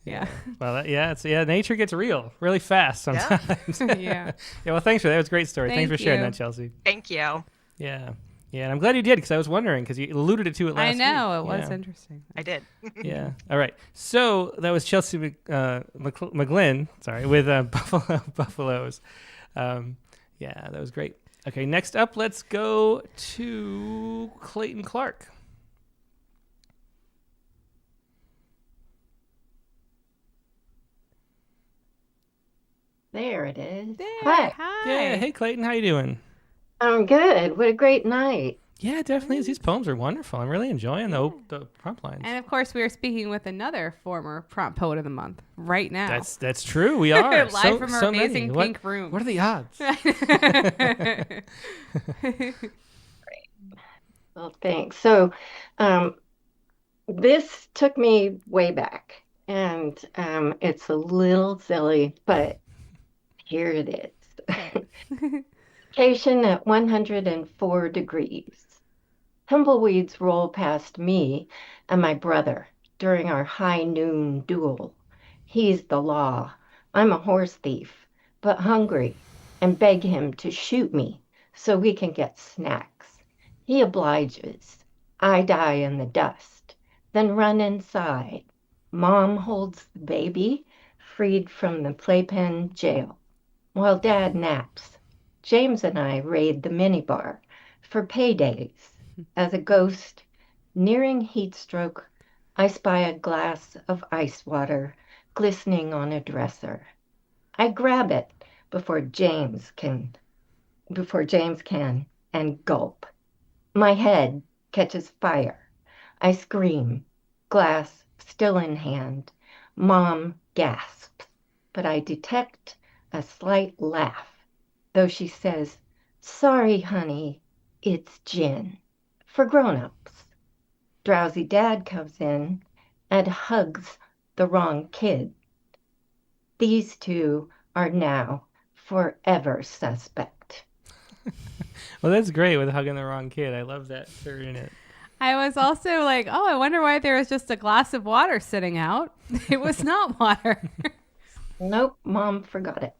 S4: Yeah.
S1: Well, nature gets real really fast sometimes.
S4: Yeah.
S1: Well, thanks for that. It was a great story. Thanks for sharing that, Chelsea.
S15: Thank you.
S1: Yeah. And I'm glad you did because I was wondering because you alluded to it last week.
S4: I know. It was interesting.
S15: I did.
S1: Yeah. All right. So that was Chelsea McGlynn, with Buffaloes. That was great. Okay. Next up, let's go to Clayton Clark.
S16: There it is.
S4: Hi.
S1: Yeah. Hey, Clayton. How you doing?
S16: I'm good. What a great night.
S1: Yeah, definitely. These poems are wonderful. I'm really enjoying the prompt lines.
S4: And of course, we are speaking with another former prompt poet of the month right now.
S1: That's true. We are
S4: live from our amazing pink room.
S1: What are the odds?
S16: Great. Well, thanks. So, this took me way back, and it's a little silly, but here it is. Vacation at 104 degrees. Tumbleweeds roll past me and my brother during our high noon duel. He's the law. I'm a horse thief, but hungry, and beg him to shoot me so we can get snacks. He obliges. I die in the dust, then run inside. Mom holds the baby, freed from the playpen jail, while Dad naps, James and I raid the minibar for paydays. As a ghost, nearing heat stroke, I spy a glass of ice water glistening on a dresser. I grab it before James can, and gulp. My head catches fire. I scream, glass still in hand. Mom gasps, but I detect a slight laugh, though she says, "Sorry, honey, it's gin." For grown-ups. Drowsy dad comes in and hugs the wrong kid. These two are now forever suspect.
S1: Well, that's great with hugging the wrong kid. I love that turn in it.
S4: I was also like, oh, I wonder why there was just a glass of water sitting out. It was not water.
S16: Nope, Mom forgot it.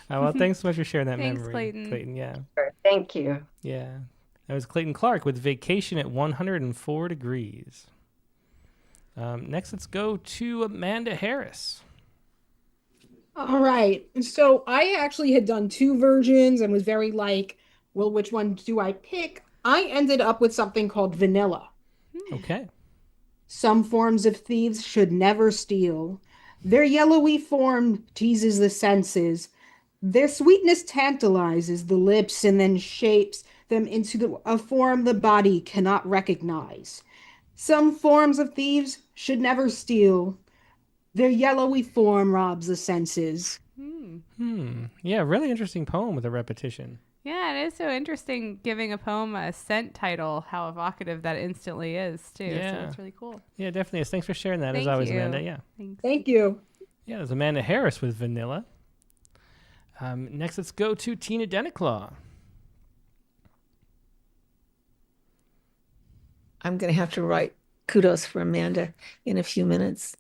S1: Oh, well, thanks so much for sharing that
S4: Thanks,
S1: memory,
S4: Clayton.
S1: Yeah.
S16: Sure, thank you.
S1: Yeah. That was Clayton Clark with Vacation at 104 Degrees. Next, let's go to Amanda Harris.
S17: All right. So I actually had done two versions and was very like, well, which one do I pick? I ended up with something called Vanilla.
S1: Okay.
S17: Some forms of thieves should never steal. Their yellowy form teases the senses. Their sweetness tantalizes the lips and then shapes them into a form the body cannot recognize. Some forms of thieves should never steal. Their yellowy form robs the senses.
S1: Yeah, really interesting poem with a repetition.
S4: Yeah, it is so interesting giving a poem a scent title, how evocative that instantly is, too.
S1: Yeah.
S4: So it's really cool.
S1: Yeah, definitely is. Thanks for sharing that, as
S4: Thank
S1: always,
S4: you.
S1: Amanda. Yeah.
S4: Thanks.
S17: Thank you.
S1: Yeah, there's Amanda Harris with Vanilla. Next, let's go to Tina Denniclaw.
S18: I'm going to have to write kudos for Amanda in a few minutes.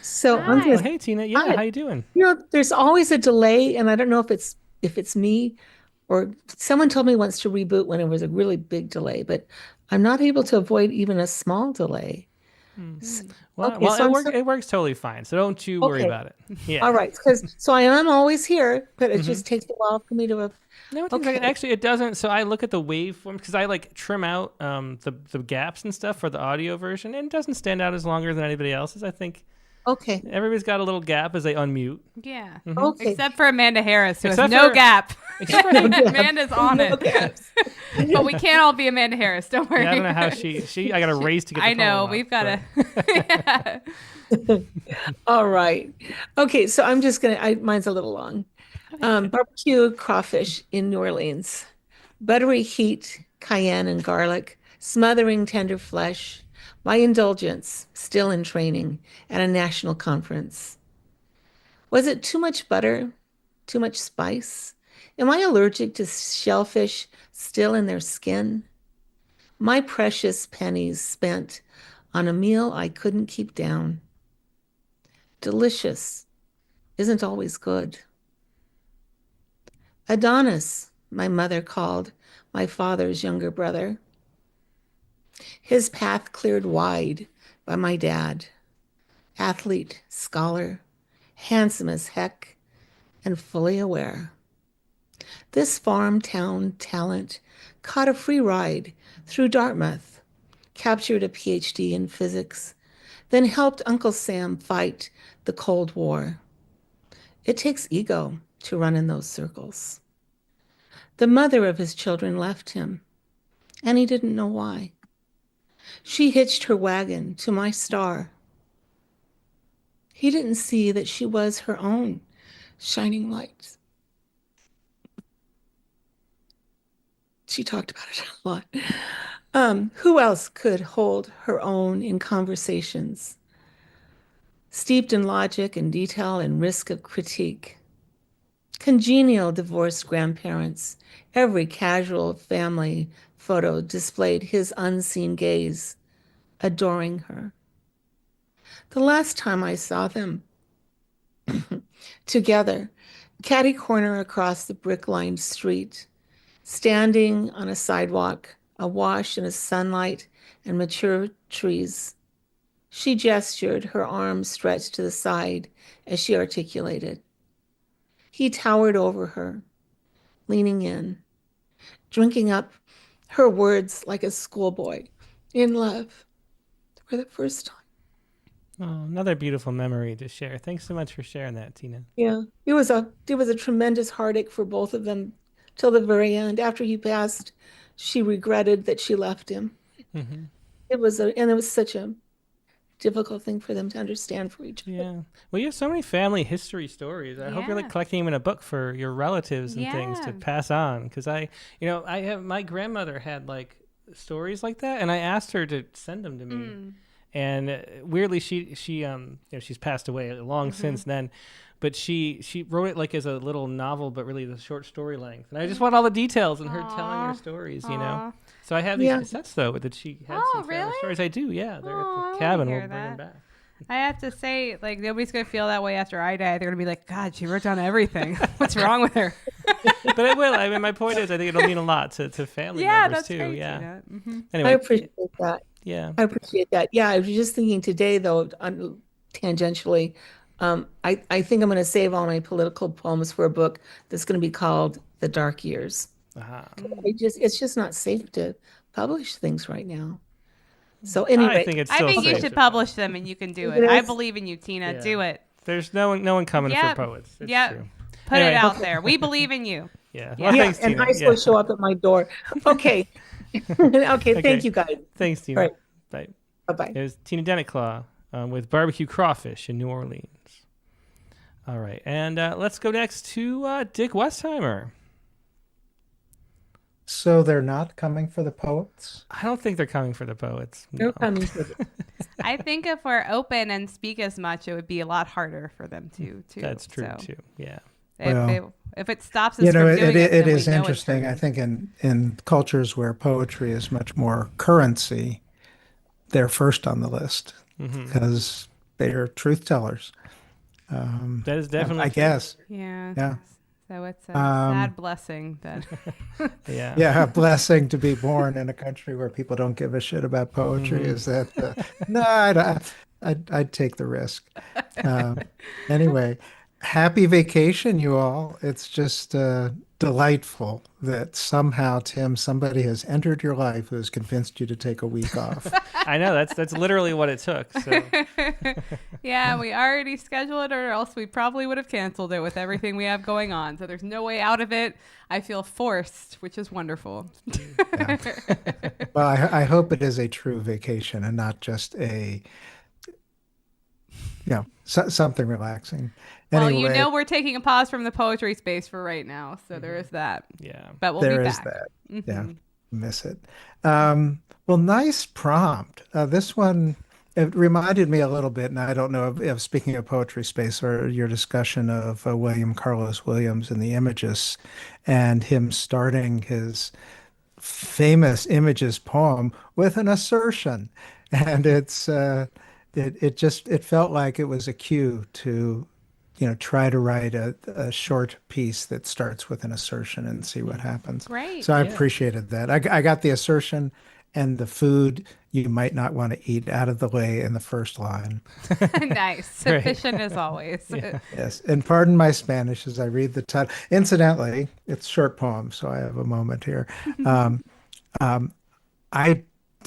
S18: So I'm
S1: Oh,
S18: just,
S1: hey, Tina. Yeah, how you doing?
S18: you know, there's always a delay, and I don't know if it's me or someone told me once to reboot when it was a really big delay, but I'm not able to avoid even a small delay.
S1: Well,
S18: Okay, so
S1: it works totally fine, so don't you worry
S18: Okay.
S1: about it. Yeah.
S18: All right, so I am always here, but it just takes a while for me to.
S1: No, actually, it doesn't. So I look at the waveform because I like trim out the gaps and stuff for the audio version, and it doesn't stand out as longer than anybody else's. I think.
S18: Okay.
S1: Everybody's got a little gap as they unmute.
S4: Yeah.
S18: Okay.
S4: Except for Amanda Harris, who has
S1: Except
S4: no
S1: for-
S4: gap.
S1: except for-
S4: Amanda's on it. But we can't all be Amanda Harris. Don't worry.
S1: Yeah, I don't know how she. I got a race to get. The
S4: I know.
S1: poem
S4: We've
S1: out,
S4: got to.
S18: All right. Okay, so I'm just gonna. Mine's a little long. Barbecue crawfish in New Orleans, buttery heat, cayenne and garlic, smothering tender flesh. My indulgence, still in training at a national conference. Was it too much butter? Too much spice? Am I allergic to shellfish still in their skin? My precious pennies spent on a meal I couldn't keep down. Delicious isn't always good. Adonis, my mother called my father's younger brother. His path cleared wide by my dad. Athlete, scholar, handsome as heck, and fully aware. This farm town talent caught a free ride through Dartmouth, captured a PhD in physics, then helped Uncle Sam fight the Cold War. It takes ego to run in those circles. The mother of his children left him, and he didn't know why. She hitched her wagon to my star. He didn't see that she was her own shining light. She talked about it a lot. Who else could hold her own in conversations, steeped in logic and detail and risk of critique? Congenial divorced grandparents, every casual family photo displayed his unseen gaze, adoring her. The last time I saw them together, catty corner across the brick-lined street, standing on a sidewalk, awash in a sunlight and mature trees. She gestured, her arms stretched to the side as she articulated, He towered over her, leaning in, drinking up her words like a schoolboy in love for the first time.
S1: Oh, another beautiful memory to share. Thanks so much for sharing that, Tina.
S18: Yeah, it was a tremendous heartache for both of them till the very end. After he passed, she regretted that she left him.
S1: Mm-hmm.
S18: It was such a difficult thing for them to understand for each other.
S1: Yeah. Well, you have so many family history stories. I hope you're like collecting them in a book for your relatives and things to pass on. Because I have my grandmother had like stories like that, and I asked her to send them to me. And weirdly, she's passed away long since then, but she wrote it like as a little novel, but really the short story length. And I just want all the details and her telling her stories, you know. So I have these cassettes though that she had some family stories. I do, yeah. They're at the cabin. We'll bring them back.
S4: I have to say, like, nobody's going to feel that way after I die. They're going to be like, God, she wrote down everything. What's wrong with her?
S1: But it will. I mean, my point is, I think it'll mean a lot to family members too.
S4: Great,
S1: yeah.
S18: Anyway, I appreciate that.
S1: Yeah.
S18: I appreciate that. Yeah, I was just thinking today, though, tangentially, I think I'm going to save all my political poems for a book that's going to be called The Dark Years. It's just not safe to publish things right now. So anyway,
S1: I think
S4: you should publish them, and you can do it. I believe in you, Tina. Do it.
S1: There's no one coming for poets. It's true.
S4: Put it out there. We believe in you.
S1: Yeah.
S18: Well, thanks, Tina. And ice will show up at my door. Okay. Okay. Thank you, guys.
S1: Thanks, Tina.
S18: All right.
S1: Bye.
S18: Bye-bye.
S1: It was Tina Denniclaw with Barbecue Crawfish in New Orleans. All right. And let's go next to Dick Westheimer.
S19: So they're not coming for the poets?
S1: I don't think they're coming for the poets.
S18: They're coming for the
S4: I think if we're open and speak as much, it would be a lot harder for them to.
S1: That's true, too. Yeah.
S4: If it stops us from doing it,
S19: it is interesting. I think in cultures where poetry is much more currency, they're first on the list because they are truth tellers.
S1: That is definitely
S19: I guess.
S4: Yeah.
S19: Yeah.
S4: So it's a sad blessing that.
S19: Yeah, a blessing to be born in a country where people don't give a shit about poetry. Is that no? I'd take the risk. Anyway, happy vacation, you all. It's just delightful that somehow, Tim, somebody has entered your life who has convinced you to take a week off.
S1: I know that's literally what it took. So.
S4: Yeah, we already scheduled it, or else we probably would have canceled it with everything we have going on. So there's no way out of it. I feel forced, which is wonderful.
S19: Yeah. Well, I hope it is a true vacation and not just something relaxing.
S4: Well,
S19: Anyway,
S4: we're taking a pause from the poetry space for right now, so there is that.
S1: Yeah,
S4: but we'll be back.
S19: There is that. Yeah, miss it. Well, nice prompt. This one, it reminded me a little bit, and I don't know if speaking of poetry space or your discussion of William Carlos Williams and the Images, and him starting his famous Images poem with an assertion, and it's it felt like it was a cue to try to write a short piece that starts with an assertion and see what happens.
S4: Great.
S19: So I appreciated that. I got the assertion and the food you might not want to eat out of the way in the first line.
S4: Nice. Sufficient as always.
S1: Yeah.
S19: Yes. And pardon my Spanish as I read the title. Incidentally, it's short poem, so I have a moment here.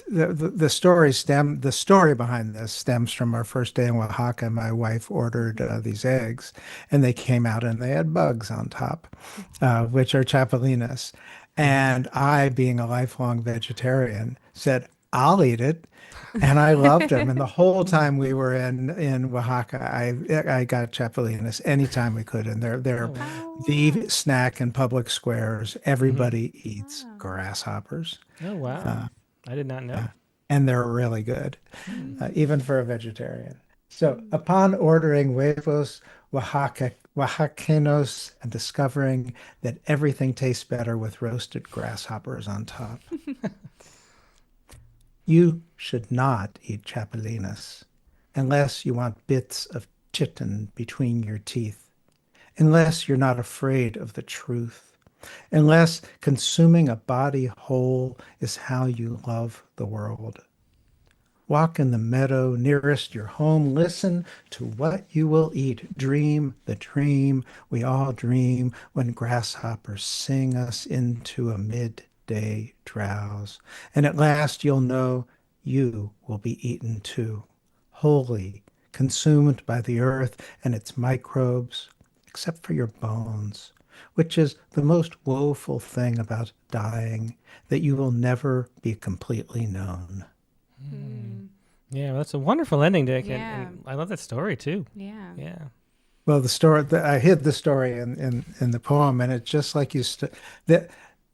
S19: The story behind this stems from our first day in Oaxaca. My wife ordered these eggs, and they came out and they had bugs on top, which are chapulines. And I, being a lifelong vegetarian, said, "I'll eat it." And I loved them. And the whole time we were in Oaxaca, I got chapulines anytime we could. And they're the snack in public squares. Everybody eats grasshoppers.
S1: Oh, wow. I did not know.
S19: And they're really good, even for a vegetarian. So upon ordering huevos Oaxacanos and discovering that everything tastes better with roasted grasshoppers on top. You should not eat chapulines unless you want bits of chitin between your teeth, unless you're not afraid of the truth, unless consuming a body whole is how you love the world. Walk in the meadow nearest your home. Listen to what you will eat. Dream the dream we all dream when grasshoppers sing us into a midday drowse. And at last you'll know you will be eaten too, wholly consumed by the earth and its microbes, except for your bones, which is the most woeful thing about dying, that you will never be completely known.
S1: Yeah, well, that's a wonderful ending, Dick.
S4: Yeah.
S1: And I love that story, too.
S4: Yeah.
S1: Yeah.
S19: Well, the story, I hid the story in the poem, and it's just like the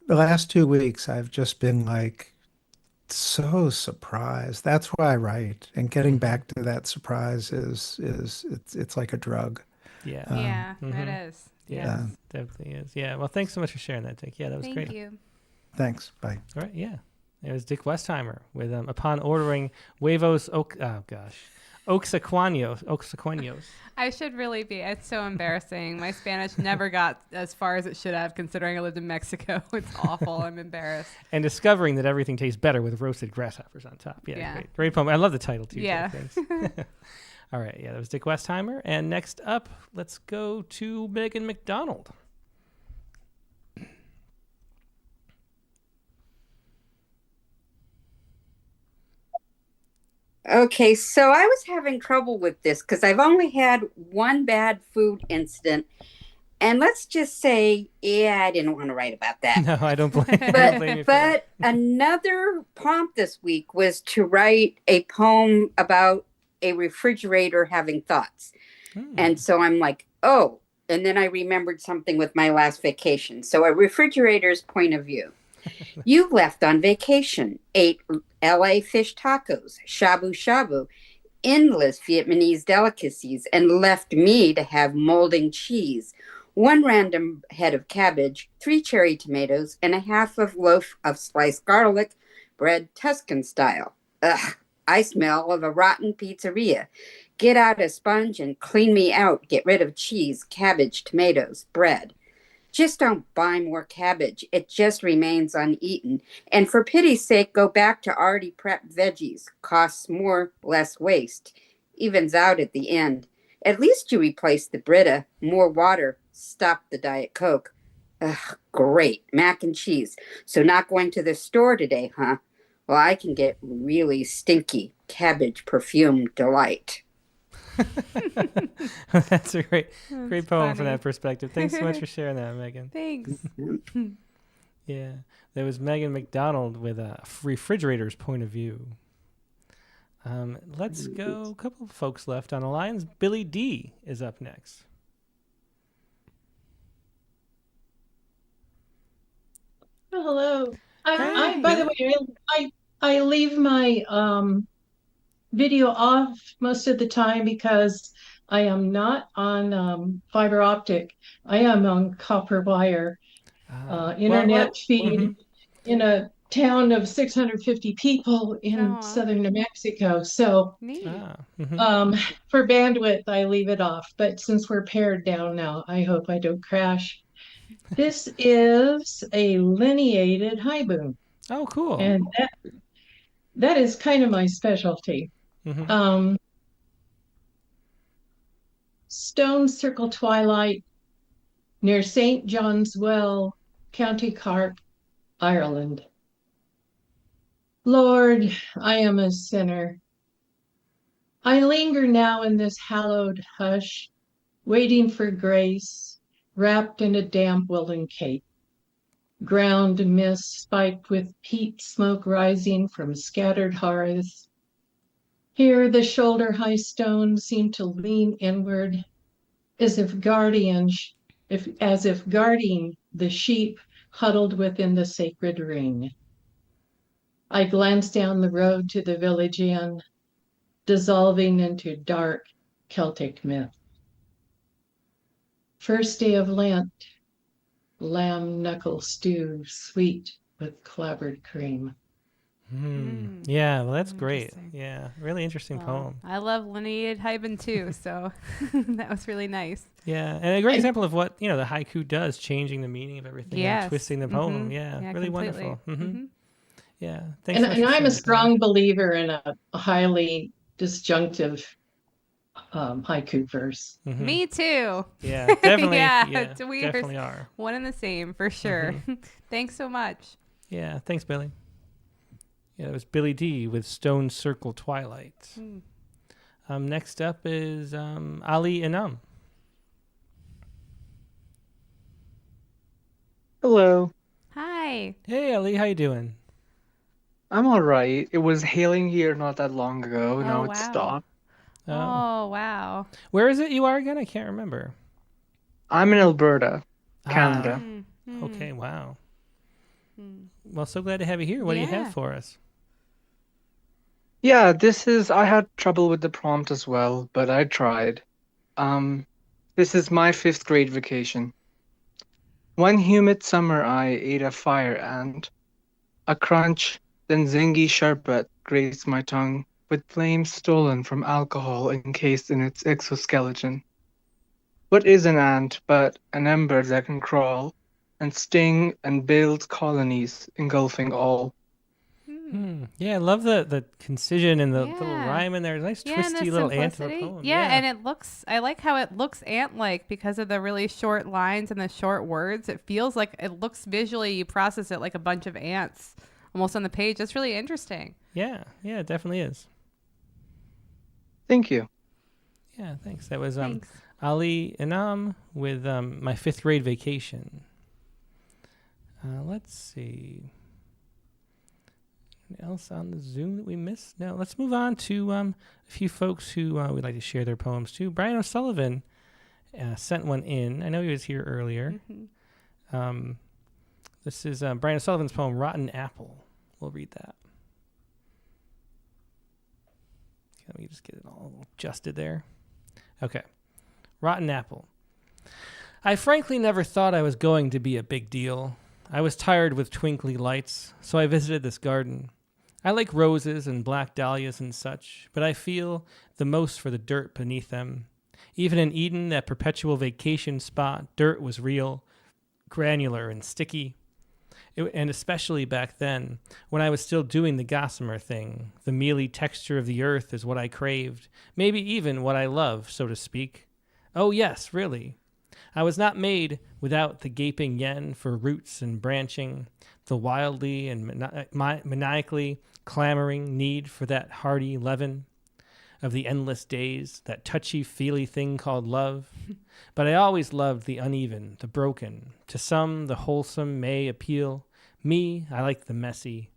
S19: last 2 weeks, I've just been like so surprised. That's why I write, and getting back to that surprise it's like a drug.
S1: Yeah.
S4: It is.
S1: Yeah, definitely is. Yeah. Well, thanks so much for sharing that, Dick. Yeah, that was great.
S4: Thank you.
S19: Thanks. Bye.
S1: All right. Yeah. It was Dick Westheimer with upon ordering huevos oaxaquaños.
S4: I should really be. It's so embarrassing. My Spanish never got as far as it should have, considering I lived in Mexico. It's awful. I'm embarrassed.
S1: And discovering that everything tastes better with roasted grasshoppers on top. Yeah. Great poem. I love the title too.
S4: Yeah.
S1: Thanks. All right. Yeah, that was Dick Westheimer. And next up, let's go to Megan McDonald.
S20: Okay, so I was having trouble with this because I've only had one bad food incident. And let's just say, I didn't want to write about that.
S1: No, I don't blame you. I don't blame you for that.
S20: But another prompt this week was to write a poem about a refrigerator having thoughts. And so I'm like, oh, and then I remembered something with my last vacation. So a refrigerator's point of view. You left on vacation, ate LA fish tacos, shabu shabu, endless Vietnamese delicacies, and left me to have molding cheese, one random head of cabbage, 3 cherry tomatoes, and a half of loaf of sliced garlic, bread Tuscan style. Ugh, I smell of a rotten pizzeria. Get out a sponge and clean me out. Get rid of cheese, cabbage, tomatoes, bread. Just don't buy more cabbage. It just remains uneaten. And for pity's sake, go back to already prepped veggies. Costs more, less waste. Evens out at the end. At least you replace the Brita. More water. Stop the Diet Coke. Ugh, great. Mac and cheese. So not going to the store today, huh? Well, I can get really stinky cabbage perfume delight.
S1: That's a great poem
S4: funny.
S1: from that perspective. Thanks so much for sharing that, Megan.
S4: Thanks.
S1: Yeah, there was Megan McDonald with a refrigerator's point of view. Let's go. A couple of folks left on the lines. Billy D is up next.
S21: Hello. By the way, I leave my video off most of the time because I am not on fiber optic. I am on copper wire internet feed in a town of 650 people in southern New Mexico. So for bandwidth, I leave it off. But since we're pared down now, I hope I don't crash. This is a lineated haibun.
S1: Oh, cool.
S21: And that is kind of my specialty. Stone Circle Twilight near St. John's Well, County Cork, Ireland. Lord, I am a sinner. I linger now in this hallowed hush, waiting for grace, wrapped in a damp woolen cape. Ground mist spiked with peat smoke rising from scattered hearths. Here the shoulder-high stones seem to lean inward, as if guarding the sheep huddled within the sacred ring. I glance down the road to the village inn, dissolving into dark Celtic myth. First day of Lent, lamb knuckle stew, sweet with clabbered cream.
S1: Yeah, well, that's great. Yeah, really interesting poem.
S4: I love lineated haibun too, so that was really nice.
S1: Yeah, and a great example of what the haiku does, changing the meaning of everything, and twisting the poem. Yeah, really
S4: completely.
S1: wonderful. Yeah.
S21: And I'm a strong believer in a highly disjunctive haiku verse.
S4: Me too.
S1: Yeah, definitely.
S4: Yeah, we
S1: definitely are.
S4: One and the same for sure. Thanks so much.
S1: Yeah, thanks, Billy. Yeah, it was Billy D with Stone Circle Twilight. Next up is Ali Inam.
S2: Hello.
S4: Hi.
S1: Hey, Ali, how you doing?
S2: I'm all right. It was hailing here not that long ago. Now it's stopped.
S4: Oh, wow.
S1: Where is it you are again? I can't remember.
S2: I'm in Alberta, Canada.
S1: Okay, wow. Well, so glad to have you here. What do you have for us?
S2: Yeah, I had trouble with the prompt as well, but I tried. This is my 5th grade vacation. One humid summer I ate a fire ant. A crunch, then zingy sherbet grazed my tongue, with flame stolen from alcohol encased in its exoskeleton. What is an ant but an ember that can crawl and sting and build colonies, engulfing all?
S1: Yeah, I love the concision and the little rhyme in there. Nice twisty little ant of a poem.
S4: Yeah, and I like how it looks ant-like because of the really short lines and the short words. It feels like it looks visually, you process it like a bunch of ants almost on the page. That's really interesting.
S1: Yeah, it definitely is.
S2: Thank you.
S1: Yeah, thanks. That was Ali Inam with My 5th Grade Vacation. Let's see. Anything else on the Zoom that we missed? No, let's move on to a few folks who we'd like to share their poems to. Brian O'Sullivan sent one in. I know he was here earlier. This is Brian O'Sullivan's poem, Rotten Apple. We'll read that. Let me just get it all adjusted there. Okay. Rotten Apple. I frankly never thought I was going to be a big deal. I was tired with twinkly lights, so I visited this garden. I like roses and black dahlias and such, but I feel the most for the dirt beneath them. Even in Eden, that perpetual vacation spot, dirt was real, granular and sticky. And especially back then, when I was still doing the gossamer thing, the mealy texture of the earth is what I craved, maybe even what I love, so to speak. Oh yes, really. I was not made without the gaping yen for roots and branching, the wildly and maniacally clamoring need for that hearty leaven of the endless days, that touchy-feely thing called love. But I always loved the uneven, the broken. To some, the wholesome may appeal. Me, I like the messy.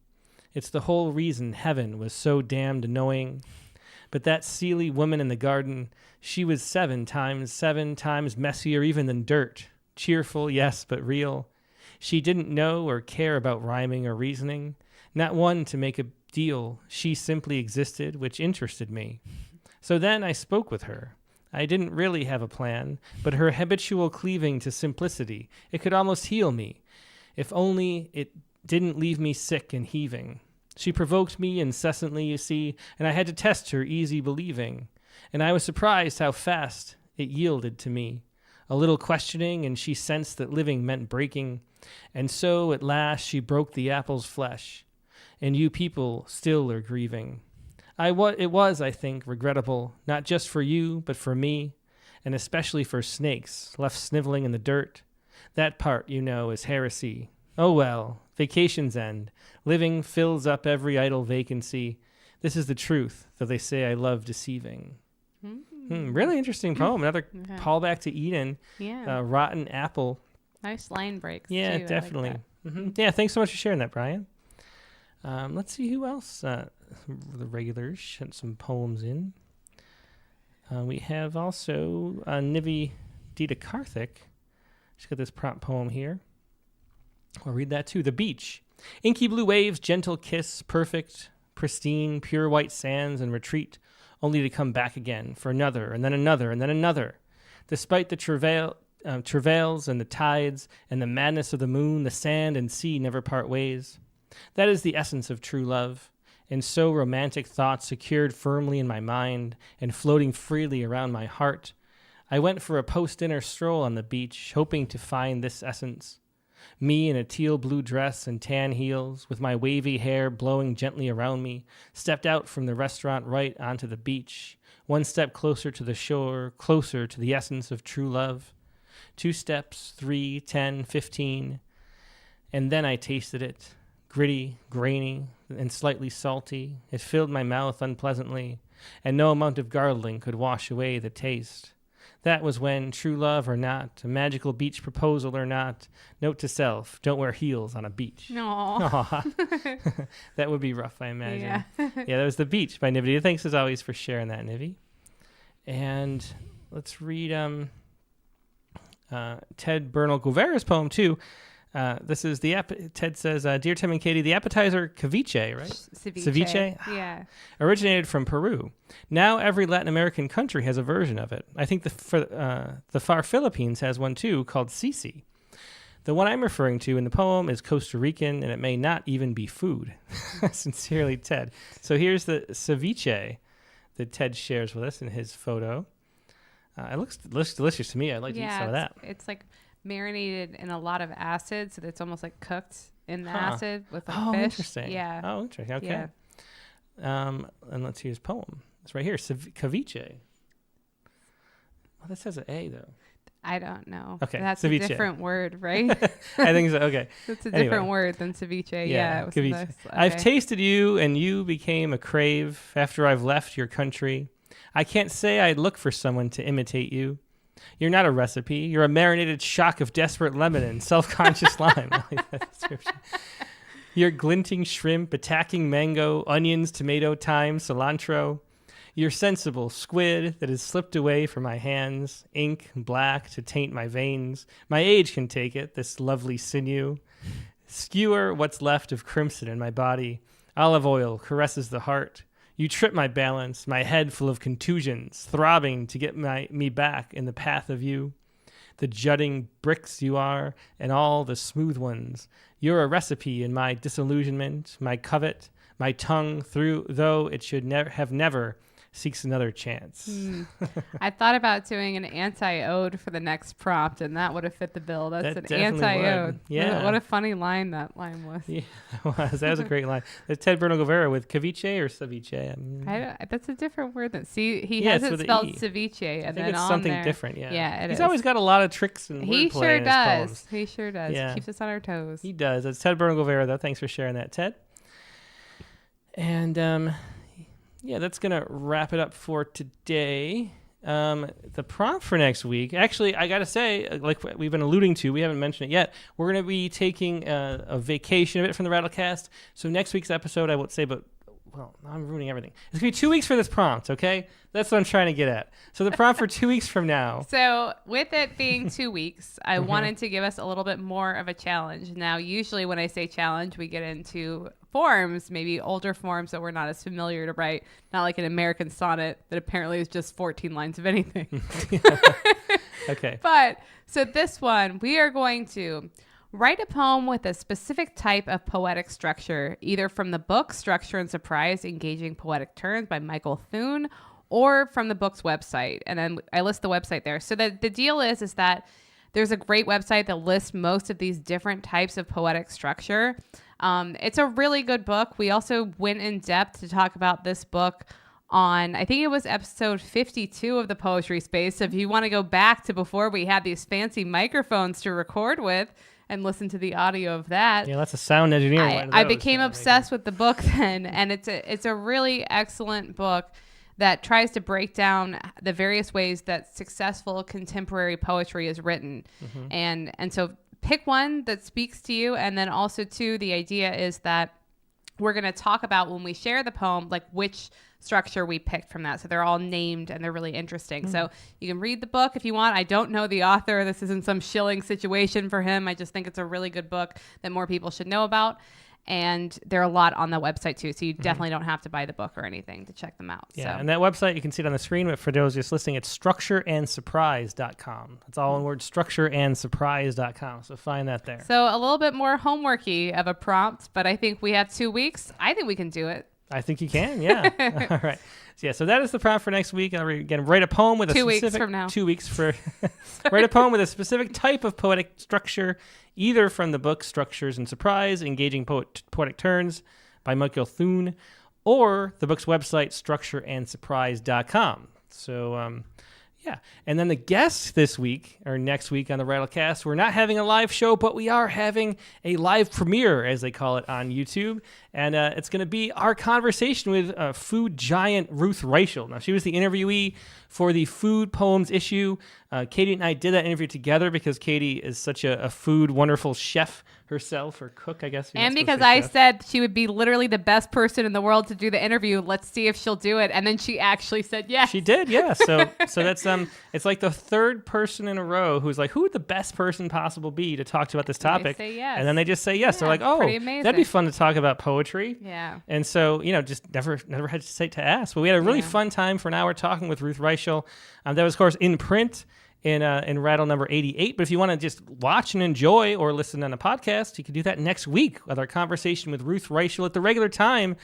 S1: It's the whole reason heaven was so damned annoying. But that Seelie woman in the garden, she was 7 times messier even than dirt. Cheerful, yes, but real. She didn't know or care about rhyming or reasoning. Not one to make a deal. She simply existed, which interested me. So then I spoke with her. I didn't really have a plan, but her habitual cleaving to simplicity, it could almost heal me, if only it didn't leave me sick and heaving. She provoked me incessantly, you see, and I had to test her easy believing. And I was surprised how fast it yielded to me. A little questioning, and she sensed that living meant breaking. And so, at last, she broke the apple's flesh. And you people still are grieving. It was, I think, regrettable, not just for you, but for me, and especially for snakes left sniveling in the dirt. That part, you know, is heresy. Oh well, vacations end. Living fills up every idle vacancy. This is the truth, though they say I love deceiving. Really interesting poem. Another callback to Eden.
S4: Yeah.
S1: Rotten Apple.
S4: Nice line breaks.
S1: Yeah,
S4: too.
S1: definitely.
S4: I like that.
S1: Yeah, thanks so much for sharing that, Brian. Let's see who else. The regulars sent some poems in. We have also Nivi Dita Karthik. She's got this prompt poem here. I'll read that too. The beach. Inky blue waves, gentle kiss, perfect, pristine, pure white sands, and retreat, only to come back again for another, and then another, and then another. Despite the travails and the tides and the madness of the moon, the sand and sea never part ways. That is the essence of true love. And so romantic thoughts secured firmly in my mind and floating freely around my heart, I went for a post-dinner stroll on the beach, hoping to find this essence. Me in a teal blue dress and tan heels, with my wavy hair blowing gently around me, stepped out from the restaurant right onto the beach, one step closer to the shore, closer to the essence of true love. 2 steps, 3, 10, 15, and then I tasted it. Gritty, grainy, and slightly salty. It filled my mouth unpleasantly, and no amount of gargling could wash away the taste. That was when, true love or not, a magical beach proposal or not, note to self, don't wear heels on a beach.
S4: Aw.
S1: That would be rough, I imagine.
S4: Yeah.
S1: Yeah, that was The Beach by Nivy. Thanks as always for sharing that, Nivy. And let's read Ted Bernal Guevara's poem, too. This is Ted says, Dear Tim and Katie, the appetizer ceviche, right?
S4: Ceviche. Yeah.
S1: Originated from Peru. Now every Latin American country has a version of it. I think the far Philippines has one too, called sisi. The one I'm referring to in the poem is Costa Rican, and it may not even be food. Sincerely, Ted. So here's the ceviche that Ted shares with us in his photo. It looks delicious to me. I'd like to eat some of that.
S4: It's like marinated in a lot of acid, so that it's almost like cooked in the acid with like fish.
S1: Interesting.
S4: Yeah.
S1: Oh, interesting. Okay.
S4: Yeah.
S1: And let's see his poem. It's right here. Ceviche. Well, this has an A though.
S4: I don't know.
S1: Okay.
S4: That's
S1: ceviche.
S4: a different word, right?
S1: I think so. Okay.
S4: That's a different word than ceviche. Yeah. It was
S1: ceviche.
S4: nice. Okay.
S1: I've tasted you, and you became a crave after I've left your country. I can't say I'd look for someone to imitate you. You're not a recipe. You're a marinated shock of desperate lemon and self-conscious lime. I like that description. You're glinting shrimp, attacking mango, onions, tomato, thyme, cilantro. You're sensible squid that has slipped away from my hands, ink black to taint my veins. My age can take it, this lovely sinew. Skewer what's left of crimson in my body. Olive oil caresses the heart. You trip my balance, my head full of contusions, throbbing to get me back in the path of you. The jutting bricks you are, and all the smooth ones. You're a recipe in my disillusionment, my covet, my tongue, though it should have never seeks another chance.
S4: I thought about doing an anti-ode for the next prompt, and that would have fit the bill. That's an anti-ode.
S1: Yeah.
S4: What a funny line that line was.
S1: Yeah, that was a great line. That's Ted Bernal Guevara with ceviche or ceviche?
S4: That's a different word. He has it spelled ceviche, and then
S1: it's
S4: on
S1: something
S4: there,
S1: different. Yeah,
S4: yeah,
S1: he's always got a lot of tricks and
S4: he
S1: wordplay
S4: sure
S1: in his
S4: does.
S1: poems.
S4: He sure does.
S1: Yeah.
S4: Keeps us on our toes.
S1: He does. That's Ted Bernal Guevara, though. Thanks for sharing that, Ted. And yeah, that's going to wrap it up for today. The prompt for next week, actually, I got to say, like we've been alluding to, we haven't mentioned it yet, we're going to be taking a vacation a bit from the Rattlecast. So next week's episode, I won't say, but, well, I'm ruining everything. It's going to be 2 weeks for this prompt, okay? That's what I'm trying to get at. So the prompt for 2 weeks from now.
S4: So with it being 2 weeks, I wanted to give us a little bit more of a challenge. Now, usually when I say challenge, we get into forms, maybe older forms that we're not as familiar to write, not like an American sonnet that apparently is just 14 lines of anything.
S1: Okay.
S4: But so this one, we are going to write a poem with a specific type of poetic structure, either from the book Structure and Surprise, Engaging Poetic Turns by Michael Thune, or from the book's website. And then I list the website there. So the deal is that there's a great website that lists most of these different types of poetic structure. It's a really good book. We also went in depth to talk about this book on, I think it was episode 52 of the Poetry Space. So if you want to go back to before we had these fancy microphones to record with and listen to the audio of that.
S1: Yeah, that's a sound engineer.
S4: I became obsessed with the book then, and it's a really excellent book that tries to break down the various ways that successful contemporary poetry is written. And so pick one that speaks to you. And then also, too, the idea is that we're going to talk about when we share the poem, like which structure we picked from that. So they're all named and they're really interesting. So you can read the book if you want. I don't know the author. This isn't some shilling situation for him. I just think it's a really good book that more people should know about. And there are a lot on the website too. So you definitely don't have to buy the book or anything to check them out.
S1: Yeah,
S4: so.
S1: And that website, you can see it on the screen, but for those just listening, it's structureandsurprise.com. It's all one word, structureandsurprise.com. So find that there.
S4: So a little bit more homeworky of a prompt, but I think we have 2 weeks. I think we can do it.
S1: I think you can, yeah. All right. So that is the prompt for next week. Again, write a poem with a
S4: 2
S1: specific...
S4: weeks from now.
S1: 2 weeks for... write a poem with a specific type of poetic structure, either from the book Structures and Surprise, Engaging Poetic Turns by Michael Thune, or the book's website, structureandsurprise.com. So, yeah. And then the guests this week, or next week on the Rattlecast, we're not having a live show, but we are having a live premiere, as they call it, on YouTube. And it's going to be our conversation with food giant Ruth Reichel. Now, she was the interviewee for the food poems issue. Katie and I did that interview together because Katie is such a food wonderful chef herself, or cook, I guess.
S4: And because I said she would be literally the best person in the world to do the interview. Let's see if she'll do it. And then she actually said yes.
S1: She did, yeah. So that's it's like the third person in a row who's like, who would the best person possible be to talk to about this topic?
S4: They say yes.
S1: And then they just say yes.
S4: Yeah,
S1: They're like, oh,
S4: pretty amazing.
S1: that'd be fun to talk about poetry.
S4: Yeah.
S1: And so, just never hesitate to ask. But we had a really fun time for an hour talking with Ruth Reichel. That was, of course, in print in Rattle number 88. But if you want to just watch and enjoy or listen on a podcast, you can do that next week with our conversation with Ruth Reichel at the regular time,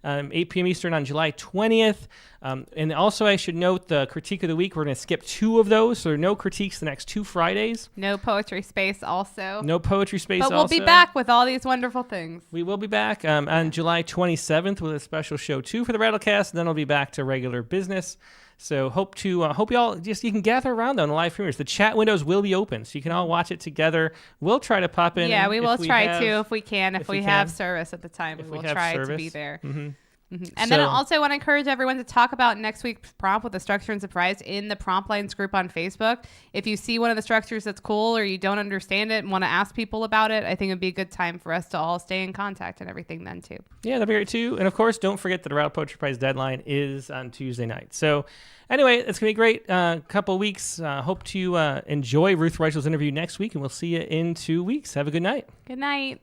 S1: 8 p.m. Eastern on July 20th. And also, I should note the critique of the week. We're going to skip 2 of those, so there are no critiques the next 2 Fridays.
S4: No poetry space also.
S1: No poetry space
S4: but
S1: also.
S4: But we'll be back with all these wonderful things.
S1: We will be back on July 27th with a special show 2 for the Rattlecast, and then we'll be back to regular business. So hope y'all you can gather around on the live premieres. The chat windows will be open, so you can all watch it together. We'll try to pop in.
S4: Yeah, we will try to if we can. If we have service at the time, we'll try
S1: service.
S4: to be there.
S1: Mm-hmm.
S4: Mm-hmm. And then I also want to encourage everyone to talk about next week's prompt with the Structure and Surprise in the Prompt Lines group on Facebook. If you see one of the structures that's cool or you don't understand it and want to ask people about it, I think it'd be a good time for us to all stay in contact and everything then too.
S1: Yeah, that'd be great too. And of course, don't forget that the Rattle Poetry Prize deadline is on Tuesday night. So anyway, it's going to be great couple of weeks. Hope to enjoy Ruth Reichel's interview next week, and we'll see you in 2 weeks. Have a good night.
S4: Good night.